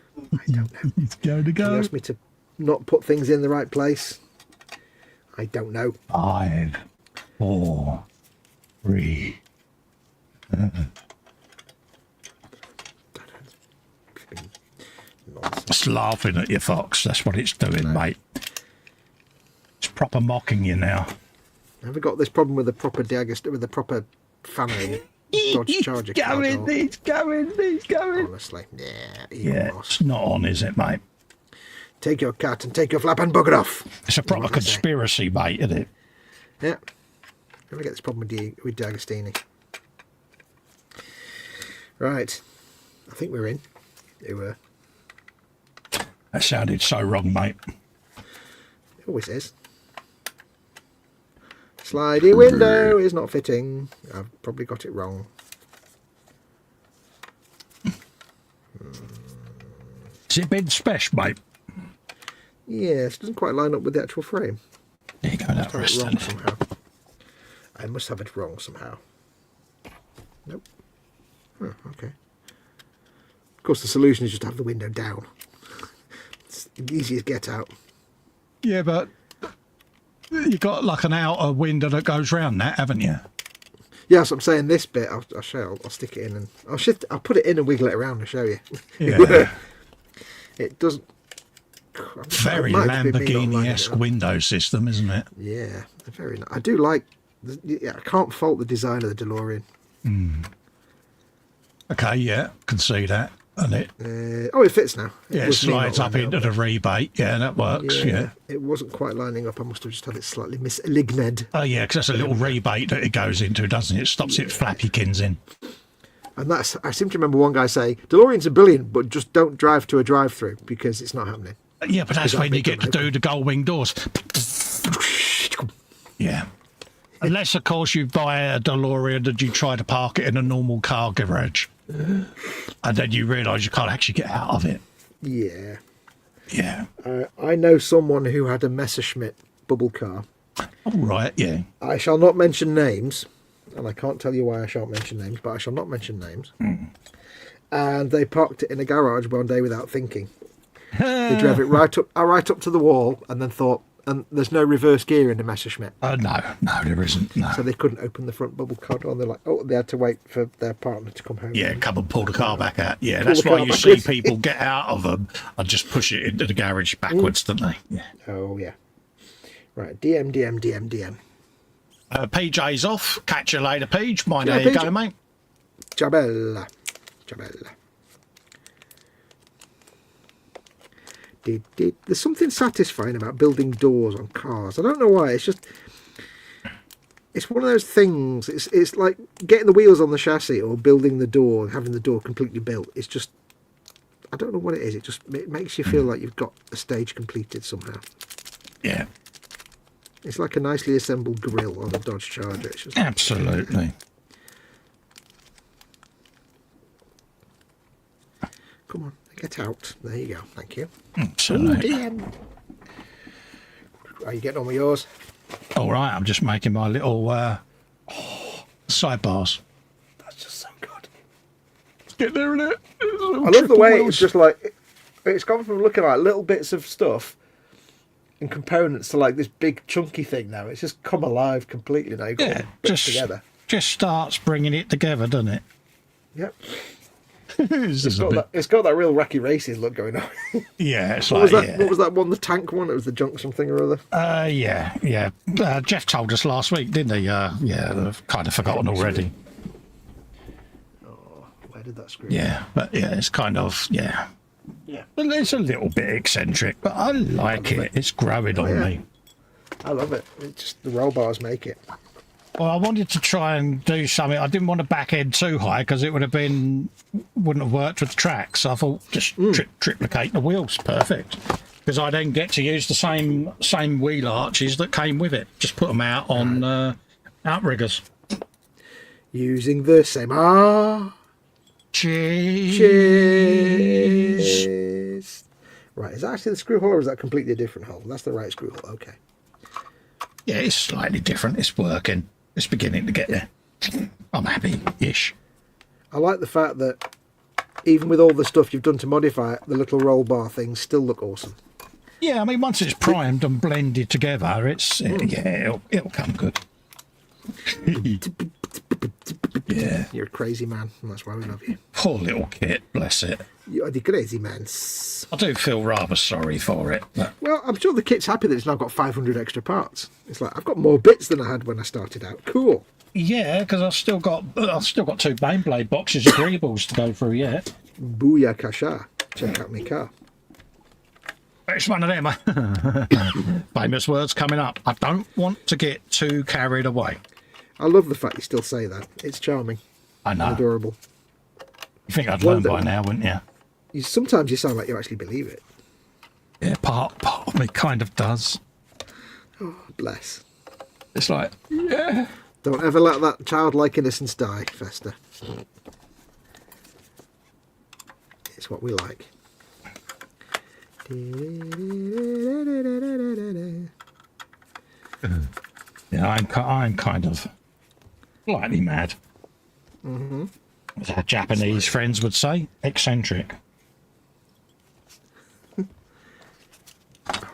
don't know. It's going to go. You asked me to not put things in the right place. I don't know. 5, 4, 3. It's laughing at you, Fox. That's what it's doing, mate. It's proper mocking you now. Have we got this problem with the proper fanning Dodge Charger? He's going. Honestly, yeah. It's not on, is it, mate? Take your cat and take your flap and bugger off. It's a proper conspiracy, mate, isn't it? Yeah. Let me get this problem with D'Agostini. Right. I think we're in. We were. That sounded so wrong, mate. It always is. Slidey window is not fitting. I've probably got it wrong. Has it been special, mate? Yes, it doesn't quite line up with the actual frame. There you go, that rest. Wrong somehow. I must have it wrong somehow. Nope. Oh, okay. Of course, the solution is just to have the window down. It's the easiest get out. Yeah, but you got like an outer window that goes round that, haven't you? Yeah, so I'm saying this bit. I'll show. I'll stick it in and I'll put it in and wiggle it around and show you. Yeah. It doesn't. Very Lamborghini-esque window system, isn't it? Yeah, very nice. I do like. Yeah, I can't fault the design of the DeLorean. Okay, yeah, can see that. And it it fits now. it slides up into the rebate. Yeah, that works. Yeah. It wasn't quite lining up. I must have just had it slightly misaligned. Oh yeah, because that's a little rebate that it goes into, doesn't it? It stops it flappykins in. And I seem to remember one guy saying, "DeLoreans are brilliant, but just don't drive to a drive-through because it's not happening." Yeah, but that's when you get to do the gull-wing doors. Yeah. Unless, of course, you buy a DeLorean and you try to park it in a normal car garage. And then you realise you can't actually get out of it. Yeah. Yeah. I know someone who had a Messerschmitt bubble car. All right, yeah. I shall not mention names, and I can't tell you why I shan't mention names, but I shall not mention names. And they parked it in a garage one day without thinking. They drove it right up to the wall, and then thought, and there's no reverse gear in the Messerschmitt. No, there isn't. No. So they couldn't open the front bubble car door, and they're like, they had to wait for their partner to come home. Yeah, come and pull the car back out. Yeah, that's why you see people get out of them and just push it into the garage backwards, don't they? Yeah. Oh, yeah. Right, DM. PJ's off. Catch you later, Peach. Mind how you go, mate. Jabella. There's something satisfying about building doors on cars. I don't know why. It's one of those things. It's like getting the wheels on the chassis or building the door and having the door completely built. It's just, I don't know what it is. It makes you feel like you've got a stage completed somehow. Yeah. It's like a nicely assembled grille on a Dodge Charger. It's just absolutely. Come on. Get out. There you go. Thank you. Absolutely. DM. Are you getting on with yours? All right. I'm just making my little sidebars. That's just so good. Let's get there in it. I love the way it's just like, it's gone from looking like little bits of stuff and components to like this big chunky thing now. It's just come alive completely now. You've got all the bits together. Just starts bringing it together, doesn't it? Yep. it's got that real Wacky Races look going on. Yeah, it's what was that one? The tank one? It was the junk something or other. Yeah. Jeff told us last week, didn't he? I've kind of forgotten already. Oh, where did that screw? Yeah, but it's kind of yeah. Well, it's a little bit eccentric, but I like it. It's growing on me. I love it. It's just the roll bars make it. Well, I wanted to try and do something. I didn't want to back end too high because it wouldn't have worked with the track. So I thought just triplicate the wheels, perfect. Because I then get to use the same wheel arches that came with it. Just put them out on outriggers. Using the same Cheers. Right, is that actually the screw hole or is that completely a different hole? That's the right screw hole. Okay. Yeah, it's slightly different. It's working. It's beginning to get there. I'm happy-ish. I like the fact that even with all the stuff you've done to modify it, the little roll bar things still look awesome. Yeah, I mean, once it's primed and blended together, it'll come good. Yeah. You're a crazy man, and that's why we love you. Poor little kit, bless it. You're the crazy man. I do feel rather sorry for it. But... Well, I'm sure the kit's happy that it's now got 500 extra parts. It's like, I've got more bits than I had when I started out. Cool. Yeah, because I've still got 2 Baneblade boxes of greebles to go through yet. Booyah kasha. Check out my car. It's one of them famous words coming up. I don't want to get too carried away. I love the fact you still say that. It's charming. I know. Adorable. You think I'd learn by now, wouldn't you? Sometimes you sound like you actually believe it. Yeah, part of me kind of does. Oh, bless. It's like, yeah. Don't ever let that childlike innocence die, Festa. It's what we like. Yeah, I'm kind of slightly mad. As our Japanese friends would say, eccentric.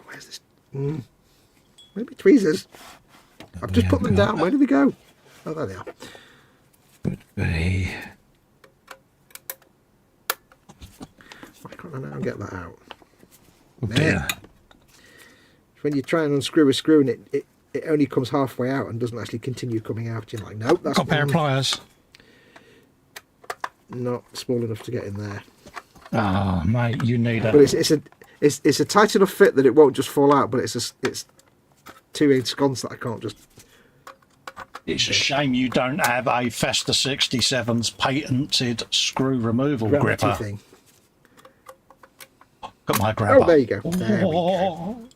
Where's this? Maybe tweezers. I've just put them down. Where did they go? Oh, there they are. Could be. Why can't I now get that out? Oh, dear. When you try and unscrew a screw and it only comes halfway out and doesn't actually continue coming out, you're like, nope, that's got a pair of pliers. Not small enough to get in there. Oh, mate, you need a... But it's a tight enough fit that it won't just fall out, but it's 2-inch sconce that I can't just... It's a shame you don't have a Festa 67's patented screw removal gripper. Thing. Got my grabber. Oh, there you go. There we go.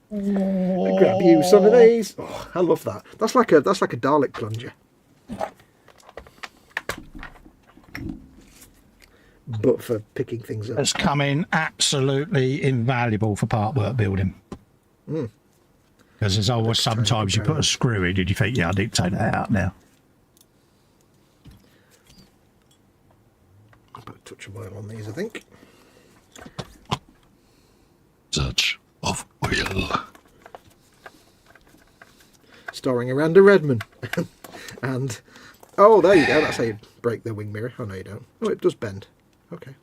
I grab you some of these. Oh, I love that. That's like a Dalek plunger. But for picking things up. It's come in absolutely invaluable for part work building. Because there's always sometimes you put a screw in and you think, yeah, I need to take that out now. I'll put a touch of oil on these, I think. Touch of oil. Starring Miranda Redman. And, oh, there you go. That's how you break the wing mirror. Oh, no, you don't. Oh, it does bend. Okay.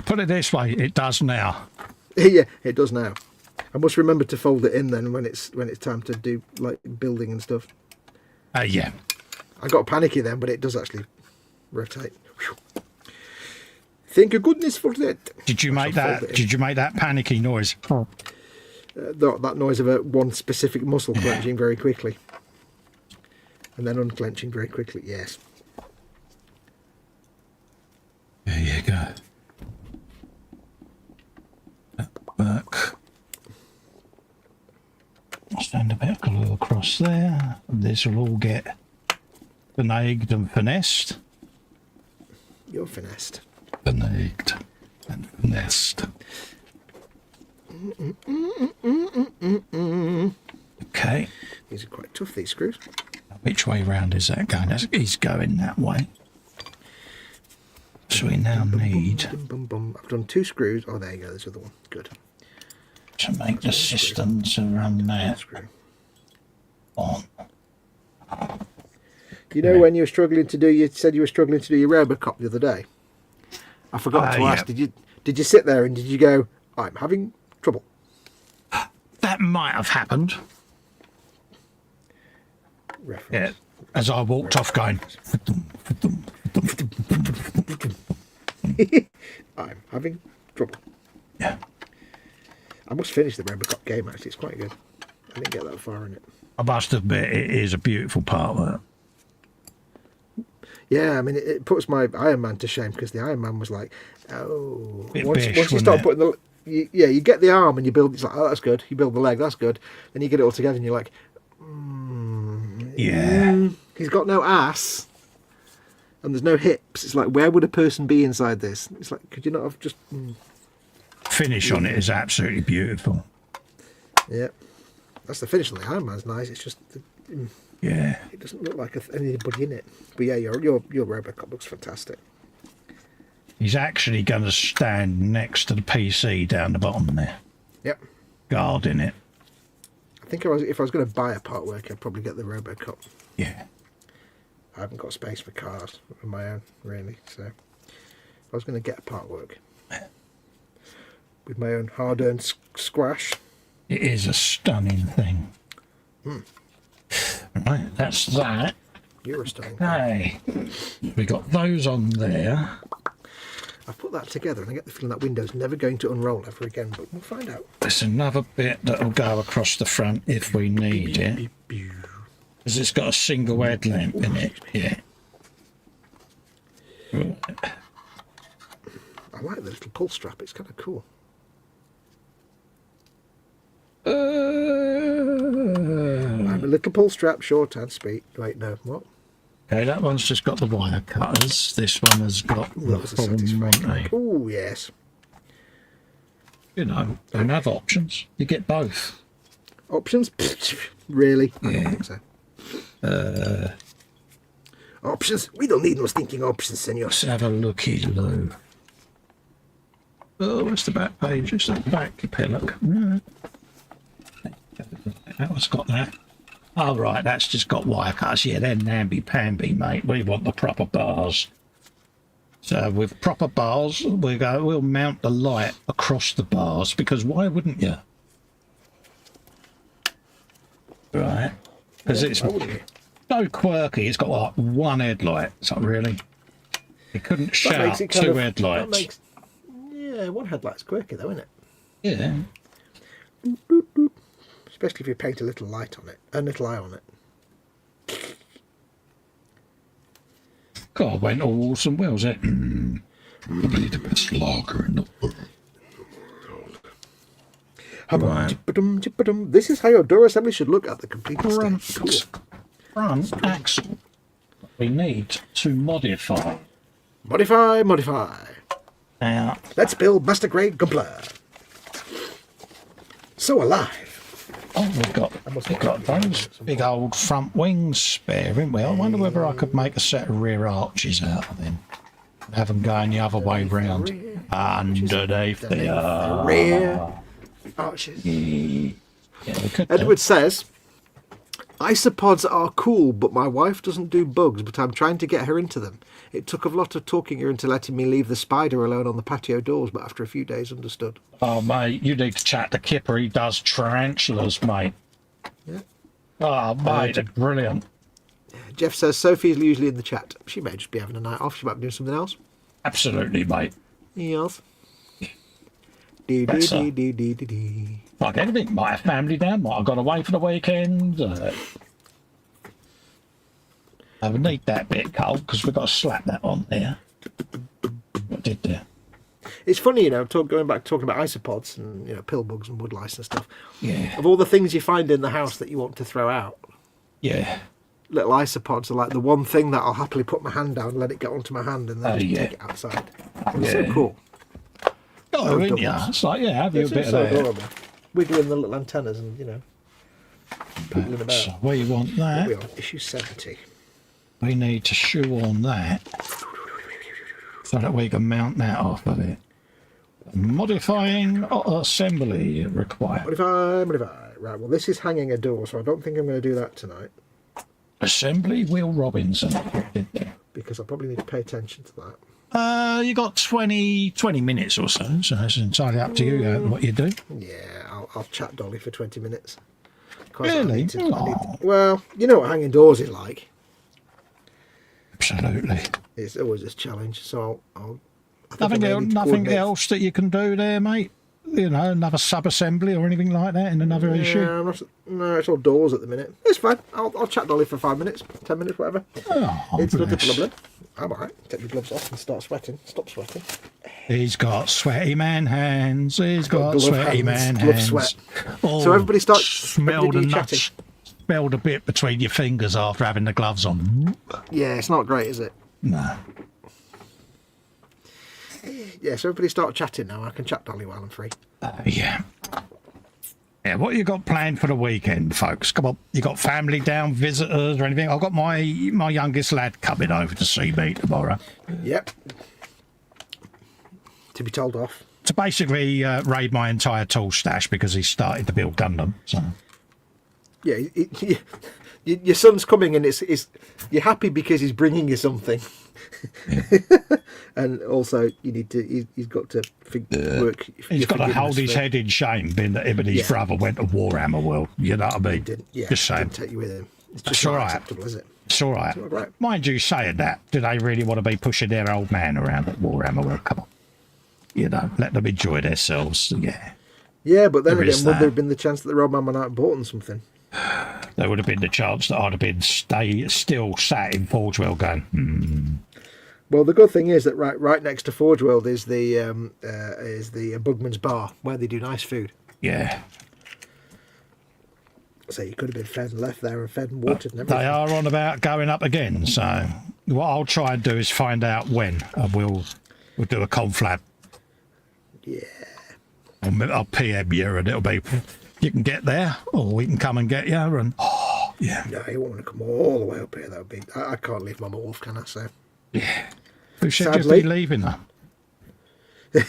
Put it this way, it does now. Yeah, it does now. I must remember to fold it in then when it's time to do like building and stuff. Yeah. I got panicky then, but it does actually rotate. Whew. Thank you goodness for that. Did you make that? Did you make that panicky noise? That noise of one specific muscle clenching very quickly, and then unclenching very quickly. Yes. There you go. Work. Stand a bit of glue across there. This will all get finaged and finessed. You're finessed. Finaged and finessed. Okay. These are quite tough, these screws. Which way round is that going? He's going that way. So we now need... I've done 2 screws. Oh, there you go. There's the other one. Good. To make the system to run that on. You know when you were struggling to do... You said you were struggling to do your Robocop the other day. I forgot to ask. Did you sit there and did you go, I'm having trouble? That might have happened. Reference. Yeah, as I walked off going... I'm having trouble. Yeah. I must finish the Robocop game, actually. It's quite good. I didn't get that far in it. I must admit, it is a beautiful part of it. Yeah, I mean, it puts my Iron Man to shame because the Iron Man was like, oh... Once you start putting the... You get the arm and you build... It's like, oh, that's good. You build the leg, that's good. Then you get it all together and you're like... he's got no ass. And there's no hips. It's like, where would a person be inside this? It's like, could you not have just... Finish on it is absolutely beautiful. Yeah. That's the finish on the Iron Man's nice. It's just... Yeah. It doesn't look like anybody in it. But yeah, your Robocop looks fantastic. He's actually going to stand next to the PC down the bottom there. Yep. Guarding it. I think if I was going to buy a part work, I'd probably get the Robocop. Yeah. I haven't got space for cars of my own, really. So if I was going to get a part work with my own hard-earned squash. It is a stunning thing. Right, that's that. You're a stunning. Hey, we got those on there. I've put that together and I get the feeling that window's never going to unroll ever again, but we'll find out. There's another bit that'll go across the front if we need it. Because it's got a single headlamp in it. Yeah. Right. I like the little pull strap, it's kind of cool. I'm a little pull strap, short and sweet. Wait, no, what? Okay, that one's just got the wire cutters. This one has got the full Monty. Oh, yes. You know, don't have options. You get both. Options? Really? Yeah. I don't think so. Options? We don't need no stinking options, senor. Let's have a looky, Lou. Oh, where's the back page? It's the back pillock. That one's got that. Oh, right, that's just got wire cutters. Yeah, they're namby-pamby, mate. We want the proper bars. So with proper bars, we'll mount the light across the bars, because why wouldn't you? Right. Because it's so quirky. It's got like one headlight. It's like, really? It couldn't shout two headlights. Yeah, Yeah, one headlight's quirky though, isn't it? Yeah. Especially if you paint a little light on it, a little eye on it. God, I went all Wilson Wells. Probably the best lager in the world. Right. This is how your door assembly should look at the completed stage. Front axle. We need to modify. Modify. Now, Let's build master grade Gumpler. So alive. oh, we've got those big old front wings spare, haven't we? I wonder whether I could make a set of rear arches out of them. Have them going the other way round. Underneath the rear arches. Yeah, we could Edward says, isopods are cool, but my wife doesn't do bugs, but I'm trying to get her into them. It took a lot of talking her into letting me leave the spider alone on the patio doors, but after a few days understood. Oh, mate, you need to chat to Kipper. He does tarantulas, mate. Yeah. Oh, mate, they're brilliant. Jeff says, Sophie's usually in the chat. She may just be having a night off. She might be doing something else. Absolutely, mate. Yes. Like anything, might have family down, might have gone away for the weekend. I would need that bit, Cole, because we've got to slap that on there. What did there? It's funny, you know, going back talking about isopods and, you know, pill bugs and wood lice and stuff. Yeah. Of all the things you find in the house that you want to throw out, Yeah. little isopods are like the one thing that I'll happily put my hand down and let it get onto my hand and then just take it outside. It's so cool. Oh, isn't ya? It's like, yeah, have you a bit of that. Adorable. Wiggling the little antennas and, you know, poodling about. So we want that. We're on issue 70. We need to shoe on that so that we can mount that off of it. Modifying assembly required. Modify. Right, well, this is hanging a door, so I don't think I'm going to do that tonight. Assembly Will Robinson. Because I probably need to pay attention to that. You got 20 minutes or so it's entirely up to you what you do. Yeah, I'll chat Dolly for 20 minutes. Really? Well, you know what hanging doors is like. Absolutely. It's always a challenge, so I'll nothing else that you can do there, mate? You know, another sub-assembly or anything like that in another issue? No, it's all doors at the minute. It's fine. I'll chat Dolly for 5 minutes, 10 minutes, whatever. Oh, it's not a problem. I'm all right. Take the gloves off and start sweating. Stop sweating. He's got sweaty man hands. He's got sweaty man hands. Sweat. Oh, so everybody starts smell the nuts. Smelled a bit between your fingers after having the gloves on. Yeah, it's not great, is it? No. Yeah, so everybody start chatting now. I can chat Dolly while I'm free. Yeah. Yeah, what you got planned for the weekend, folks? Come on, you got family down, visitors or anything? I've got my youngest lad coming over to see me tomorrow. Yep. To be told off. To basically raid my entire tool stash because he started to build Gundam. So. Yeah, your son's coming and you're happy because he's bringing you something. Yeah. And also you need to he's got to work. He's got to hold his head in shame being that him and his brother went to Warhammer World. You know what I mean? Just saying. Didn't take you with him. It's just not acceptable, is it? It's all right. Mind you saying that, do they really want to be pushing their old man around at Warhammer World? Come on. You know, let them enjoy themselves. Yeah. Yeah, but then again, would there have been the chance that the old man went out and bought them something? There would have been the chance that I'd have been still sat in Forge World going, Well, the good thing is that right next to Forge World is the Bugman's Bar, where they do nice food. Yeah. So you could have been fed and left there and fed and watered and everything. They are on about going up again, so what I'll try and do is find out when, and we'll do a conflab. Yeah. I'll PM you, and it'll be, you can get there, or we can come and get you, and yeah. No, you won't want to come all the way up here. That would be. I can't leave Mama Wolf, can I? So. Yeah. Who said you'd be leaving her?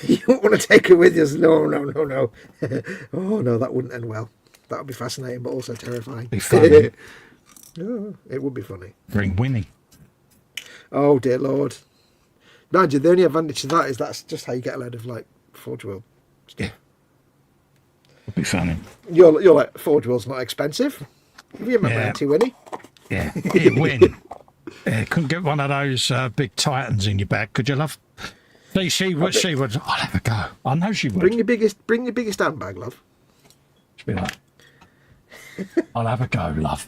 You don't want to take her with you. No. Oh, no, that wouldn't end well. That would be fascinating, but also terrifying. Be funny. Oh, it would be funny. Bring Winnie. Oh, dear Lord. Nigel, the only advantage to that is that's just how you get a load of, like, Forge World stuff. Yeah. It'd be funny. You're like, Forge World's not expensive. Have you remember Auntie Winnie? Yeah. He'd win. Yeah, couldn't get one of those big Titans in your bag, could you, love? She would. I'll have a go. I know she would. Bring your biggest handbag, love. She'd be like, I'll have a go, love.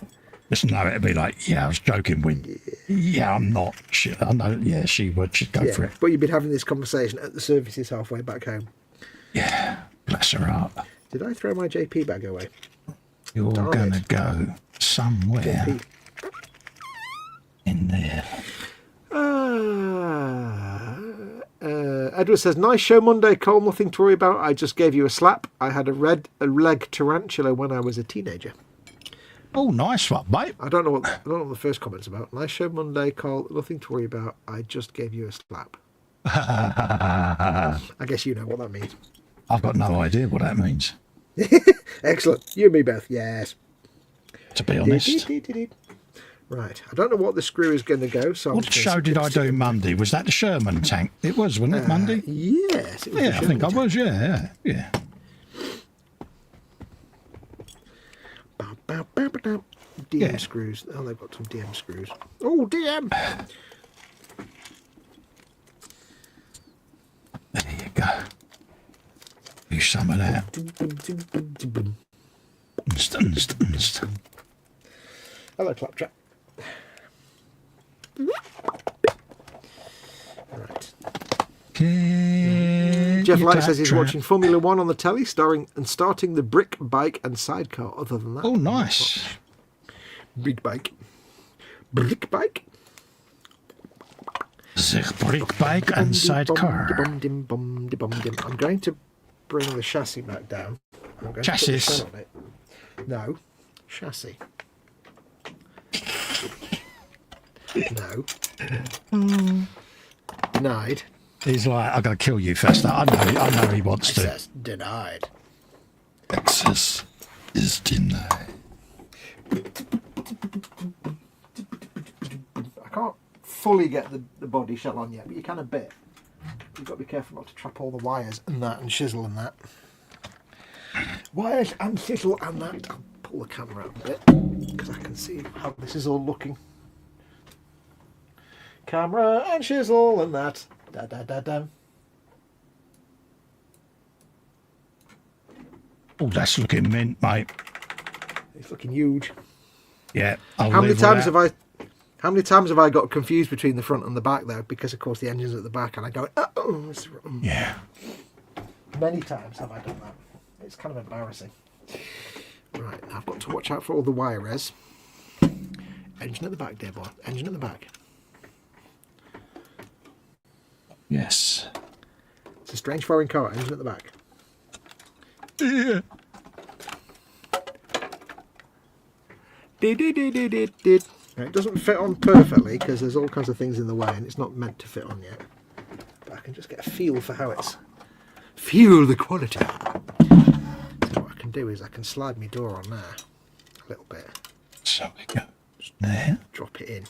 Listen, no, it'd be like, yeah, I was joking with. Yeah, I'm not. I know. Yeah, she would. She'd go for it. But you've been having this conversation at the services halfway back home. Yeah, bless her heart. Did I throw my JP bag away? You're going to go somewhere JP. in there. Edward says, nice show Monday, Cole. Nothing to worry about. I just gave you a slap. I had a leg tarantula when I was a teenager. Oh, nice one, mate. I don't know what the first comment's about. Nice show Monday, Cole. Nothing to worry about. I just gave you a slap. I guess you know what that means. I've got no idea what that means. Excellent. You and me both. Yes. To be honest. Right. I don't know what the screw is going to go. So what show did I do Monday? Was that the Sherman tank? It was, wasn't it, Monday? Yes. It was I think I was, yeah. DM screws. Oh, they've got some DM screws. Oh, DM! There you go. Use some of that. Hello, Claptrap. Right. Jeff Light says he's watching Formula One on the telly, starting the brick bike and sidecar. Other than that, oh, nice. Brick bike. Brick bike. The brick bike and sidecar. I'm going to bring the chassis back down. Chassis. On it. No, chassis. No. Denied. He's like, I'm going to kill you, Festa. I know he wants to. Access denied. Access is denied. I can't fully get the body shell on yet, but you can a bit. You've got to be careful not to trap all the wires and that and chisel and that. Wires and chisel and that. I'll pull the camera up a bit because I can see how this is all looking. Camera and chisel and that. Da da da da. Oh, that's looking mint, mate. It's looking huge. Yeah. How many times have I got confused between the front and the back though? Because of course the engine's at the back, and I go, oh. Yeah. Many times have I done that. It's kind of embarrassing. Right, now I've got to watch out for all the wire res. Engine at the back, dear boy. Engine at the back. Yes. It's a strange foreign car. Engine at the back. Yeah. It doesn't fit on perfectly because there's all kinds of things in the way and it's not meant to fit on yet. But I can just get a feel for how it's... Feel the quality. So what I can do is I can slide my door on there a little bit. So we go there. Drop it in.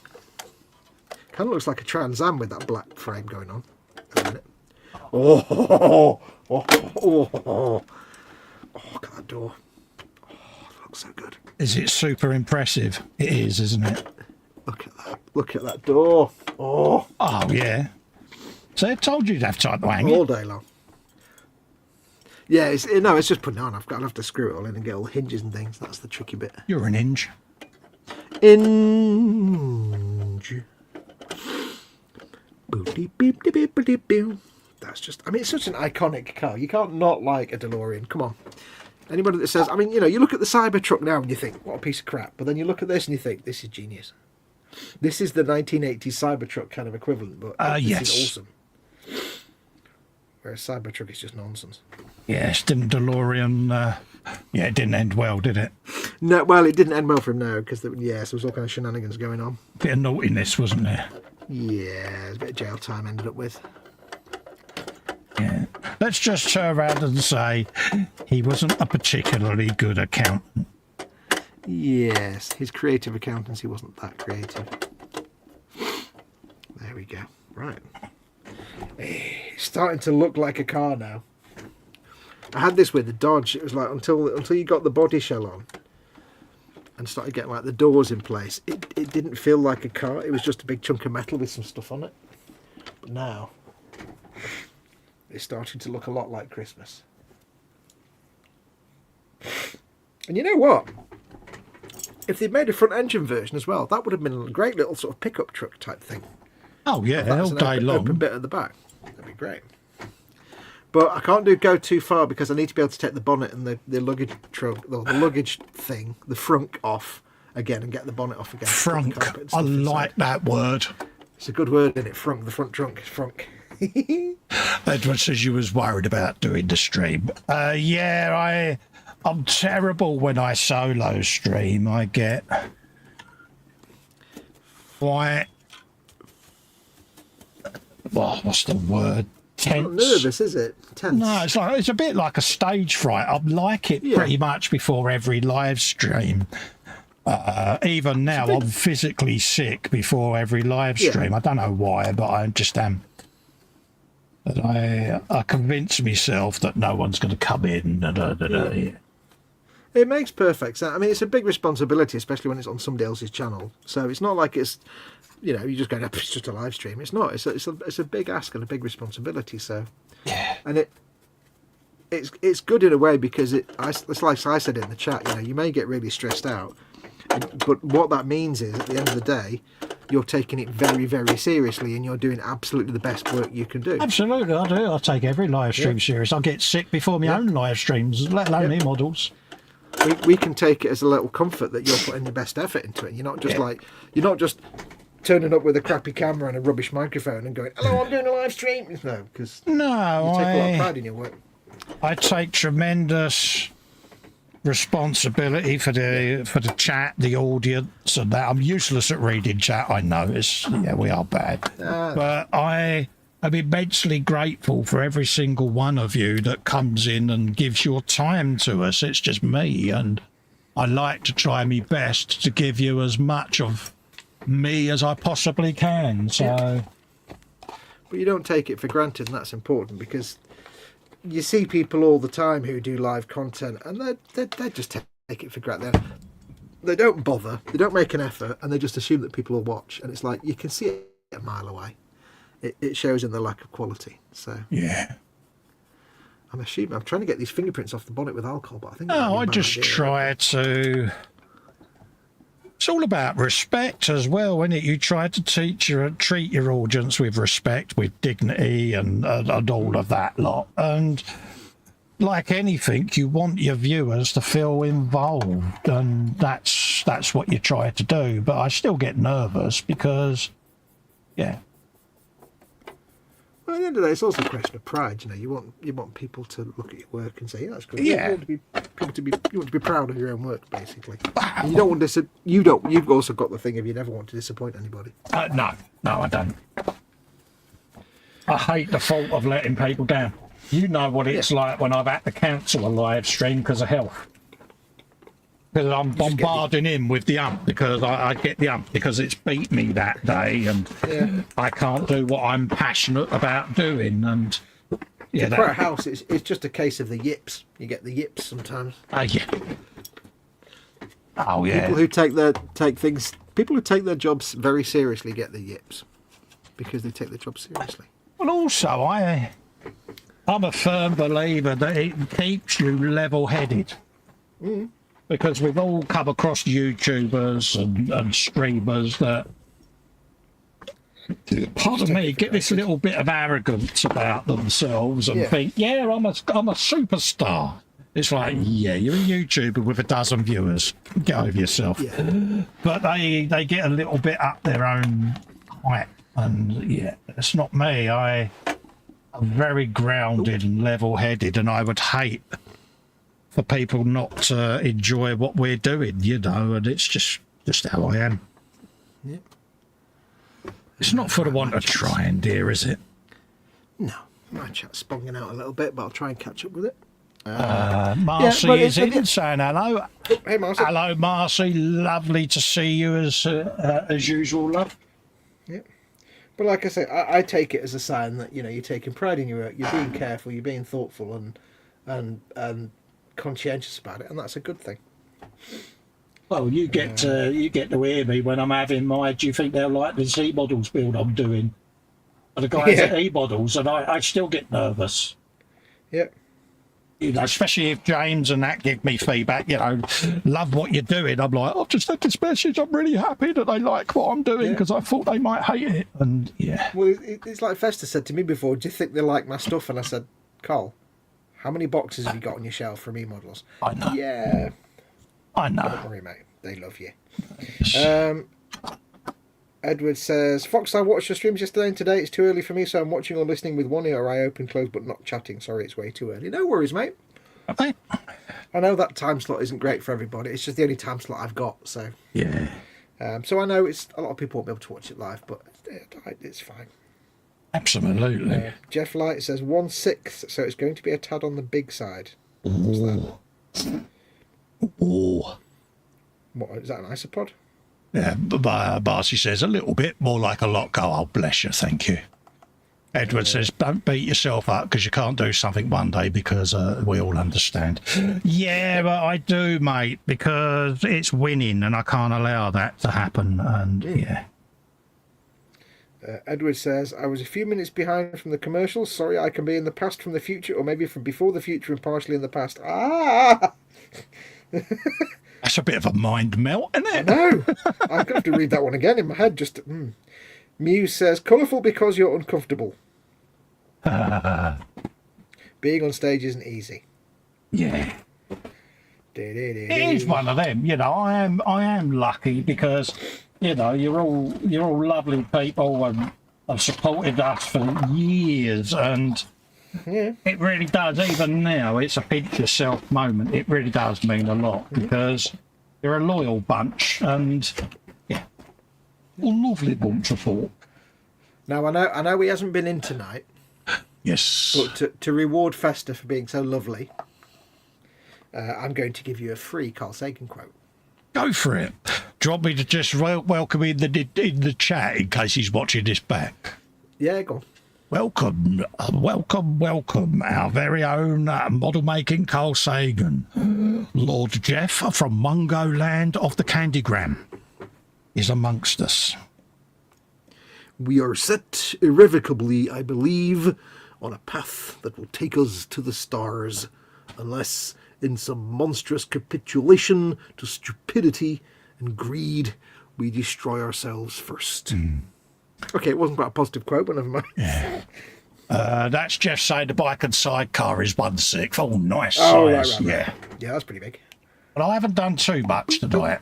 Kind of looks like a Trans Am with that black frame going on. A minute. Oh, look at that door. Oh, it looks so good. Is it super impressive? It is, isn't it? Look at that. Look at that door. Oh, yeah. So I told you to have time to hang all it. day long. Yeah, it's just putting it on. I'll have to screw it all in and get all the hinges and things. That's the tricky bit. You're an inch. Inge. That's just, it's such an iconic car. You can't not like a DeLorean. Come on. Anybody that says, you look at the Cybertruck now and you think, what a piece of crap. But then you look at this and you think, this is genius. This is the 1980s Cybertruck kind of equivalent, but this is awesome. Whereas Cybertruck is just nonsense. Yes, didn't DeLorean... it didn't end well, did it? No, well, it didn't end well for him now, because there was all kind of shenanigans going on. Bit of naughtiness, wasn't there? Yeah, a bit of jail time ended up with. Yeah. Let's just turn around and say he wasn't a particularly good accountant. Yes, his creative accountancy wasn't that creative. There we go. Right. It's starting to look like a car now. I had this with the Dodge. It was like until you got the body shell on and started getting like the doors in place, it didn't feel like a car. It was just a big chunk of metal with some stuff on it. But now It's starting to look a lot like Christmas. And you know what? If they'd made a front engine version as well, that would have been a great little sort of pickup truck type thing. Oh yeah, all day long. Open bit at the back. That'd be great. But I can't go too far because I need to be able to take the bonnet and the luggage trunk, the luggage thing, the frunk off again and get the bonnet off again. Frunk. I like that word. It's a good word, isn't it? Frunk. The front trunk is frunk. Edward says you was worried about doing the stream. Yeah, I'm terrible when I solo stream. I get quite, what's the word? Tense. Not nervous, is it? Tense. No, it's a bit like a stage fright. I like it pretty much before every live stream. Even now, I'm physically sick before every live stream. I don't know why, but I just am. But I convince myself that no one's going to come in. It makes perfect sense. I mean, it's a big responsibility, especially when it's on somebody else's channel. So it's not like it's, you just go, it's just a live stream. It's not. It's a big ask and a big responsibility. So, and it's good in a way because it's like I said in the chat. You may get really stressed out, but what that means is at the end of the day, you're taking it very, very seriously and you're doing absolutely the best work you can do. Absolutely, I do. I take every live stream serious. I get sick before my own live streams, let alone models. We can take it as a little comfort that you're putting your best effort into it. You're not just you're not just turning up with a crappy camera and a rubbish microphone and going, "Hello, I'm doing a live stream." No, because you take a lot of pride in your work. I take tremendous responsibility for the chat, the audience, and that. I'm useless at reading chat. I know we are bad, but I'm immensely grateful for every single one of you that comes in and gives your time to us. It's just me, and I like to try my best to give you as much of me as I possibly can. So, but you don't take it for granted, and that's important because you see people all the time who do live content, and they just take it for granted. They don't bother, they don't make an effort, and they just assume that people will watch. And it's like you can see it a mile away. It shows in the lack of quality. So yeah, I'm trying to get these fingerprints off the bonnet with alcohol, but I think I just try to. It's all about respect as well, isn't it? You try to treat your audience with respect, with dignity, and all of that lot. And like anything, you want your viewers to feel involved, and that's what you try to do. But I still get nervous because, Well, at the end of the day, it's also a question of pride. You want people to look at your work and say, "That's good." Yeah. You want to be proud of your own work, basically. And you don't want to. You've also got the thing of you never want to disappoint anybody. No, I don't. I hate the thought of letting people down. You know what it's like when I've had to cancel a live stream because of health. Because I'm bombarding him with the ump because I get the ump because it's beat me that day and I can't do what I'm passionate about doing. And for a house, it's just a case of the yips. You get the yips sometimes. Oh yeah. People who take their jobs very seriously get the yips because they take their job seriously. Well, also I'm a firm believer that it keeps you level-headed. Because we've all come across YouTubers and streamers that, pardon me, get this little bit of arrogance about themselves and think, I'm a superstar. It's like, you're a YouTuber with a dozen viewers. Get over yourself. But they get a little bit up their own height. And it's not me. I'm very grounded and level-headed, and I would hate for people not to enjoy what we're doing, and it's just how I am. Yeah. It's not for the want of trying, dear, is it? No. My chat's sponging out a little bit, but I'll try and catch up with it. Marcy is in saying hello. Hey, Marcy. Hello, Marcy. Lovely to see you as usual, love. Yeah. But like I say, I take it as a sign that, you're taking pride in your work, you're being careful, you're being thoughtful and conscientious about it, and that's a good thing. Well, you get to hear me when I'm having my. Do you think they'll like the Z models build I'm doing? the guys at KA.Models, and I still get nervous. Yep. You know, especially if James and that give me feedback, you know, love what you're doing. I'm like, I've just had this message. I'm really happy that they like what I'm doing because I thought they might hate it. And well, it's like Festa said to me before, do you think they like my stuff? And I said, Carl, how many boxes have you got on your shelf from KA.Models? I know. Yeah. I know. Don't worry, mate. They love you. Edward says, Fox, I watched your streams yesterday and today. It's too early for me, so I'm watching or listening with one ear eye open, closed, but not chatting. Sorry, it's way too early. No worries, mate. Okay. I know that time slot isn't great for everybody. It's just the only time slot I've got, so... Yeah. So I know it's a lot of people won't be able to watch it live, but it's fine. Absolutely. Jeff Light says 1/6, so it's going to be a tad on the big side. What's that? Ooh. What, is that an isopod? Yeah, Barcy says a little bit more like a lot. Oh, bless you, thank you. Edward says, don't beat yourself up because you can't do something one day because we all understand. Yeah, but I do, mate, because it's winning and I can't allow that to happen. And yeah. Edward says, I was a few minutes behind from the commercials. Sorry, I can be in the past from the future or maybe from before the future and partially in the past. Ah! That's a bit of a mind melt, isn't it? I know. I'm going to have to read that one again in my head. Just Muse says, colourful because you're uncomfortable. Being on stage isn't easy. Yeah. It is one of them, you know. I am lucky because, you know, you're all lovely people and have supported us for years, and it really does. Even now, it's a pinch yourself moment. It really does mean a lot because you're a loyal bunch, and a lovely bunch of folk. Now I know he hasn't been in tonight. Yes. But to reward Festa for being so lovely, I'm going to give you a free Carl Sagan quote. Go for it. Do you want me to just welcome in the chat in case he's watching this back? Yeah, go on. Welcome, our very own model-making Carl Sagan. Lord Jeff from Mungo Land of the Candygram is amongst us. We are set irrevocably, I believe, on a path that will take us to the stars, unless in some monstrous capitulation to stupidity and greed we destroy ourselves first. Okay, it wasn't quite a positive quote, but never mind. Yeah. That's Jeff saying the bike and sidecar is 1/6. Oh, nice size. Right. Yeah. Yeah, that's pretty big. But I haven't done too much tonight.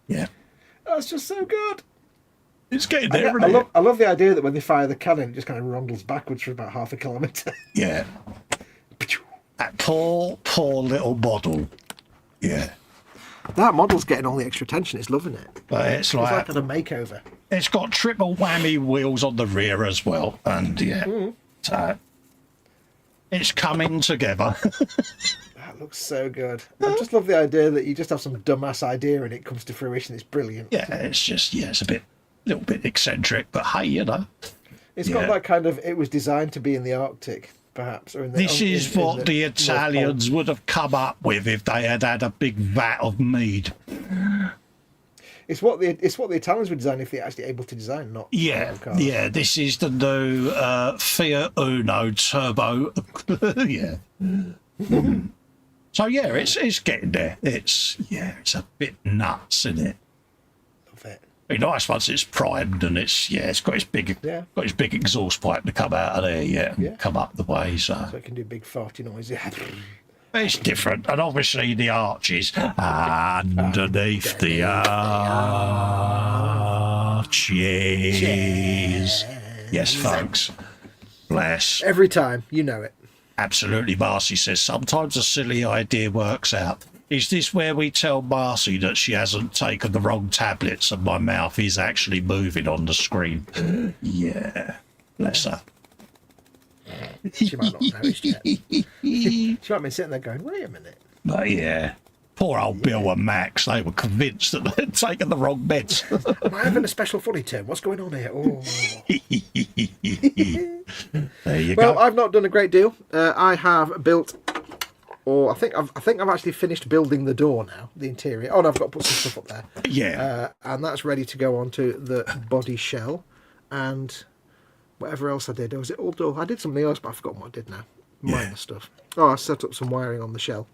Yeah. That's just so good. It's getting there, isn't it? I love the idea that when they fire the cannon, it just kind of rumbles backwards for about half a kilometre. Yeah. That poor little model. Yeah. That model's getting all the extra attention. It's loving it. But it's like a makeover. It's got triple whammy wheels on the rear as well. And so it's coming together. That looks so good. I just love the idea that you just have some dumbass idea and it comes to fruition. It's brilliant. Yeah, it's just, it's a little bit eccentric, but hey, you know. It's got that kind of, it was designed to be in the Arctic, perhaps. Or this is what the Italians would have come up with if they had a big vat of mead. It's what the Italians would design if they're actually able to design, not cars. Yeah. This is the new Fiat Uno Turbo. Yeah. So yeah, it's getting there. It's a bit nuts, isn't it? Love it. Be nice once it's primed and it's got its big exhaust pipe to come out of there, come up the way, so it can do big farty noise. It's different, and obviously the arches underneath the arches. Yes, folks. Bless. Every time, you know it. Absolutely, Marcy says sometimes a silly idea works out. Is this where we tell Marcy that she hasn't taken the wrong tablets and my mouth is actually moving on the screen? Yeah, bless her. She might not notice yet. She might be sitting there going, wait a minute. But yeah, poor old Bill and Max, they were convinced that they'd taken the wrong meds. Am I having a special funny turn? What's going on here? Oh. There you go. Well, I've not done a great deal. I have built... I think I've actually finished building the door now, the interior. Oh, no, I've got to put some stuff up there. Yeah. And that's ready to go onto the body shell. And Whatever else I did, or was it all done? I did something else, but I've forgotten what I did now. Minor stuff. Oh, I set up some wiring on the shell.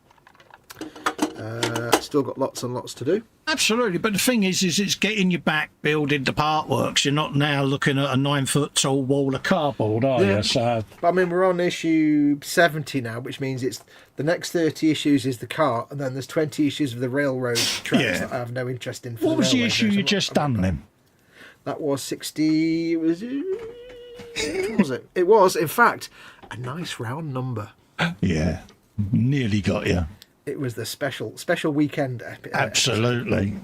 Still got lots and lots to do. Absolutely, but the thing is it's getting you back building the part works. You're not now looking at a 9-foot tall wall of cardboard, are you? So, but I mean, we're on issue 70 now, which means it's the next 30 issues is the cart, and then there's 20 issues of the railroad tracks that I have no interest in. What was the issue you just done then? That was 60. Was it? What was it? It was, in fact, a nice round number. Yeah, nearly got you. It was the special weekend episode. Absolutely.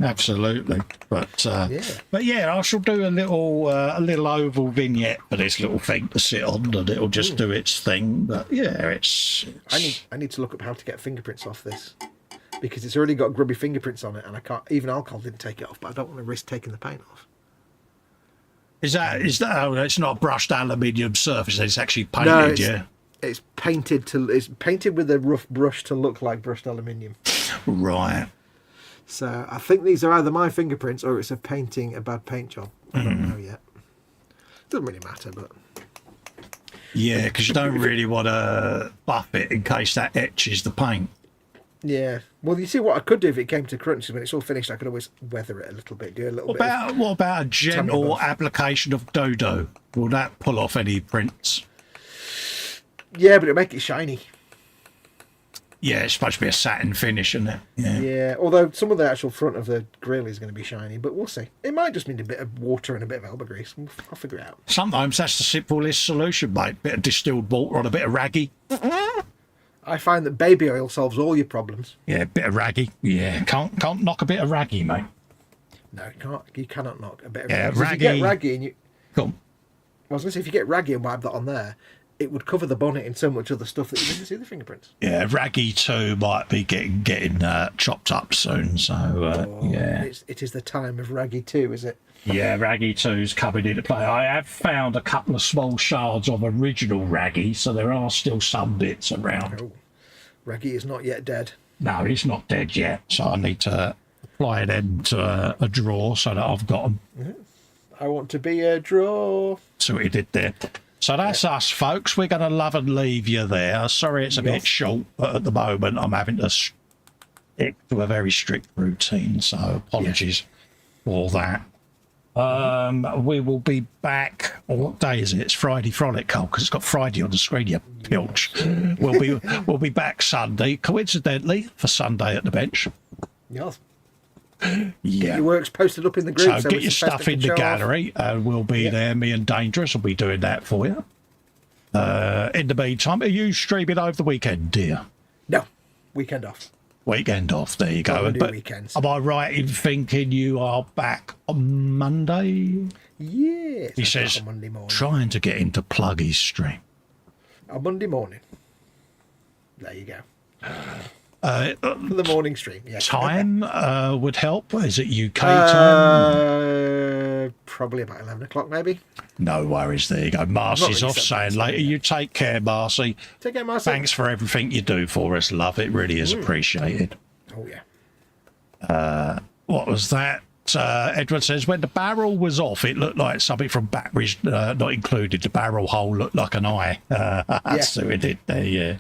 But yeah, I shall do a little oval vignette for this little thing to sit on, and it'll just do its thing. But yeah, it's... I need to look up how to get fingerprints off this, because it's already got grubby fingerprints on it, and I can't. Even alcohol didn't take it off, but I don't want to risk taking the paint off. Is that? Oh, it's not a brushed aluminium surface. It's actually painted. No, it's painted with a rough brush to look like brushed aluminium. Right. So I think these are either my fingerprints or it's a bad paint job. I don't know yet. Doesn't really matter, but yeah, because you don't really want to buff it in case that etches the paint. Yeah. Well, you see, what I could do if it came to crunches when it's all finished, I could always weather it a little bit, do a little bit. What about a gentle application of Dodo? Will that pull off any prints? Yeah, but it'll make it shiny. Yeah, it's supposed to be a satin finish, isn't it? Yeah, although some of the actual front of the grill is going to be shiny, but we'll see. It might just need a bit of water and a bit of elbow grease. I'll figure it out. Sometimes that's the simplest solution, mate. Bit of distilled water on a bit of raggy. I find that baby oil solves all your problems. Yeah, a bit of raggy. Yeah, can't knock a bit of raggy, mate. No, you can't. You cannot knock a bit of raggy. If you get raggy and you... Come. I was going to say, if you get raggy and wipe that on there, it would cover the bonnet in so much other stuff that you didn't see the fingerprints. Yeah, Raggy 2 might be getting chopped up soon, so yeah. It is the time of Raggy 2, is it? Yeah, Raggy 2's coming into play. I have found a couple of small shards of original Raggy, so there are still some bits around. Oh, Raggy is not yet dead. No, he's not dead yet, so I need to apply them to a drawer so that I've got them. Yeah. I want to be a drawer. See what he did there. So that's us, folks. We're going to love and leave you there. Sorry it's a bit short, but at the moment I'm having to stick to a very strict routine, so apologies for that. We will be back. What day is it? It's Friday Frolic, Cole, because it's got Friday on the screen, you pilch. We'll be back Sunday, coincidentally, for Sunday at the bench. Yes. Yeah. Get your works posted up in the group. So get your stuff in the gallery, and we'll be there. Me and Dangerous will be doing that for you. In the meantime, are you streaming over the weekend, dear? No, weekend off. Weekend off. There you go. But weekends. Am I right in thinking you are back on Monday? Yes. He says, on Monday morning. Trying to get him to plug his stream. On Monday morning. There you go. For the morning stream, yeah. Time would help. Is it UK time? Probably about 11 o'clock, maybe. No worries. There you go. Marcy's off saying later. You take care, Marcy. Take care, Marcy. Thanks for everything you do for us, love. It really is appreciated. Oh, yeah. What was that? Edward says, when the barrel was off, it looked like something from Batteries Not Included. The barrel hole looked like an eye. That's who it did there, yeah.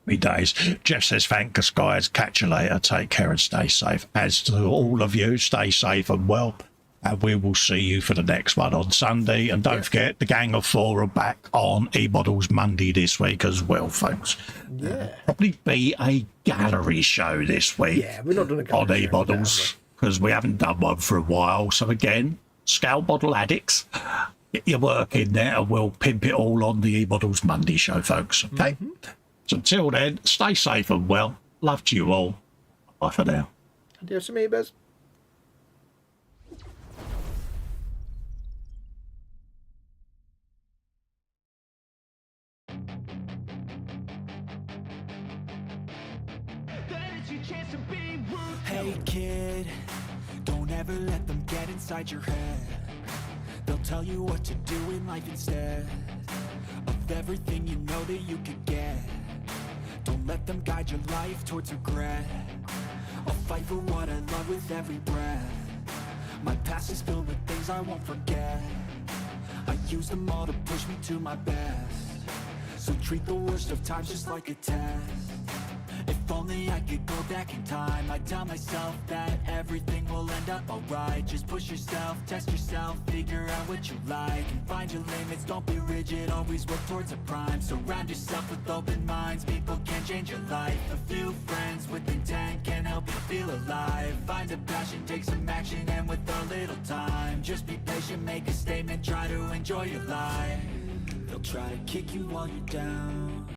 Me days. Jeff says, thank us, guys. Catch you later. Take care and stay safe. As to all of you, stay safe and well. And we will see you for the next one on Sunday. And don't forget, the Gang of Four are back on E-Models Monday this week as well, folks. Yeah. Probably be a gallery show this week. Yeah, we're not doing a gallery on E-Models, because we haven't done one for a while. So again, Scale Model Addicts, get your work in there and we'll pimp it all on the E-Models Monday show, folks. Okay? So until then, stay safe and well. Love to you all. Bye for now. Adios, amigos. Hey kid, don't ever let them get inside your head. They'll tell you what to do in life instead of everything you know that you could get. Don't let them guide your life towards regret. I'll fight for what I love with every breath. My past is filled with things I won't forget. I use them all to push me to my best. So treat the worst of times just like a test. If only I could go back in time, I'd tell myself that everything will end up alright. Just push yourself, test yourself, figure out what you like, and find your limits, don't be rigid, always work towards a prime. Surround yourself with open minds, people can change your life. A few friends with intent can help you feel alive. Find a passion, take some action, and with a little time, just be patient, make a statement, try to enjoy your life. They'll try to kick you while you're down,